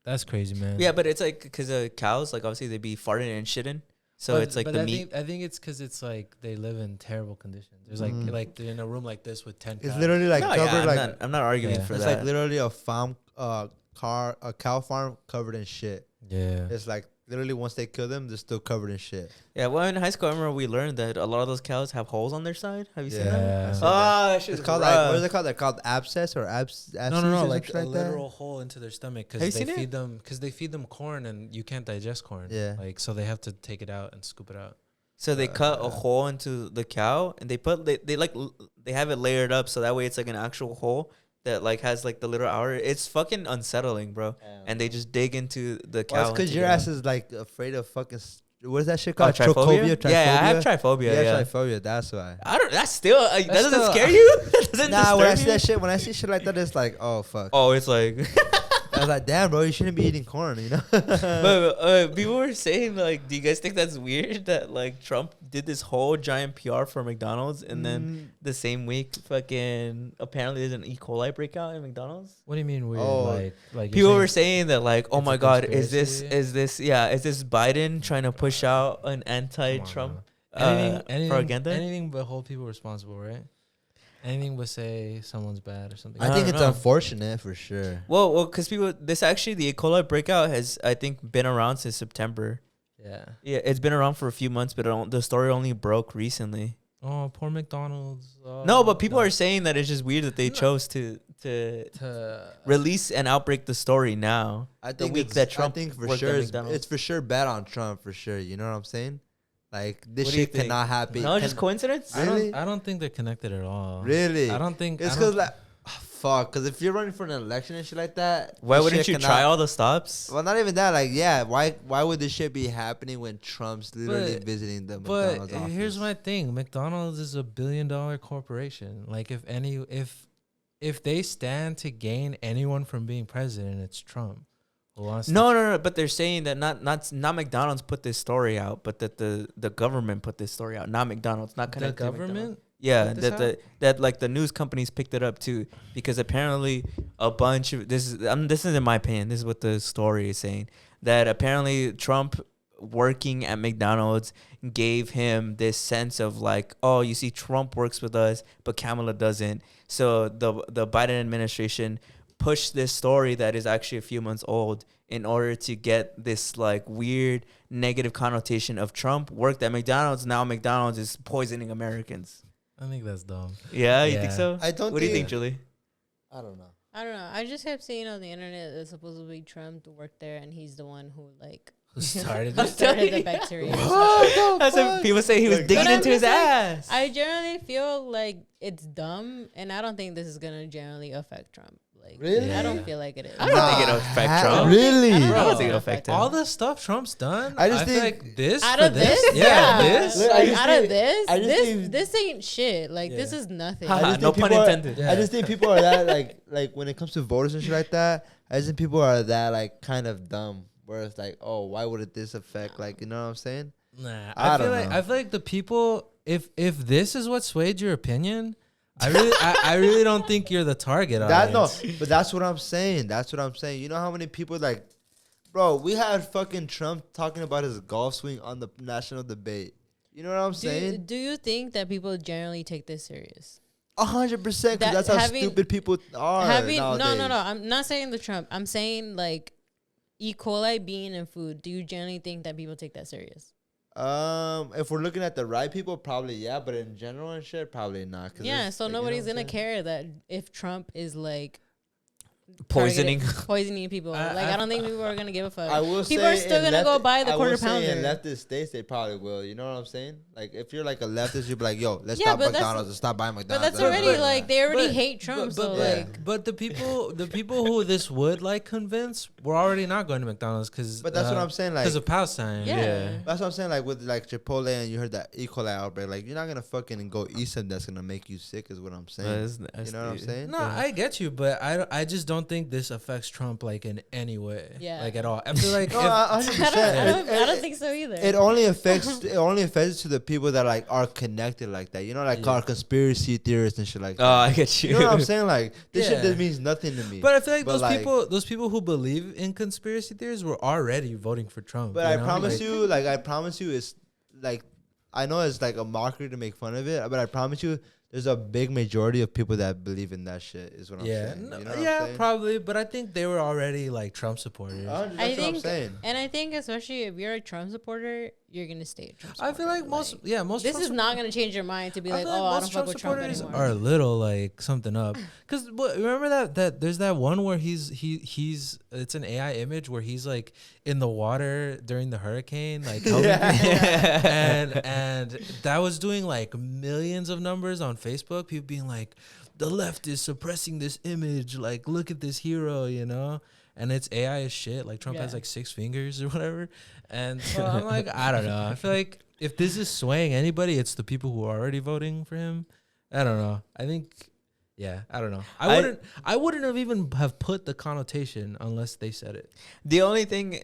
That's crazy, man. Yeah, but it's like because cows, like obviously they be farting and shitting, so it's like the meat. I think it's because it's like they live in terrible conditions. There's like they're in a room like this with 10 cows. It's literally like covered I'm not arguing for it's that. like literally a cow farm covered in shit. Yeah. It's like literally once they kill them, they're still covered in shit. Yeah, well, in high school, I remember we learned that a lot of those cows have holes on their side. Have you seen Yeah. that? I've Oh, that shit It's is called rough. like, what is it called? They're called abscess or abscess. No, or like a something literal hole into their stomach Have you because they seen feed them corn and you can't digest corn. Yeah. Like so they have to take it out and scoop it out. So they cut a hole into the cow and they have it layered up so that way it's like an actual hole that like has like the little hour. It's fucking unsettling, bro. And they just dig into the cow. Well, it's because your ass is like afraid of fucking. What is that shit called? Triphobia? Yeah, I have triphobia. Yeah, triphobia. That's why. I don't. That's still. That doesn't scare you. That doesn't Nah, when I disturb see you? that shit, when I see shit like that, it's like, oh fuck. Oh, it's like. I was like, damn, bro, you shouldn't be eating corn, you know. But people were saying like, do you guys think that's weird that like Trump did this whole giant PR for McDonald's and then the same week, fucking apparently there's an E. coli breakout in McDonald's? What do you mean weird? Oh, Like People were saying that like, oh it's my a God, is conspiracy? this Biden trying to push out an anti-Trump propaganda? Anything but hold people responsible, right? Anything but say someone's bad or something. I think it's unfortunate for sure. Well, because the E. coli breakout has, I think, been around since September. Yeah. Yeah, it's been around for a few months, but the story only broke recently. Oh, poor McDonald's. No, but people are saying that it's just weird that they chose to release and outbreak the story now. I think week that Trump I think for worked at sure McDonald's. it's for sure bad on Trump for sure. You know what I'm saying? Like this What do you shit think? cannot happen. No, just coincidence. Really? I don't think they're connected at all. Really? I don't think It's because like, fuck. Because if you're running for an election and shit like that, Why this wouldn't shit you cannot- try all the stops? Well, not even that. Like, yeah. Why would this shit be happening when Trump's literally But- visiting the But McDonald's office? here's my thing: McDonald's is $1 billion corporation. Like, if they stand to gain anyone from being president, it's Trump. Who wants to- No. But they're saying that not McDonald's put this story out, but that the government put this story out, not McDonald's, not the connected. to McDonald's. government. Yeah, put this that like the news companies picked it up too, because apparently a bunch of this isn't my opinion. This is what the story is saying, that apparently Trump working at McDonald's gave him this sense of like, oh, you see, Trump works with us, but Kamala doesn't. So the Biden administration pushed this story that is actually a few months old in order to get this like weird negative connotation of Trump worked at McDonald's. Now McDonald's is poisoning Americans. I think that's dumb. Yeah, you think so? I don't. What do you think, Julie? I don't know. I don't know. I just kept seeing on the internet that supposedly Trump worked there, and he's the one who like Who started who it? started the bacteria. That's what people say. He was But digging I'm into his just like, ass. I generally feel like it's dumb, and I don't think this is gonna generally affect Trump. Like, Really? I don't feel like it is. I don't think it'll affect Trump. Really? I don't I don't think think it'll affect him. All the stuff Trump's done. I just feel think- like this Out for of this, yeah, this. Look, I Like, just out think- of this, I just think- this ain't shit. Like this Yeah. is nothing. Haha, just no think pun people are- intended. Yeah. I just think people are that like when it comes to voters and shit like that. I just think people are that like kind of dumb. Where it's like, oh, why would this affect? Like, you know what I'm saying? Nah, I I don't feel like know. I feel like the people. If this is what swayed your opinion, I really don't think you're the target audience. But that's what I'm saying. That's what I'm saying. You know how many people like, bro? We had fucking Trump talking about his golf swing on the national debate. You know what I'm saying? Do you think that people generally take this serious? 100%. Because That that's how having- stupid people are. No. nowadays. I'm not saying the Trump. I'm saying like E. coli being in food. Do you generally think that people take that serious? If we're looking at the right people, probably yeah. But in general and shit, probably not. Yeah, so like, you know nobody's what I'm gonna saying? care that if Trump is like Poisoning. poisoning people. I don't think people are gonna give a fuck. I will People say are still in gonna go buy the I quarter will say in pounder. leftist states, they probably will. You know what I'm saying? Like if you're like a leftist, you'll be like, yo, let's Yeah, stop but that's- McDonald's and stop buying But McDonald's. that's already like they already But- hate Trump. So yeah. like, But the people who this would like convince were already not going to McDonald's because. But that's what I'm saying. Like Because of Palestine. yeah. that's what I'm saying. Like with like Chipotle and you heard that E. coli outbreak. Like you're not gonna fucking go eat something that's gonna make you sick. Is what I'm saying. You know what I'm saying? No, I get you, but I just don't don't think this affects Trump like in any way, Yeah. like at all. I feel like No, if, 100%. I don't think so either. It only affects to the people that like are connected like that. You know, like our conspiracy theorists and shit like that. Oh, I get you. You know what I'm saying? Like this Yeah. shit that means nothing to me. but I feel like But, those people who believe in conspiracy theories were already voting for Trump. But you I know? promise Like, I promise you, it's like I know it's like a mockery to make fun of it, but I promise you, there's a big majority of people that believe in that shit. Is what I'm saying. You know what I'm saying? probably. But I think they were already like Trump supporters. That's I what I'm think, saying. and I think especially if you're a Trump supporter, you're gonna stay a Trump I supporter. feel like most this Trump is not gonna change your mind to be like, feel oh, I don't most fuck with Trump supporters anymore. are a little like something up. Cause remember that there's that one where he's it's an AI image where he's like in the water during the hurricane, like helping people. and that was doing like millions of numbers on Facebook. People being like, the left is suppressing this image. Like, look at this hero, you know. And it's AI as shit. Like Trump has like 6 fingers or whatever. And so I'm like, I don't know. I feel like if this is swaying anybody, it's the people who are already voting for him. I don't know. I think, yeah, I don't know. I wouldn't have even have put the connotation unless they said it. The only thing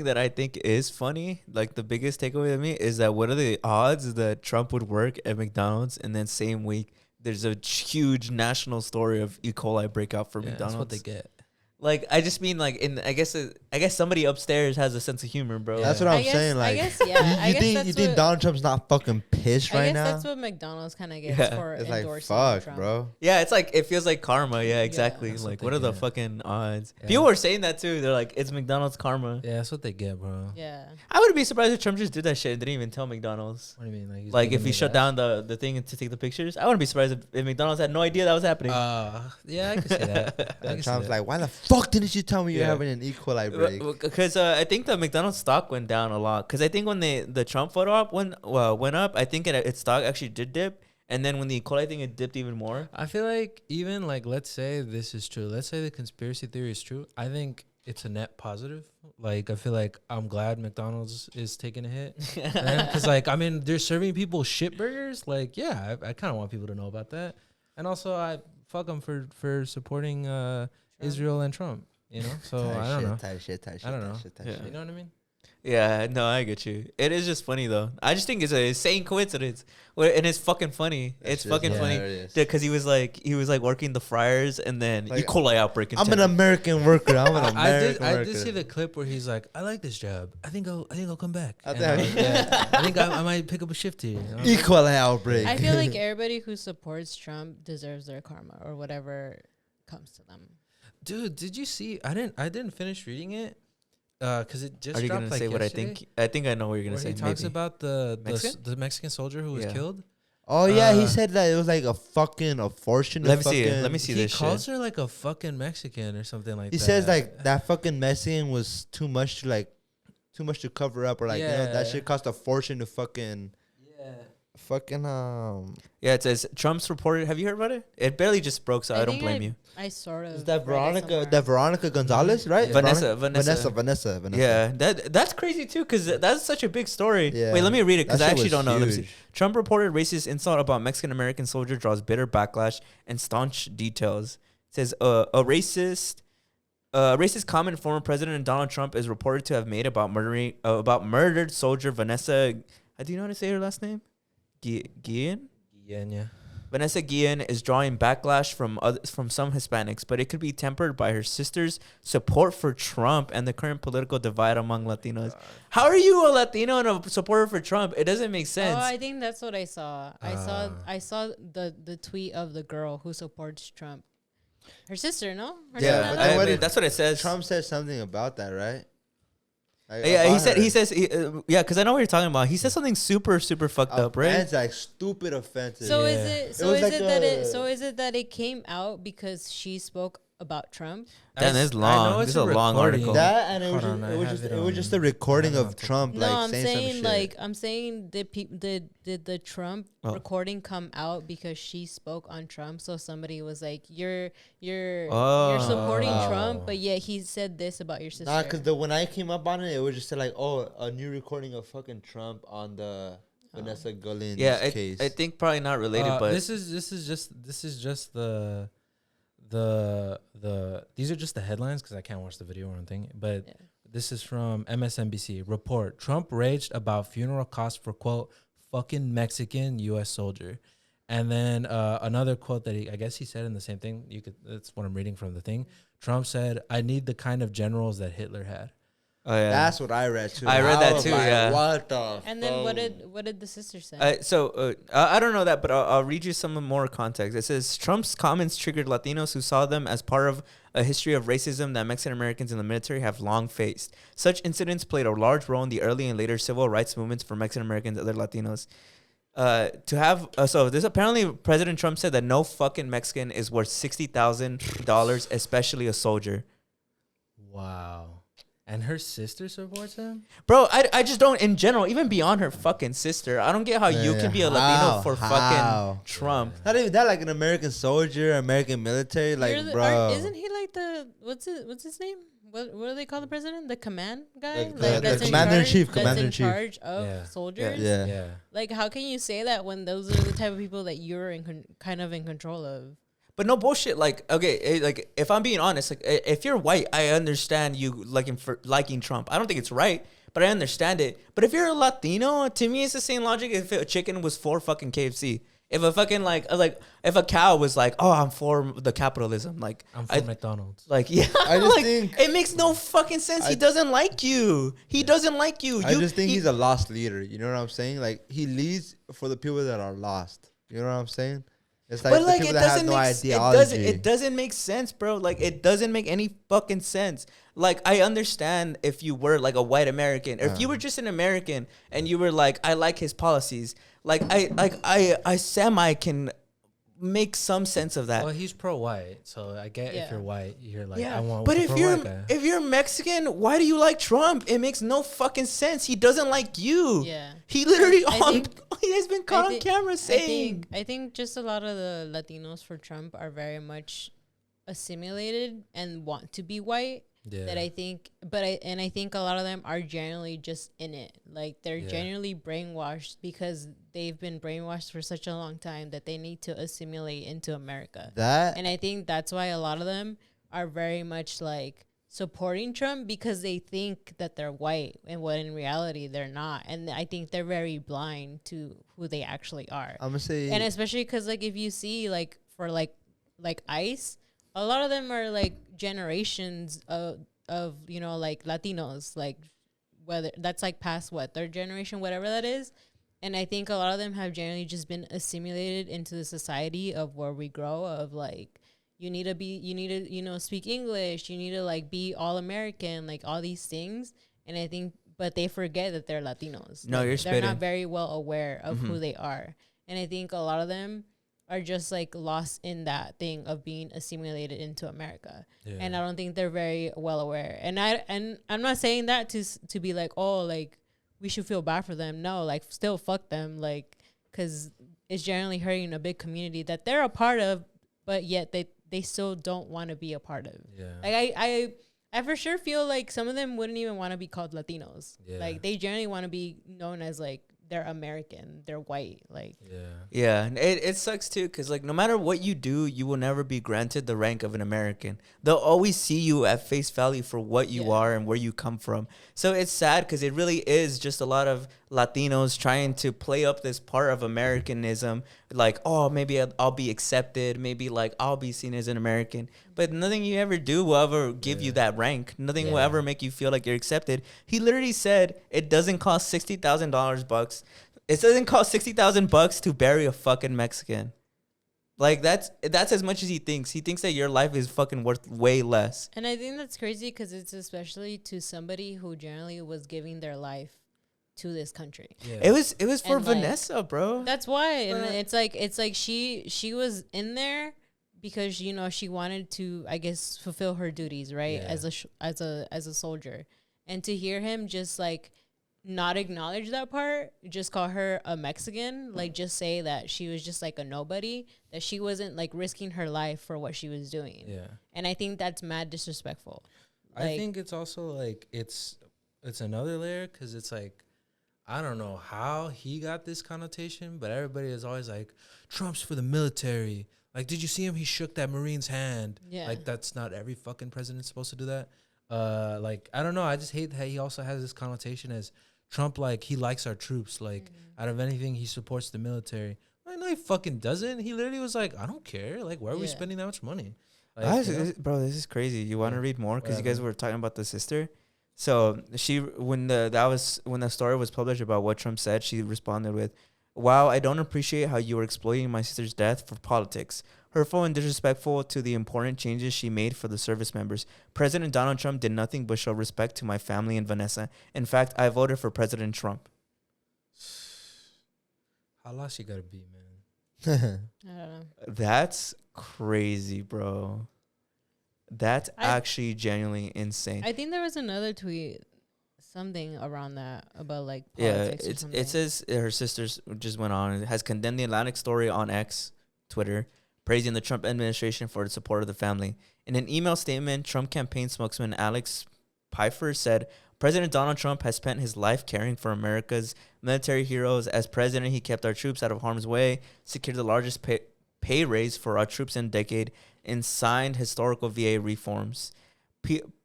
that I think is funny, like the biggest takeaway to me, is that what are the odds that Trump would work at McDonald's and then same week there's a huge national story of E. coli breakout for McDonald's? That's what they get. Like, I just mean, like, I guess somebody upstairs has a sense of humor, bro. That's what I'm saying. Like, I guess, yeah. you think Donald Trump's not fucking pissed right now? That's what McDonald's kind of gets for It's like endorsing fuck, Trump. bro. Yeah, it's like, it feels like karma. Yeah, exactly. That's Like, what what are they the get. fucking odds? Yeah. People were saying that too. They're like, it's McDonald's karma. Yeah, that's what they get, bro. Yeah. I would be surprised if Trump just did that shit and didn't even tell McDonald's. What do you mean? Like, he's Like, if giving he it shut that? down the thing to take the pictures, I wouldn't be surprised if McDonald's had no idea that was happening. Yeah, I can see that. I can see Trump's that. like, why the fuck didn't you tell me you're Yeah. having an E. coli break? Because I think the McDonald's stock went down a lot. Because I think when the Trump photo op went up, I think its stock actually did dip. And then when the E. coli thing, it dipped even more. I feel like even like, let's say this is true. Let's say the conspiracy theory is true. I think it's a net positive. Like, I feel like I'm glad McDonald's is taking a hit. Because, like, I mean, they're serving people shit burgers. Like, yeah, I kind of want people to know about that. And also, I fuck them for supporting Israel and Trump, you know? So, I don't know. Tight shit. I don't know. Yeah. You know what I mean? Yeah, no, I get you. It is just funny though. I just think it's a insane coincidence, and it's fucking funny. It's fucking funny because he was like working the fryers, and then Like, E. coli outbreak. I'm an American worker. I'm an American I worker. did see the clip where he's like, I like this job. I think I'll come back. I And, think- I think I might pick up a shift here. You know? E. coli outbreak. I feel like everybody who supports Trump deserves their karma or whatever comes to them. Dude, did you see? I didn't finish reading it. Because it just Are you dropped gonna like say what I yesterday, think? I think I know what you're gonna where say. he talks maybe. about Mexican? the Mexican soldier who was Yeah. killed. Oh yeah, he Uh, said that it was like a fortune. Let me see it. Let me see He this calls shit. her like a fucking Mexican or something like He that. says like that fucking Mexican was too much to cover up, or like you know that Yeah. shit cost a fortune to fucking Yeah, it says Trump's reported. Have you heard about it? It barely just broke, so I don't think blame you. I sort of. Is that read it somewhere. Veronica Gonzalez, right? Yeah. Vanessa. Yeah, that's crazy too, because that's such a big story. Yeah. Wait, let me read it because That I shit actually was don't know. Let me see. huge. Trump reported racist insult about Mexican American soldier draws bitter backlash and staunch details. It says a racist comment former President Donald Trump is reported to have made about murdered soldier Vanessa. Do you know how to say her last name? Guillen? Yeah. Vanessa Guillen is drawing backlash from some Hispanics, but it could be tempered by her sister's support for Trump and the current political divide among Latinos. How are you a Latino and a supporter for Trump? It doesn't make sense. Oh, I think that's what I saw. I saw the tweet of the girl who supports Trump. Her sister, no? Her Yeah, sister, but then no? what did that's what it says. Trump said something about that, right? Like, Yeah, about her. he says, yeah, because I know what you're talking about. He said something super fucked up, right? Offense, like stupid offensive. So Yeah. is it that it came out because she spoke about Trump? Damn, it's I long. know This it's is a long recording. article. That and it was Hold just, on, it was just a recording of Trump No, like I'm saying saying some like shit. did the Trump Oh. recording come out because she spoke on Trump? So somebody was like, you're Oh. supporting Trump, but yet he said this about your sister. Nah, because when I came up on it, it was just like, oh, a new recording of fucking Trump on the Vanessa Guillen's Yeah, case. I think probably not related, but this is just these are just the headlines because I can't watch the video or anything. But this is from MSNBC. Report: Trump raged about funeral costs for quote fucking Mexican U.S. soldier. And then another quote that I guess he said in the same thing. That's what I'm reading from the thing. Trump said, "I need the kind of generals that Hitler had." Oh yeah, that's what I read too. I read that too. Like, yeah. What the? And then what did the sister say? So I don't know that, but I'll read you some more context. It says Trump's comments triggered Latinos who saw them as part of a history of racism that Mexican Americans in the military have long faced. Such incidents played a large role in the early and later civil rights movements for Mexican Americans and other Latinos. So this apparently President Trump said that no fucking Mexican is worth $60,000, especially a soldier. Wow. And her sister supports him? Bro, I just don't, in general, even beyond her fucking sister, I don't get how you can be a Latino for fucking Trump. Not even that, like an American soldier, American military, like, bro. Isn't he like what's his name? What do they call the president? The command guy? The commander-in-chief. That's in charge of soldiers? Yeah. Like, how can you say that when those are the type of people that you're kind of in control of? But no bullshit. Like, okay, like if I'm being honest, like if you're white, I understand you liking Trump. I don't think it's right, but I understand it. But if you're a Latino, to me, it's the same logic. If a chicken was for fucking KFC, if a fucking like if a cow was like, oh, I'm for the capitalism, like I'm for McDonald's. Like, yeah, I just like, think it makes no fucking sense. He doesn't like you. He doesn't like you. I just think he's a lost leader. You know what I'm saying? Like, he leads for the people that are lost. You know what I'm saying? It's like, but like, the people that have no ideology. It doesn't make sense, bro. Like, it doesn't make any fucking sense. Like, I understand if you were like a white American, or if you were just an American and you were like, I like his policies. Like, I semi can make some sense of that. Well, he's pro-white, so I get if you're white, you're like, I want. But if you're Mexican, why do you like Trump? It makes no fucking sense. He doesn't like you. Yeah, he literally he has been caught on camera saying. I think just a lot of the Latinos for Trump are very much assimilated and want to be white. Yeah. That I think a lot of them are generally just in it. Like, they're generally brainwashed because they've been brainwashed for such a long time that they need to assimilate into America. And I think that's why a lot of them are very much like supporting Trump because they think that they're white, and when in reality they're not. And I think they're very blind to who they actually are. I'm gonna say, and especially because like if you see like for like ICE, a lot of them are like generations of you know, like Latinos, like whether that's like past third generation, whatever that is. And I think a lot of them have generally just been assimilated into the society of where we grow, of like you need to you know, speak English, you need to like be all American, like all these things. And I think, but they forget that they're Latinos. No, like, they're not very well aware of who they are. And I think a lot of them are just like lost in that thing of being assimilated into America. And I don't think they're very well aware. And I'm not saying that to be like, oh, like we should feel bad for them. No, like still fuck them, like, because it's generally hurting a big community that they're a part of, but yet they still don't want to be a part of. Like I for sure feel like some of them wouldn't even want to be called Latinos. Like, they generally want to be known as like they're American, they're white, like. And it sucks too, because like no matter what you do, you will never be granted the rank of an American. They'll always see you at face value for what you are and where you come from. So it's sad because it really is just a lot of Latinos trying to play up this part of Americanism, like, oh, maybe I'll be accepted, maybe like I'll be seen as an American, but nothing you ever do will ever give you that rank. Nothing will ever make you feel like you're accepted. He literally said it doesn't cost $60,000 bucks. It doesn't cost $60,000 to bury a fucking Mexican. Like, that's as much as he thinks. He thinks that your life is fucking worth way less. And I think that's crazy because it's especially to somebody who generally was giving their life to this country. It was for and Vanessa, like, bro. That's why. And it's like she was in there because, you know, she wanted to, I guess, fulfill her duties, right? As a soldier. And to hear him just like not acknowledge that part, just call her a Mexican, like just say that she was just like a nobody, that she wasn't like risking her life for what she was doing. And I think that's mad disrespectful. Like, I think it's also like it's another layer because it's like, I don't know how he got this connotation, but everybody is always like, Trump's for the military. Like, did you see him? He shook that Marine's hand. Yeah. Like, that's not every fucking president supposed to do that. Like, I don't know. I just hate that he also has this connotation as Trump, like, he likes our troops. Like, out of anything, he supports the military. I know he fucking doesn't. He literally was like, I don't care. Like, why are we spending that much money? Like, Bro, this is crazy. You want to read more? Because you guys were talking about the sister. So when the story was published about what Trump said, she responded with, "Wow, I don't appreciate how you were exploiting my sister's death for politics. Hurtful and disrespectful to the important changes she made for the service members. President Donald Trump did nothing but show respect to my family and Vanessa. In fact, I voted for President Trump." How lost you gotta be, man? I don't know. That's crazy, bro. That's actually genuinely insane. I think there was another tweet, something around that about like Yeah, politics. it says her sisters just went on and has condemned the Atlantic story on X, Twitter, praising the Trump administration for its support of the family. In an email statement, Trump campaign spokesman Alex Pfeiffer said, "President Donald Trump has spent his life caring for America's military heroes. As president, he kept our troops out of harm's way, secured the largest pay raise for our troops in a decade, and signed historical VA reforms."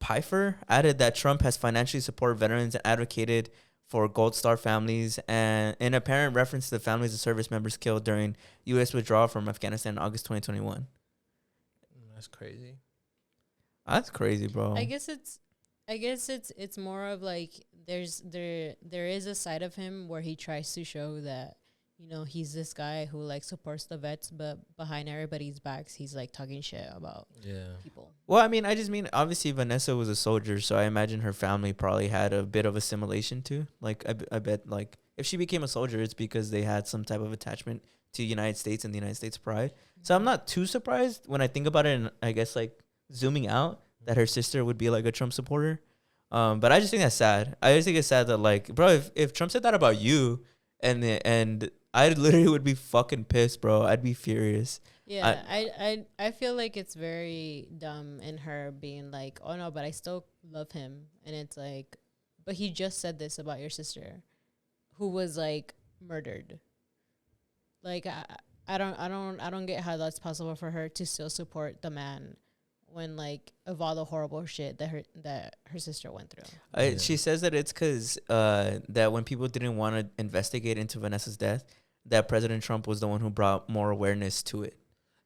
Pfeiffer added that Trump has financially supported veterans and advocated for Gold Star families, and in apparent reference to the families of service members killed during U.S. withdrawal from Afghanistan in August 2021. That's crazy. That's crazy, bro. I guess it's more of like there is a side of him where he tries to show that, you know, he's this guy who like supports the vets, but behind everybody's backs he's like talking shit about people. Well, I mean, obviously Vanessa was a soldier, so I imagine her family probably had a bit of assimilation too. Like I bet like if she became a soldier, it's because they had some type of attachment to the United States and the United States pride. So I'm not too surprised when I think about it, and I guess like zooming out, that her sister would be like a Trump supporter. But I just think that's sad. I just think it's sad that like, bro, if Trump said that about you, and I literally would be fucking pissed, bro. I'd be furious. Yeah, I feel like it's very dumb in her being like, oh no, but I still love him, and it's like, but he just said this about your sister, who was like murdered. Like I don't get how that's possible for her to still support the man when like of all the horrible shit that her sister went through. She says that it's because that when people didn't want to investigate into Vanessa's death, that President Trump was the one who brought more awareness to it.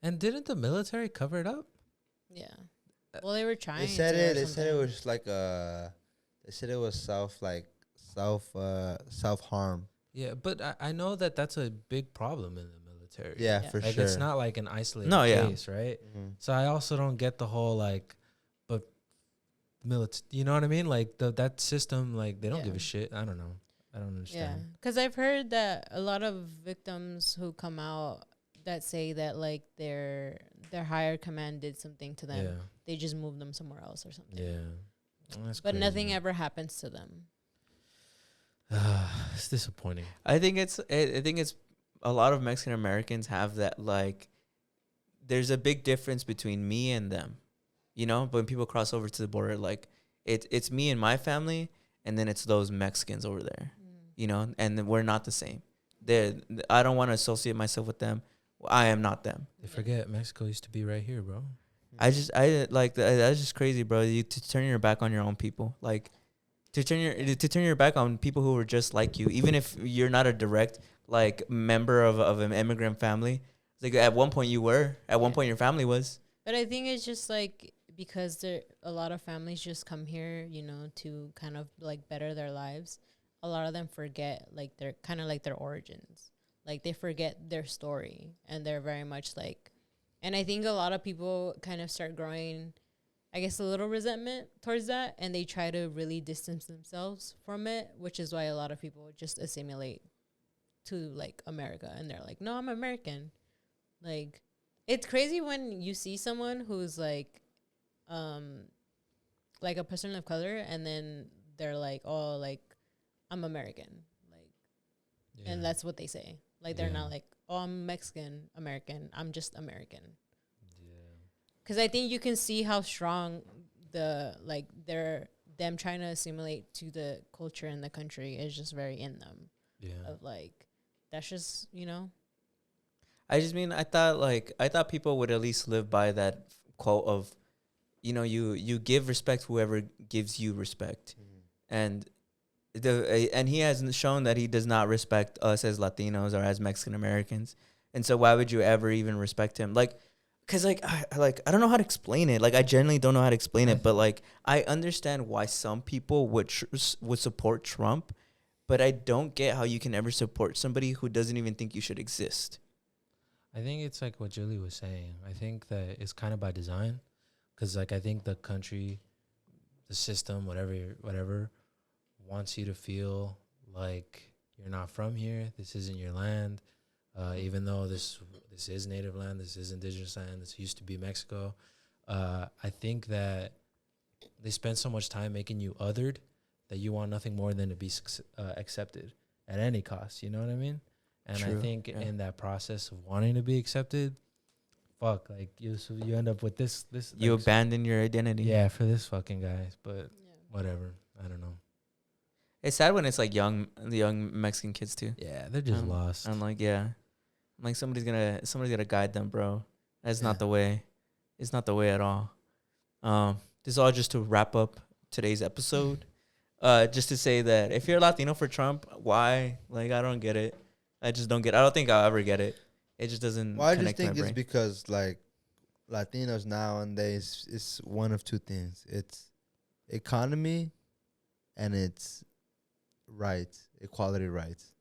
And didn't the military cover it up? Yeah. Well, they were trying. They said it. They said it was like they said it was self harm. Yeah, but I know that that's a big problem in the military. Yeah, for like sure. it's not like an isolated case, right? Mm-hmm. So I also don't get the whole like, but you know what I mean? Like that system, like they don't give a shit. I don't know. I don't understand. Yeah, because I've heard that a lot of victims who come out that say that like their higher command did something to them. Yeah. They just moved them somewhere else or something. Yeah. That's but crazy, nothing man. ever happens to them. It's disappointing. I think it's a lot of Mexican Americans have that, like, there's a big difference between me and them. You know, when people cross over to the border, like it's me and my family, and then it's those Mexicans over there. You know, and then we're not the same. I don't want to associate myself with them. I am not them. They forget Mexico used to be right here, bro. That's just crazy, bro. You to turn your back on your own people, like to turn your back on people who were just like you, even if you're not a direct like member of an immigrant family. Like at one point you were, at one point your family was. But I think it's just like because a lot of families just come here, you know, to kind of like better their lives. A lot of them forget like their kind of like their origins. Like they forget their story, and they're very much like, and I think a lot of people kind of start growing, I guess, a little resentment towards that, and they try to really distance themselves from it, which is why a lot of people just assimilate to like America, and they're like, no, I'm American. Like, it's crazy when you see someone who's like a person of color, and then they're like, oh, like, I'm American. Like, and that's what they say. Like, they're not like, oh, I'm Mexican American. I'm just American. Yeah. Because I think you can see how strong them trying to assimilate to the culture and the country is just very in them. Yeah. Of like, that's just, you know. I just mean I thought people would at least live by that quote of, you give respect whoever gives you respect, and and he has shown that he does not respect us as Latinos or as Mexican Americans, and so why would you ever even respect him? Like, cause I don't know how to explain it. Like, I genuinely don't know how to explain it, but like I understand why some people would support Trump, but I don't get how you can ever support somebody who doesn't even think you should exist. I think it's like what Julie was saying. I think that it's kind of by design, because like I think the country, the system, whatever, wants you to feel like you're not from here. This isn't your land, even though this is native land. This is indigenous land. This used to be Mexico. I think that they spend so much time making you othered that you want nothing more than to be accepted at any cost. You know what I mean? And True. I think in that process of wanting to be accepted, like you end up with this. You like, abandon your identity. Yeah, for this fucking guy. But whatever. I don't know. It's sad when it's like the young Mexican kids too. Yeah, they're just lost. I'm like, somebody's gonna guide them, bro. That's not the way. It's not the way at all. This is all just to wrap up today's episode. Just to say that if you're Latino for Trump, why? Like, I don't get it. I just don't get it. I don't think I'll ever get it. It just doesn't Well, I connect just think to my it's brain. because, like, Latinos nowadays, it's one of two things. It's economy and it's rights, equality rights.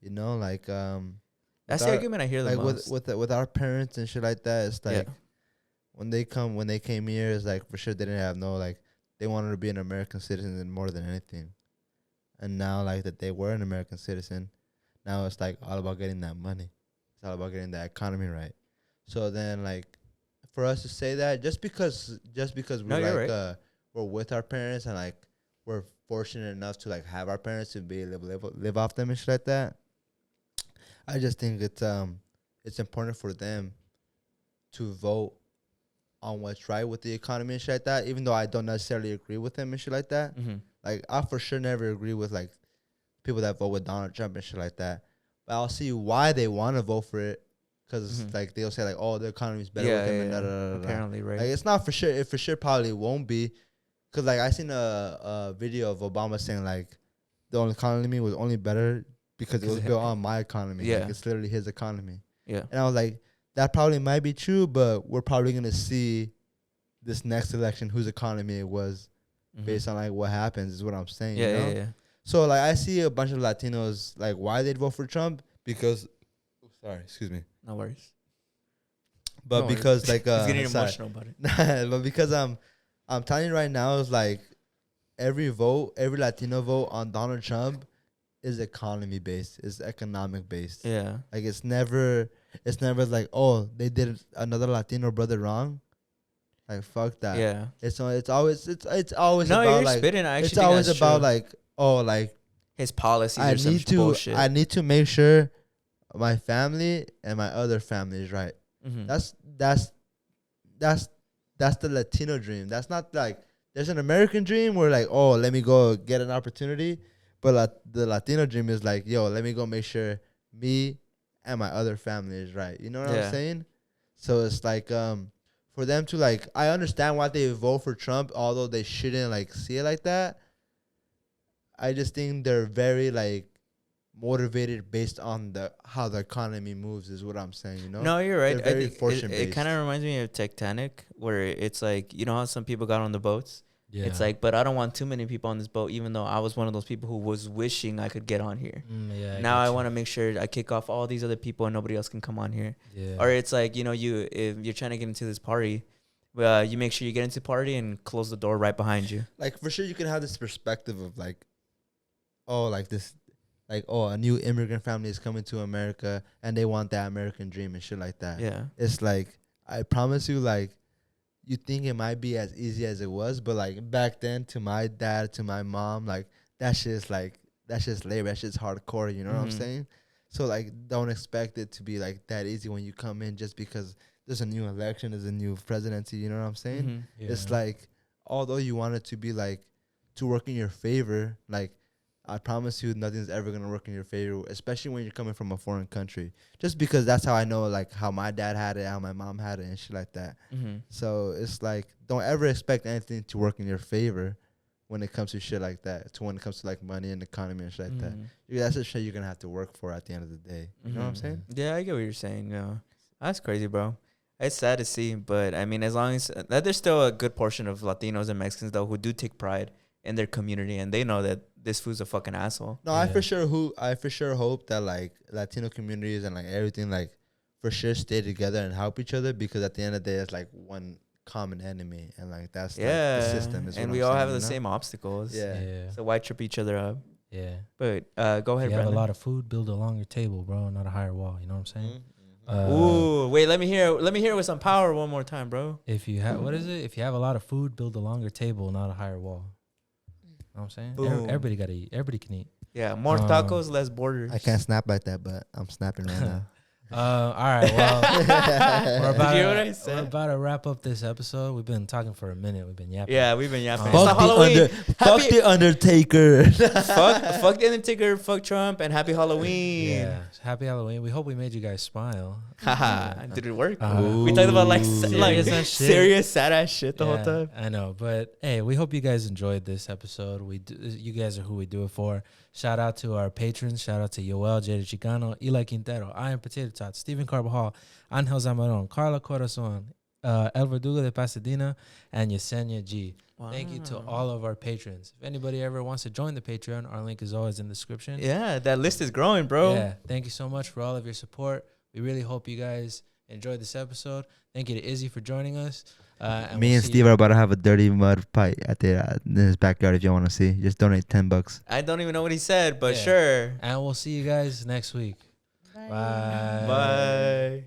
You know, like, That's the argument I hear the like most. with our parents and shit like that. It's like when they came here, it's like for sure they didn't have they wanted to be an American citizen more than anything. And now, like, that they were an American citizen, now it's like all about getting that money. It's all about getting that economy right. So then, like, for us to say that just because we're we're with our parents and like we're fortunate enough to like have our parents to be live off them and shit like that, I just think it's important for them to vote on what's right with the economy and shit like that. Even though I don't necessarily agree with them and shit like that, like I for sure never agree with like people that vote with Donald Trump and shit like that. But I'll see why they want to vote for it, because like they'll say like, oh, the economy's better with him and da da da da. Apparently, right? Like, it's not for sure. It for sure probably won't be, because like I seen a video of Obama saying like the only economy was only better because it was built on my economy. Yeah. Like, it's literally his economy. Yeah. And I was like, that probably might be true, but we're probably gonna see this next election whose economy it was based on like what happens, is what I'm saying. Yeah, you know? yeah. So like I see a bunch of Latinos like why they'd vote for Trump because, excuse me, No worries. but because like He's getting emotional about it. but because I'm telling you right now, is like every Latino vote on Donald Trump is economy based, is economic based. Yeah. Like it's never like, oh, they did another Latino brother wrong. Like, fuck that. Yeah. It's always No, about you're like spitting. I actually it's think always that's about true. like, oh, like His policies or some bullshit. I need to make sure my family and my other family is right. That's the Latino dream. That's not like there's an American dream where like, oh, let me go get an opportunity, but the Latino dream is like, yo, let me go make sure me and my other family is right. You know what I'm saying? So it's like for them to like, I understand why they vote for Trump, although they shouldn't like see it like that. I just think they're very like motivated based on how the economy moves, is what I'm saying. You know? No, you're right. They're very I think fortune-based. it kind of reminds me of Titanic, where it's like, you know how some people got on the boats? Yeah. It's like, but I don't want too many people on this boat, even though I was one of those people who was wishing I could get on here. Now I want to make sure I kick off all these other people and nobody else can come on here. Yeah. Or it's like, you know, if you're trying to get into this party, you make sure you get into the party and close the door right behind you. Like, for sure you can have this perspective of like, oh, like this, like, oh, a new immigrant family is coming to America and they want that American dream and shit like that. Yeah. It's like, I promise you, like, you think it might be as easy as it was, but like back then, to my dad, to my mom, like that's just labor, that shit's hardcore, you know what I'm saying? So like, don't expect it to be like that easy when you come in just because there's a new election, there's a new presidency, you know what I'm saying? Yeah. It's like, although you want it to be like to work in your favor, like I promise you, nothing's ever gonna work in your favor, especially when you're coming from a foreign country. Just because that's how I know, like, how my dad had it, how my mom had it, and shit like that. Mm-hmm. So it's like, don't ever expect anything to work in your favor when it comes to shit like that. To when it comes to like money and economy and shit like that. That's the shit you're gonna have to work for at the end of the day. You know what I'm saying? Yeah, I get what you're saying. Yeah, that's crazy, bro. It's sad to see, but I mean, as long as there's still a good portion of Latinos and Mexicans though who do take pride in their community, and they know that this fool's a fucking asshole. No, I for sure hope that like Latino communities and like everything like for sure stay together and help each other, because at the end of the day it's like one common enemy, and like that's like the system. And we all have the same obstacles. Yeah. So why trip each other up? Yeah. But go ahead, if you Brandon. have a lot of food, build a longer table, bro, not a higher wall. You know what I'm saying? Ooh, wait, let me hear it with some power one more time, bro. If you have, what is it? If you have a lot of food, build a longer table, not a higher wall. You know what I'm saying? Everybody got to eat. Everybody can eat. Yeah, more tacos, less borders. I can't snap like that, but I'm snapping right now. All right, well, we're about to wrap up this episode. We've been talking for a minute. We've been yapping. Yeah, we've been yapping. Fuck the Undertaker. fuck the Undertaker. Fuck Trump, and happy Halloween. Yeah, happy Halloween. We hope we made you guys smile. Haha, did it work? We talked about like serious sad ass shit the whole time. I know, but hey, we hope you guys enjoyed this episode. You guys are who we do it for. Shout out to our patrons. Shout out to Yoel, Jada Chicano, Eli Quintero, Iron Potato Tots, Stephen Carvajal, Angel Zamaron, Carla Corazon, El Verdugo de Pasadena, and Yesenia G. Wow. Thank you to all of our patrons. If anybody ever wants to join the Patreon, our link is always in the description. Yeah, that list is growing, bro. Yeah, thank you so much for all of your support. We really hope you guys enjoyed this episode. Thank you to Izzy for joining us. Me and Steve are about to have a dirty mud fight in his backyard. If you want to see, just donate $10. I don't even know what he said, but sure. And we'll see you guys next week. Bye. Bye. Bye.